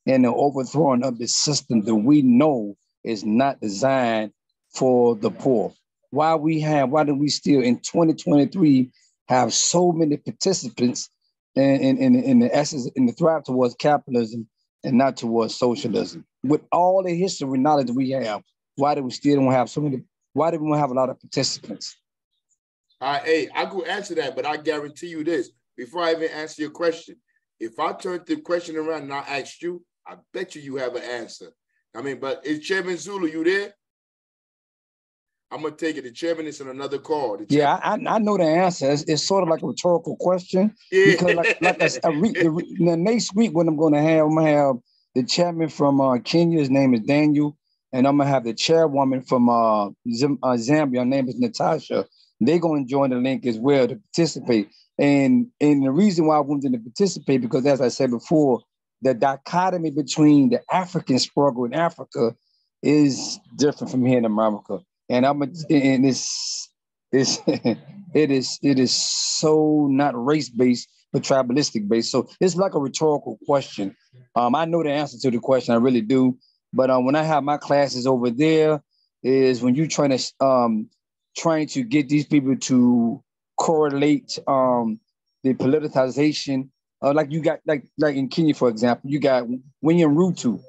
in the overthrowing of the system that we know is not designed for the poor? Why do we still in 2023 have so many participants in the essence, in the thrive towards capitalism and not towards socialism? With all the history knowledge we have, why do we still don't have so many? Why do we don't have a lot of participants? Hey, I could answer that, but I guarantee you this: before I even answer your question, if I turn the question around and I asked you, I bet you have an answer. I mean, but is Chairman Zulu, you there? I'm gonna take it. The chairman is on another call. Yeah, I know the answer. It's sort of like a rhetorical question. Yeah. Because the next week when I'm gonna have the chairman from Kenya. His name is Daniel, and I'm gonna have the chairwoman from Zambia. Her name is Natasha. They're gonna join the link as well to participate. And the reason why I wanted to participate, because as I said before, the dichotomy between the African struggle in Africa is different from here in America. And it is so not race-based, but tribalistic based. So it's like a rhetorical question. I know the answer to the question, I really do. But when I have my classes over there, is when you're trying to get these people to correlate the politicization. Like you got like in Kenya, for example, you got William Ruto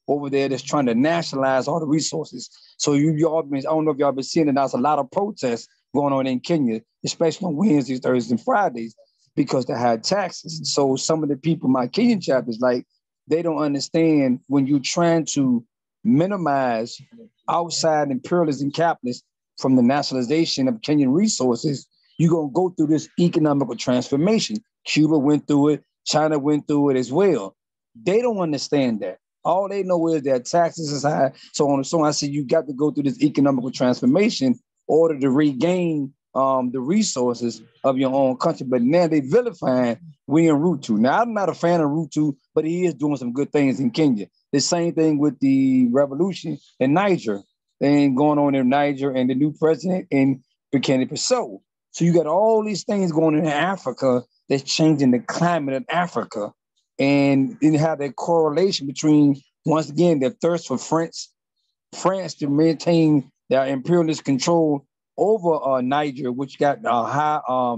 over there that's trying to nationalize all the resources. So y'all been, I don't know if y'all been seeing it. There's a lot of protests going on in Kenya, especially on Wednesdays, Thursdays, and Fridays, because they had taxes. So some of the people, my Kenyan chapters, like they don't understand when you're trying to minimize outside imperialism capitalists from the nationalization of Kenyan resources, you're going to go through this economical transformation. Cuba went through it. China went through it as well. They don't understand that. All they know is that taxes is high. So on and so on. I said, you got to go through this economical transformation in order to regain the resources of your own country. But now they vilifying William Ruto. Now, I'm not a fan of Ruto, but he is doing some good things in Kenya. The same thing with the revolution in Niger and going on in Niger and the new president in Burkina Faso. So you got all these things going on in Africa that's changing the climate of Africa. And you have that correlation between, once again, the thirst for France to maintain their imperialist control over Niger, which got high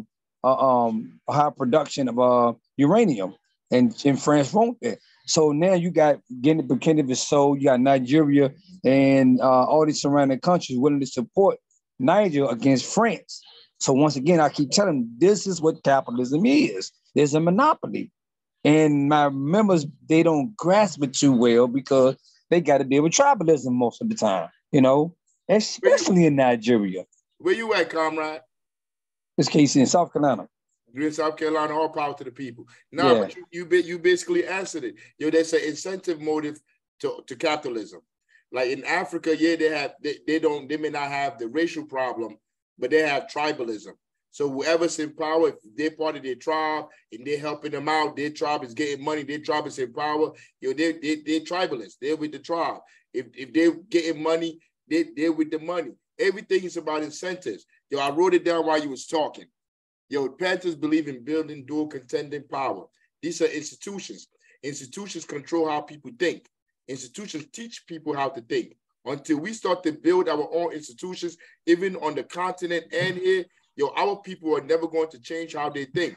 production of uranium, and France won't that. So now you got Burkina Faso, you got Nigeria, and all these surrounding countries willing to support Niger against France. So once again, I keep telling them, this is what capitalism is. There's a monopoly. And my members, they don't grasp it too well because they got to deal with tribalism most of the time, you know, especially in Nigeria. Where you at, comrade? This case in South Carolina. You're in South Carolina, all power to the people. No, but you basically answered it. There's an incentive motive to capitalism. Like in Africa, they may not have the racial problem, but they have tribalism. So whoever's in power, if they're part of their tribe and they're helping them out, their tribe is getting money, their tribe is in power, they're tribalists. They're with the tribe. If they're getting money, they're with the money. Everything is about incentives. I wrote it down while you was talking. Panthers believe in building dual contending power. These are institutions. Institutions control how people think. Institutions teach people how to think. Until we start to build our own institutions, even on the continent and here, our people are never going to change how they think.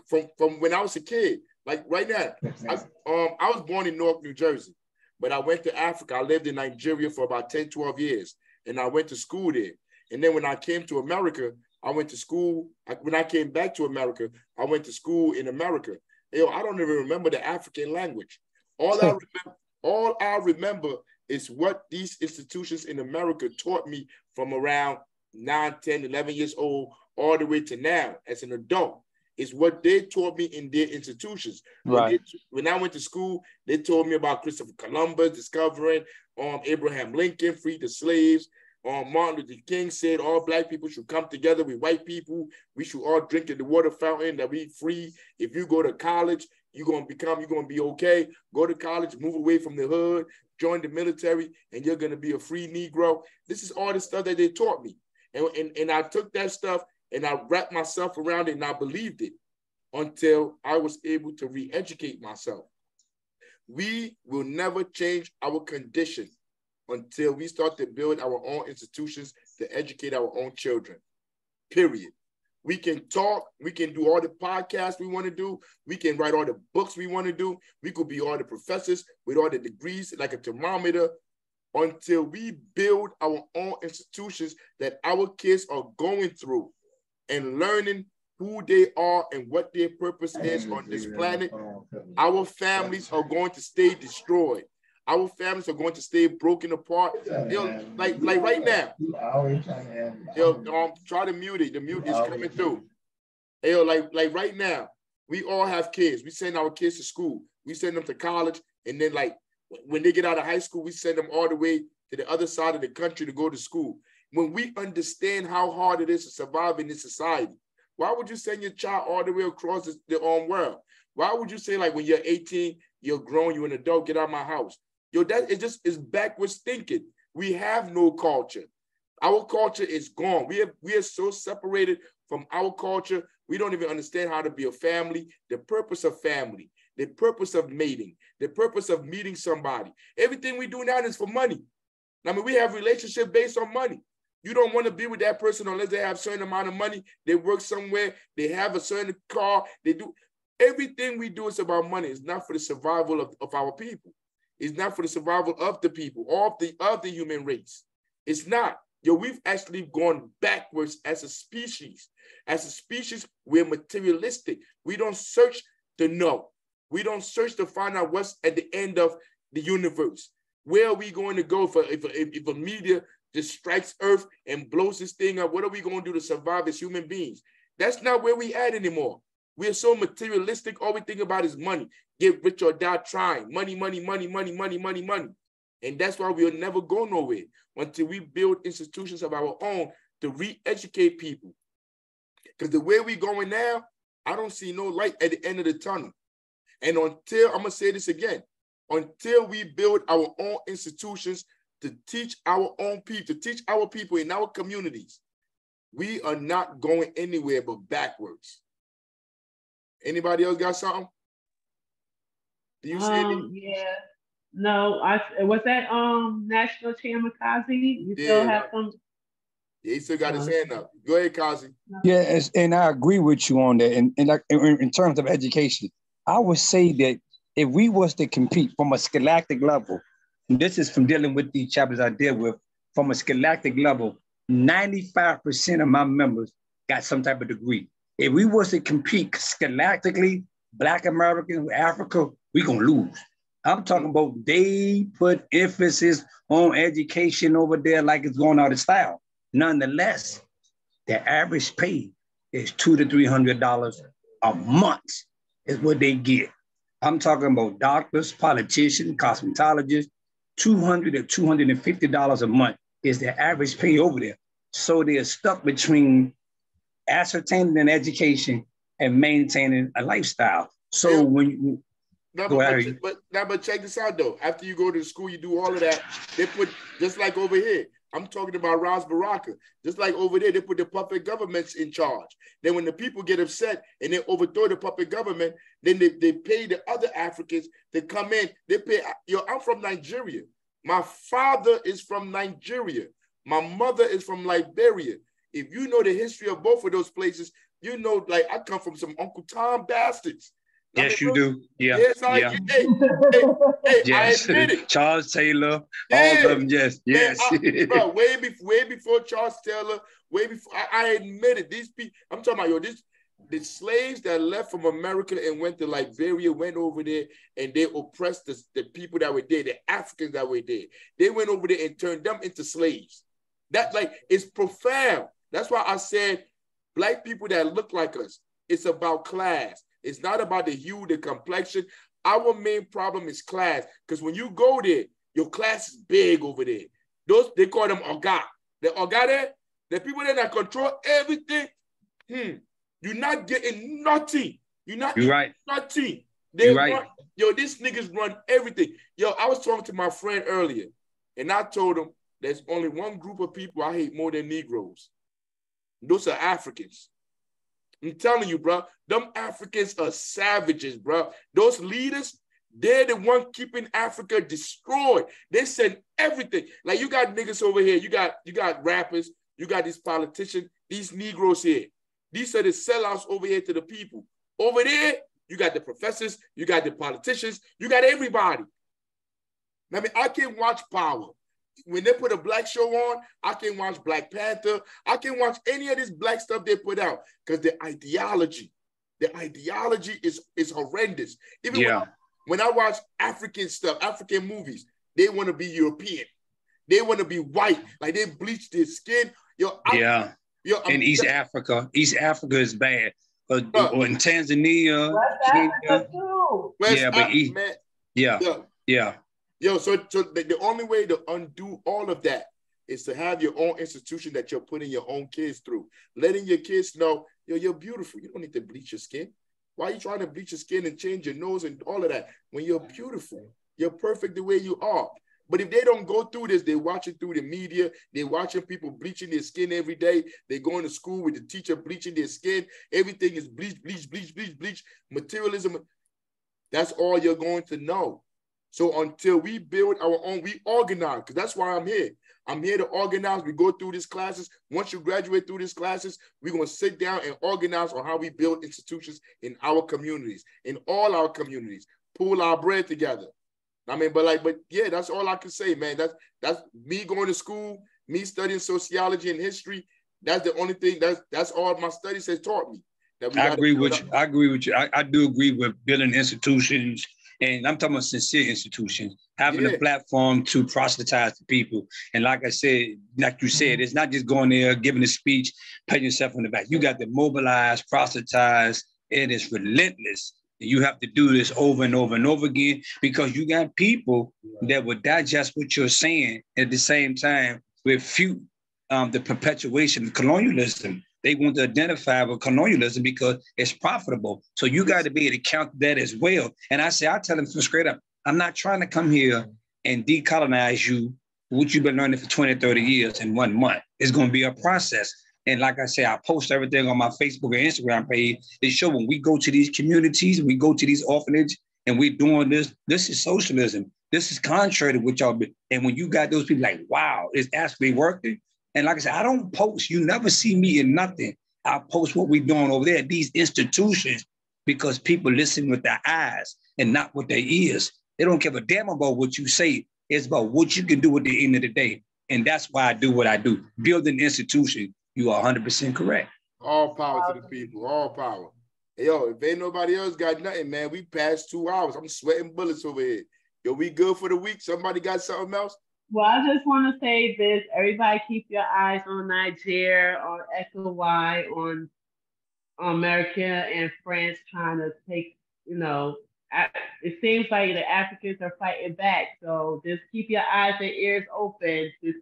From when I was a kid, like right now, I was born in Newark, New Jersey, but I went to Africa. I lived in Nigeria for about 10, 12 years, and I went to school there. And then when I came to America, I went to school. When I came back to America, I went to school in America. I don't even remember the African language. All I remember is what these institutions in America taught me from around 9, 10, 11 years old, all the way to now as an adult. Is what they taught me in their institutions. Right. When I went to school, they told me about Christopher Columbus discovering Abraham Lincoln, freed the slaves. Martin Luther King said all Black people should come together with white people. We should all drink at the water fountain, that we free. If you go to college, you're going to be okay. Go to college, move away from the hood, join the military, and you're going to be a free Negro. This is all the stuff that they taught me. And I took that stuff and I wrapped myself around it and I believed it until I was able to re-educate myself. We will never change our condition until we start to build our own institutions to educate our own children, period. We can talk, we can do all the podcasts we want to do, we can write all the books we want to do, we could be all the professors with all the degrees like a thermometer, until we build our own institutions that our kids are going through and learning who they are and what their purpose is on this planet. Our families are going to stay destroyed. Our families are going to stay broken apart. Like right now. Try to mute it. The mute is coming through. Like right now, we all have kids. We send our kids to school. We send them to college, and then like when they get out of high school, we send them all the way to the other side of the country to go to school. When we understand how hard it is to survive in this society, why would you send your child all the way across the world? Why would you say, like, when you're 18, you're grown, you're an adult, get out of my house? That is backwards thinking. We have no culture. Our culture is gone. We are so separated from our culture. We don't even understand how to be a family, the purpose of family, the purpose of mating, the purpose of meeting somebody. Everything we do now is for money. I mean, we have relationships based on money. You don't want to be with that person unless they have a certain amount of money. They work somewhere. They have a certain car. They do. Everything we do is about money. It's not for the survival of our people. It's not for the survival of the people, of the human race. It's not. We've actually gone backwards as a species. As a species, we're materialistic. We don't search to know. We don't search to find out what's at the end of the universe. Where are we going to go if a meteor just strikes Earth and blows this thing up? What are we going to do to survive as human beings? That's not where we at anymore. We're so materialistic. All we think about is money. Get rich or die trying. Money, money, money, money, money, money, money. And that's why we'll never go nowhere until we build institutions of our own to re-educate people. Because the way we're going now, I don't see no light at the end of the tunnel. And until, I'm going to say this again, until we build our own institutions to teach our own people, to teach our people in our communities, we are not going anywhere but backwards. Anybody else got something? Do you see it? Yeah. No, was that National Chairman Kazi? You still have some? Yeah, he still got his hand up. Go ahead, Kazi. Yeah, and I agree with you on that. And like in terms of education, I would say that if we was to compete from a scholastic level, and this is from dealing with these chapters I deal with, from a scholastic level, 95% of my members got some type of degree. If we was to compete scholastically, Black Americans, Africa, we gonna lose. I'm talking about they put emphasis on education over there like it's going out of style. Nonetheless, the average pay is $200 to $300 a month is what they get. I'm talking about doctors, politicians, cosmetologists, $200 to $250 a month is the average pay over there. So they're stuck between ascertaining an education and maintaining a lifestyle. So when you but check this out though. After you go to school, you do all of that. They put, just like over here, I'm talking about Ras Baraka. Just like over there, they put the puppet governments in charge. Then when the people get upset and they overthrow the puppet government, then they pay the other Africans to come in. They pay, I'm from Nigeria. My father is from Nigeria. My mother is from Liberia. If you know the history of both of those places, you know, like, I come from some Uncle Tom bastards. Yes, you do. Yeah. Yes, hey, yes. I admit it. Charles Taylor, all of them, yes. Man, bro, way before Charles Taylor, way before, I admit it. These people, I'm talking about, the slaves that left from America and went to Liberia, went over there and they oppressed the people that were there, the Africans that were there. They went over there and turned them into slaves. That, it's profound. That's why I said, Black people that look like us, it's about class. It's not about the hue, the complexion. Our main problem is class. Because when you go there, your class is big over there. They call them Oga. The Oga there, the people there that control everything, you're not getting nothing. You're not getting nothing. They run, these niggas run everything. I was talking to my friend earlier, and I told him there's only one group of people I hate more than Negroes. Those are Africans. I'm telling you, bro, them Africans are savages, bro. Those leaders, they're the one keeping Africa destroyed. They send everything. Like, you got niggas over here, you got rappers, you got these politicians, these Negroes here. These are the sellouts over here to the people. Over there, you got the professors, you got the politicians, you got everybody. I mean, I can watch Power. When they put a Black show on, I can watch Black Panther. I can watch any of this Black stuff they put out because the ideology is horrendous. Even when I watch African stuff, African movies, they want to be European. They want to be white. Like they bleach their skin. In East Africa is bad. Or in Tanzania, Kenya. So the only way to undo all of that is to have your own institution that you're putting your own kids through, letting your kids know, you're beautiful. You don't need to bleach your skin. Why are you trying to bleach your skin and change your nose and all of that when you're beautiful? You're perfect the way you are. But if they don't go through this, they're watching through the media, they're watching people bleaching their skin every day. They're going to school with the teacher bleaching their skin. Everything is bleach. Materialism. That's all you're going to know. So until we build our own, we organize, because that's why I'm here. I'm here to organize. We go through these classes. Once you graduate through these classes, we're going to sit down and organize on how we build institutions in our communities, in all our communities, pool our bread together. I mean, but yeah, that's all I can say, man. That's me going to school, me studying sociology and history. That's the only thing, that's all my studies has taught me. I agree with you. I do agree with building institutions, and I'm talking about sincere institutions, having a platform to proselytize the people. And like I said, like you said, it's not just going there, giving a speech, patting yourself on the back. You got to mobilize, proselytize, and it's relentless. You have to do this over and over and over again, because you got people that will digest what you're saying at the same time refute the perpetuation of colonialism. They want to identify with colonialism because it's profitable. So you got to be able to count that as well. And I tell them straight up, I'm not trying to come here and decolonize you, what you've been learning for 20, 30 years in 1 month. It's going to be a process. And like I say, I post everything on my Facebook and Instagram page. They show when we go to these communities, we go to these orphanages, and we're doing this. This is socialism. This is contrary to what y'all been. And when you got those people like, wow, it's actually working. And like I said, I don't post. You never see me in nothing. I post what we're doing over there at these institutions, because people listen with their eyes and not with their ears. They don't give a damn about what you say. It's about what you can do at the end of the day. And that's why I do what I do. Building institutions. You are 100% correct. All power to the people. All power. Hey, yo, if ain't nobody else got nothing, man, we passed 2 hours. I'm sweating bullets over here. Yo, we good for the week? Somebody got something else? Well, I just want to say this. Everybody keep your eyes on Nigeria, on ECOWAS, on America and France trying to take, it seems like the Africans are fighting back. So just keep your eyes and ears open. This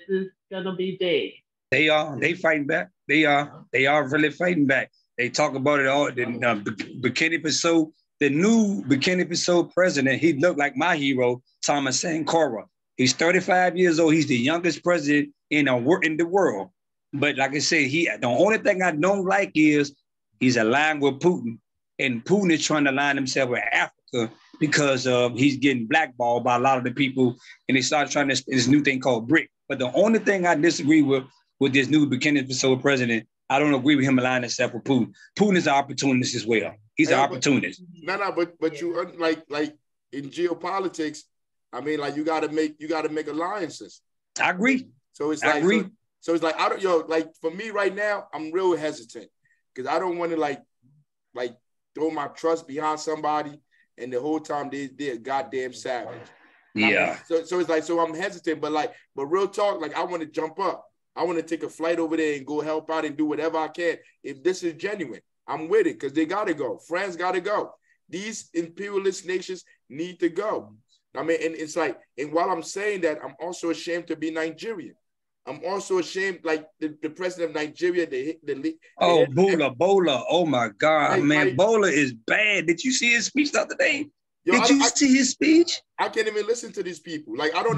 is going to be big. They are. They fighting back. They are really fighting back. They talk about it all. The Burkina Faso, the new Burkina Faso president, he looked like my hero, Thomas Sankara. He's 35 years old. He's the youngest president in the world. But like I said, the only thing I don't like is he's aligned with Putin. And Putin is trying to align himself with Africa because he's getting blackballed by a lot of the people. And they started trying this new thing called BRIC. But the only thing I disagree with this new Burkina Faso president, I don't agree with him aligning himself with Putin. Putin is an opportunist as well. He's an opportunist. But you like in geopolitics, I mean, like you gotta make alliances. I agree. So it's like so it's like I don't like for me right now, I'm real hesitant because I don't want to like throw my trust behind somebody and the whole time they're a goddamn savage. Yeah. I mean, so it's like I'm hesitant, but real talk, like I want to jump up. I want to take a flight over there and go help out and do whatever I can. If this is genuine, I'm with it because they got to go. France got to go. These imperialist nations need to go. I mean, and it's like, and while I'm saying that, I'm also ashamed to be Nigerian. I'm also ashamed, like the president of Nigeria, Bola. Oh my God, man. Bola is bad. Did you see his speech the other day? Did you see his speech? I can't even listen to these people. Like, I don't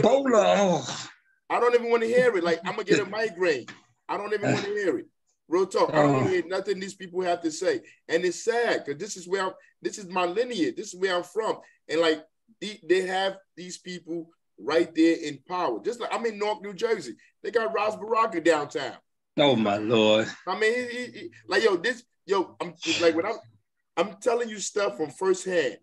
even want to hear it. Like, I'm gonna get a migraine. I don't even want to hear it. Real talk. I don't want to hear nothing these people have to say. And it's sad because this is my lineage. This is where I'm from. And like they have these people right there in power. Just like I'm in Newark, New Jersey. They got Ras Baraka downtown. Oh my Lord. I mean, I'm telling you stuff from firsthand.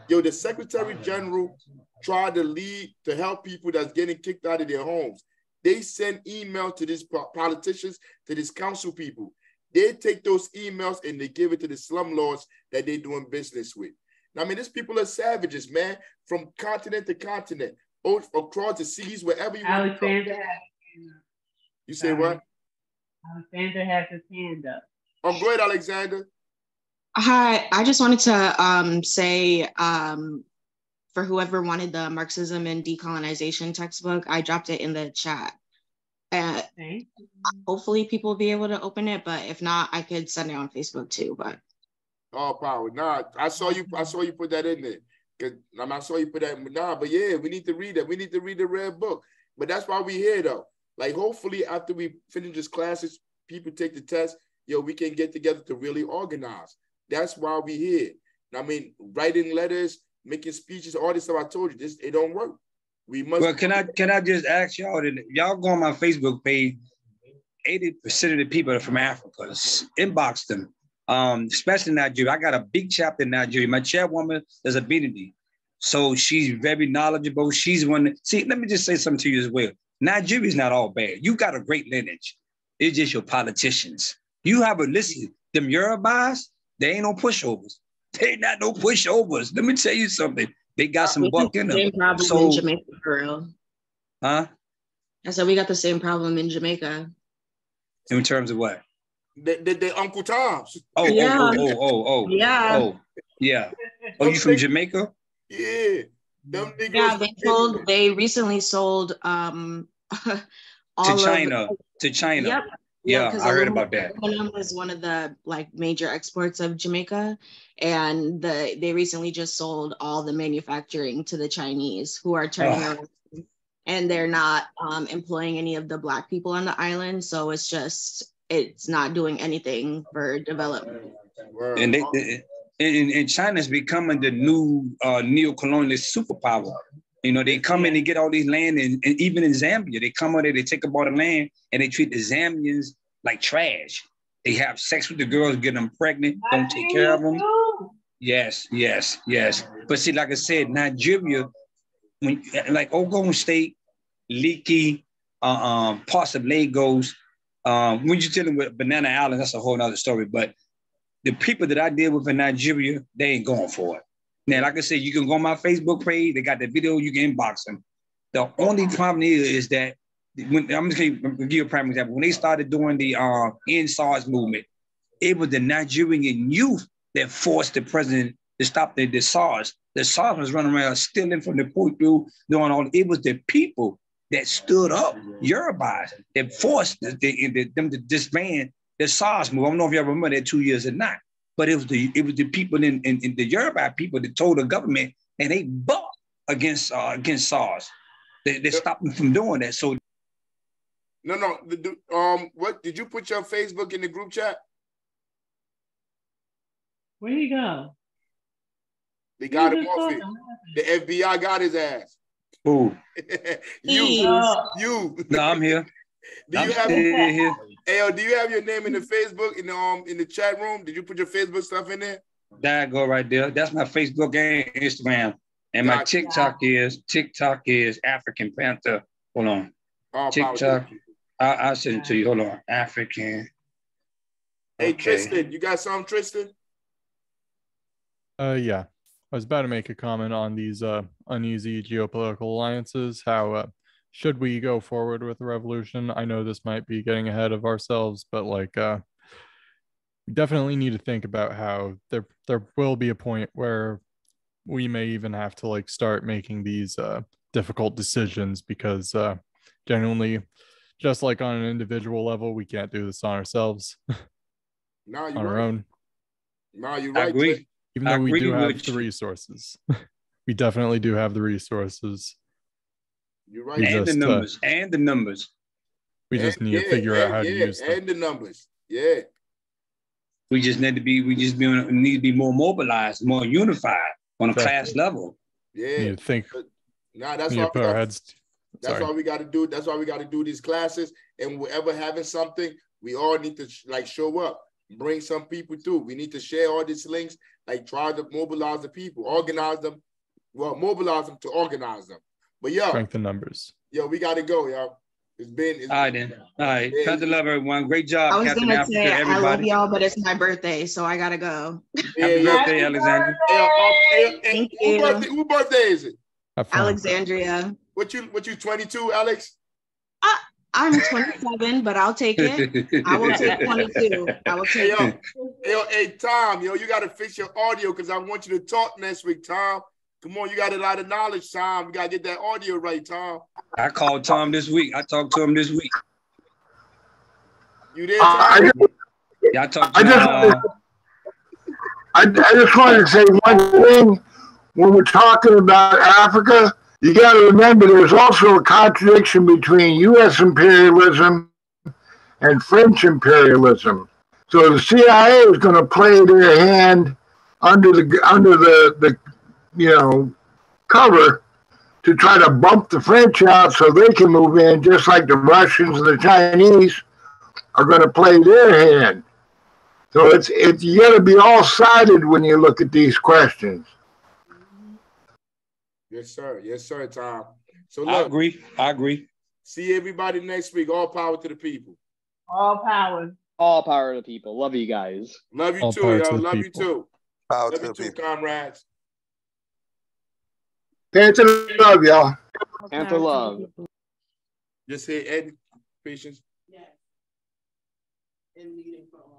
The Secretary General tried to lead to help people that's getting kicked out of their homes. They send emails to these politicians, to these council people. They take those emails and they give it to the slumlords that they're doing business with. I mean, these people are savages, man, from continent to continent. across the seas, wherever you want to go. Alexander has his hand up. You say what? Alexander has his hand up. Oh, go ahead, Alexander. Hi, I just wanted to say for whoever wanted the Marxism and Decolonization textbook, I dropped it in the chat. Hopefully people will be able to open it, but if not, I could send it on Facebook too. But oh, power! Nah, I saw you put that in there. I saw you put that. Nah, but yeah, we need to read that. We need to read the red book. But that's why we here though. Like hopefully after we finish this classes, people take the test. We can get together to really organize. That's why we here. I mean, writing letters, making speeches, all this stuff. I told you, it don't work. We must. Well, can I just ask y'all? Y'all go on my Facebook page. 80% of the people are from Africa. Inbox them, especially Nigeria. I got a big chapter in Nigeria. My chairwoman is a Benedict, so she's very knowledgeable. She's one. See, let me just say something to you as well. Nigeria is not all bad. You got a great lineage. It's just your politicians. You have a listen. Them Yorubas, they ain't no pushovers. They not no pushovers. Let me tell you something. They got some buck in them. Same problem in Jamaica, for real. Huh? I said we got the same problem in Jamaica. In terms of what? The Uncle Toms. Oh, yeah. Yeah. Oh, you from Jamaica? Yeah. They recently sold to China. Yep. Yeah, I heard about that. Aluminum is one of the major exports of Jamaica, and they recently just sold all the manufacturing to the Chinese, who are turning around, and they're not employing any of the Black people on the island. So it's not doing anything for development. And China's becoming the new neo-colonialist superpower. They come in and get all these land, and even in Zambia, they come out there, they take up all the land, and they treat the Zambians like trash. They have sex with the girls, get them pregnant, don't take care of them. Yes. But see, like I said, Nigeria, like Ogun State, Leaky, parts of Lagos, when you're dealing with Banana Island, that's a whole nother story. But the people that I deal with in Nigeria, they ain't going for it. Now, like I said, you can go on my Facebook page. They got the video. You can inbox them. The only problem is that I'm just going to give you a prime example. When they started doing the End SARS movement, it was the Nigerian youth that forced the president to stop the SARS. The SARS was running around stealing from the point through, doing all. It was the people that stood up, Yorubas, that forced them to disband the SARS movement. I don't know if y'all remember that 2 years or not. But it was the people in the Yoruba people that told the government, and they bucked against SARS. They stopped them from doing that. So no. What did you put your Facebook in the group chat? Where you go? They got him off it. The FBI got his ass. Who? You. No, I'm here. Do you have your name in the Facebook in the chat room? Did you put your Facebook stuff in there? That go right there. That's my Facebook and Instagram. And my TikTok is African Panther. Hold on. TikTok. I'll send it to you. Hold on. African. Hey, okay. Tristan, you got something, Tristan? Yeah. I was about to make a comment on these uneasy geopolitical alliances, how should we go forward with the revolution? I know this might be getting ahead of ourselves, but we definitely need to think about how there will be a point where we may even have to start making these difficult decisions, because genuinely, just like on an individual level, we can't do this on ourselves. No, you're on our own. No, you're right. I agree. Even though we do have the resources. We definitely do have the resources. You're right. And the numbers. We just need to figure out how to use them. And the numbers. Yeah. We just need to be more mobilized, more unified on a class level. Yeah. Need to think. That's why put our heads. That's why we got to do. That's why we got to do these classes. And whoever having something, we all need to show up, bring some people through. We need to share all these links, try to mobilize the people, organize them. Well, mobilize them to organize them. But strengthen numbers. We got to go, y'all. It's been all right then. All right. Yeah. Thanks to love everyone. Great job, I was Captain gonna Africa, say everybody. I love y'all, but it's my birthday, so I gotta go. Happy birthday, Alexandria. Thank you. Whose birthday is it? Alexandria. What you 22, Alex? I'm 27, but I'll take it. I will take 22. I will take it. Hey, Tom, you got to fix your audio because I want you to talk next week, Tom. Come on, you got a lot of knowledge, Tom. You got to get that audio right, Tom. I called Tom this week. I talked to him this week. You there, Tom? Yeah, I talked to him. I just wanted to say one thing. When we're talking about Africa, you got to remember there's also a contradiction between U.S. imperialism and French imperialism. So the CIA is going to play their hand under the cover to try to bump the French out so they can move in, just like the Russians and the Chinese are going to play their hand. So it's you got to be all-sided when you look at these questions. Yes, sir. Yes, sir, Tom. So look, I agree. See everybody next week. All power to the people. All power. All power to the people. Love you guys. Love you All too, power y'all. to the Love you people. too. Power Love to you the too, people. comrades. Panther love, y'all. Panther love. Just say Ed, patience. Yes. In meeting for all.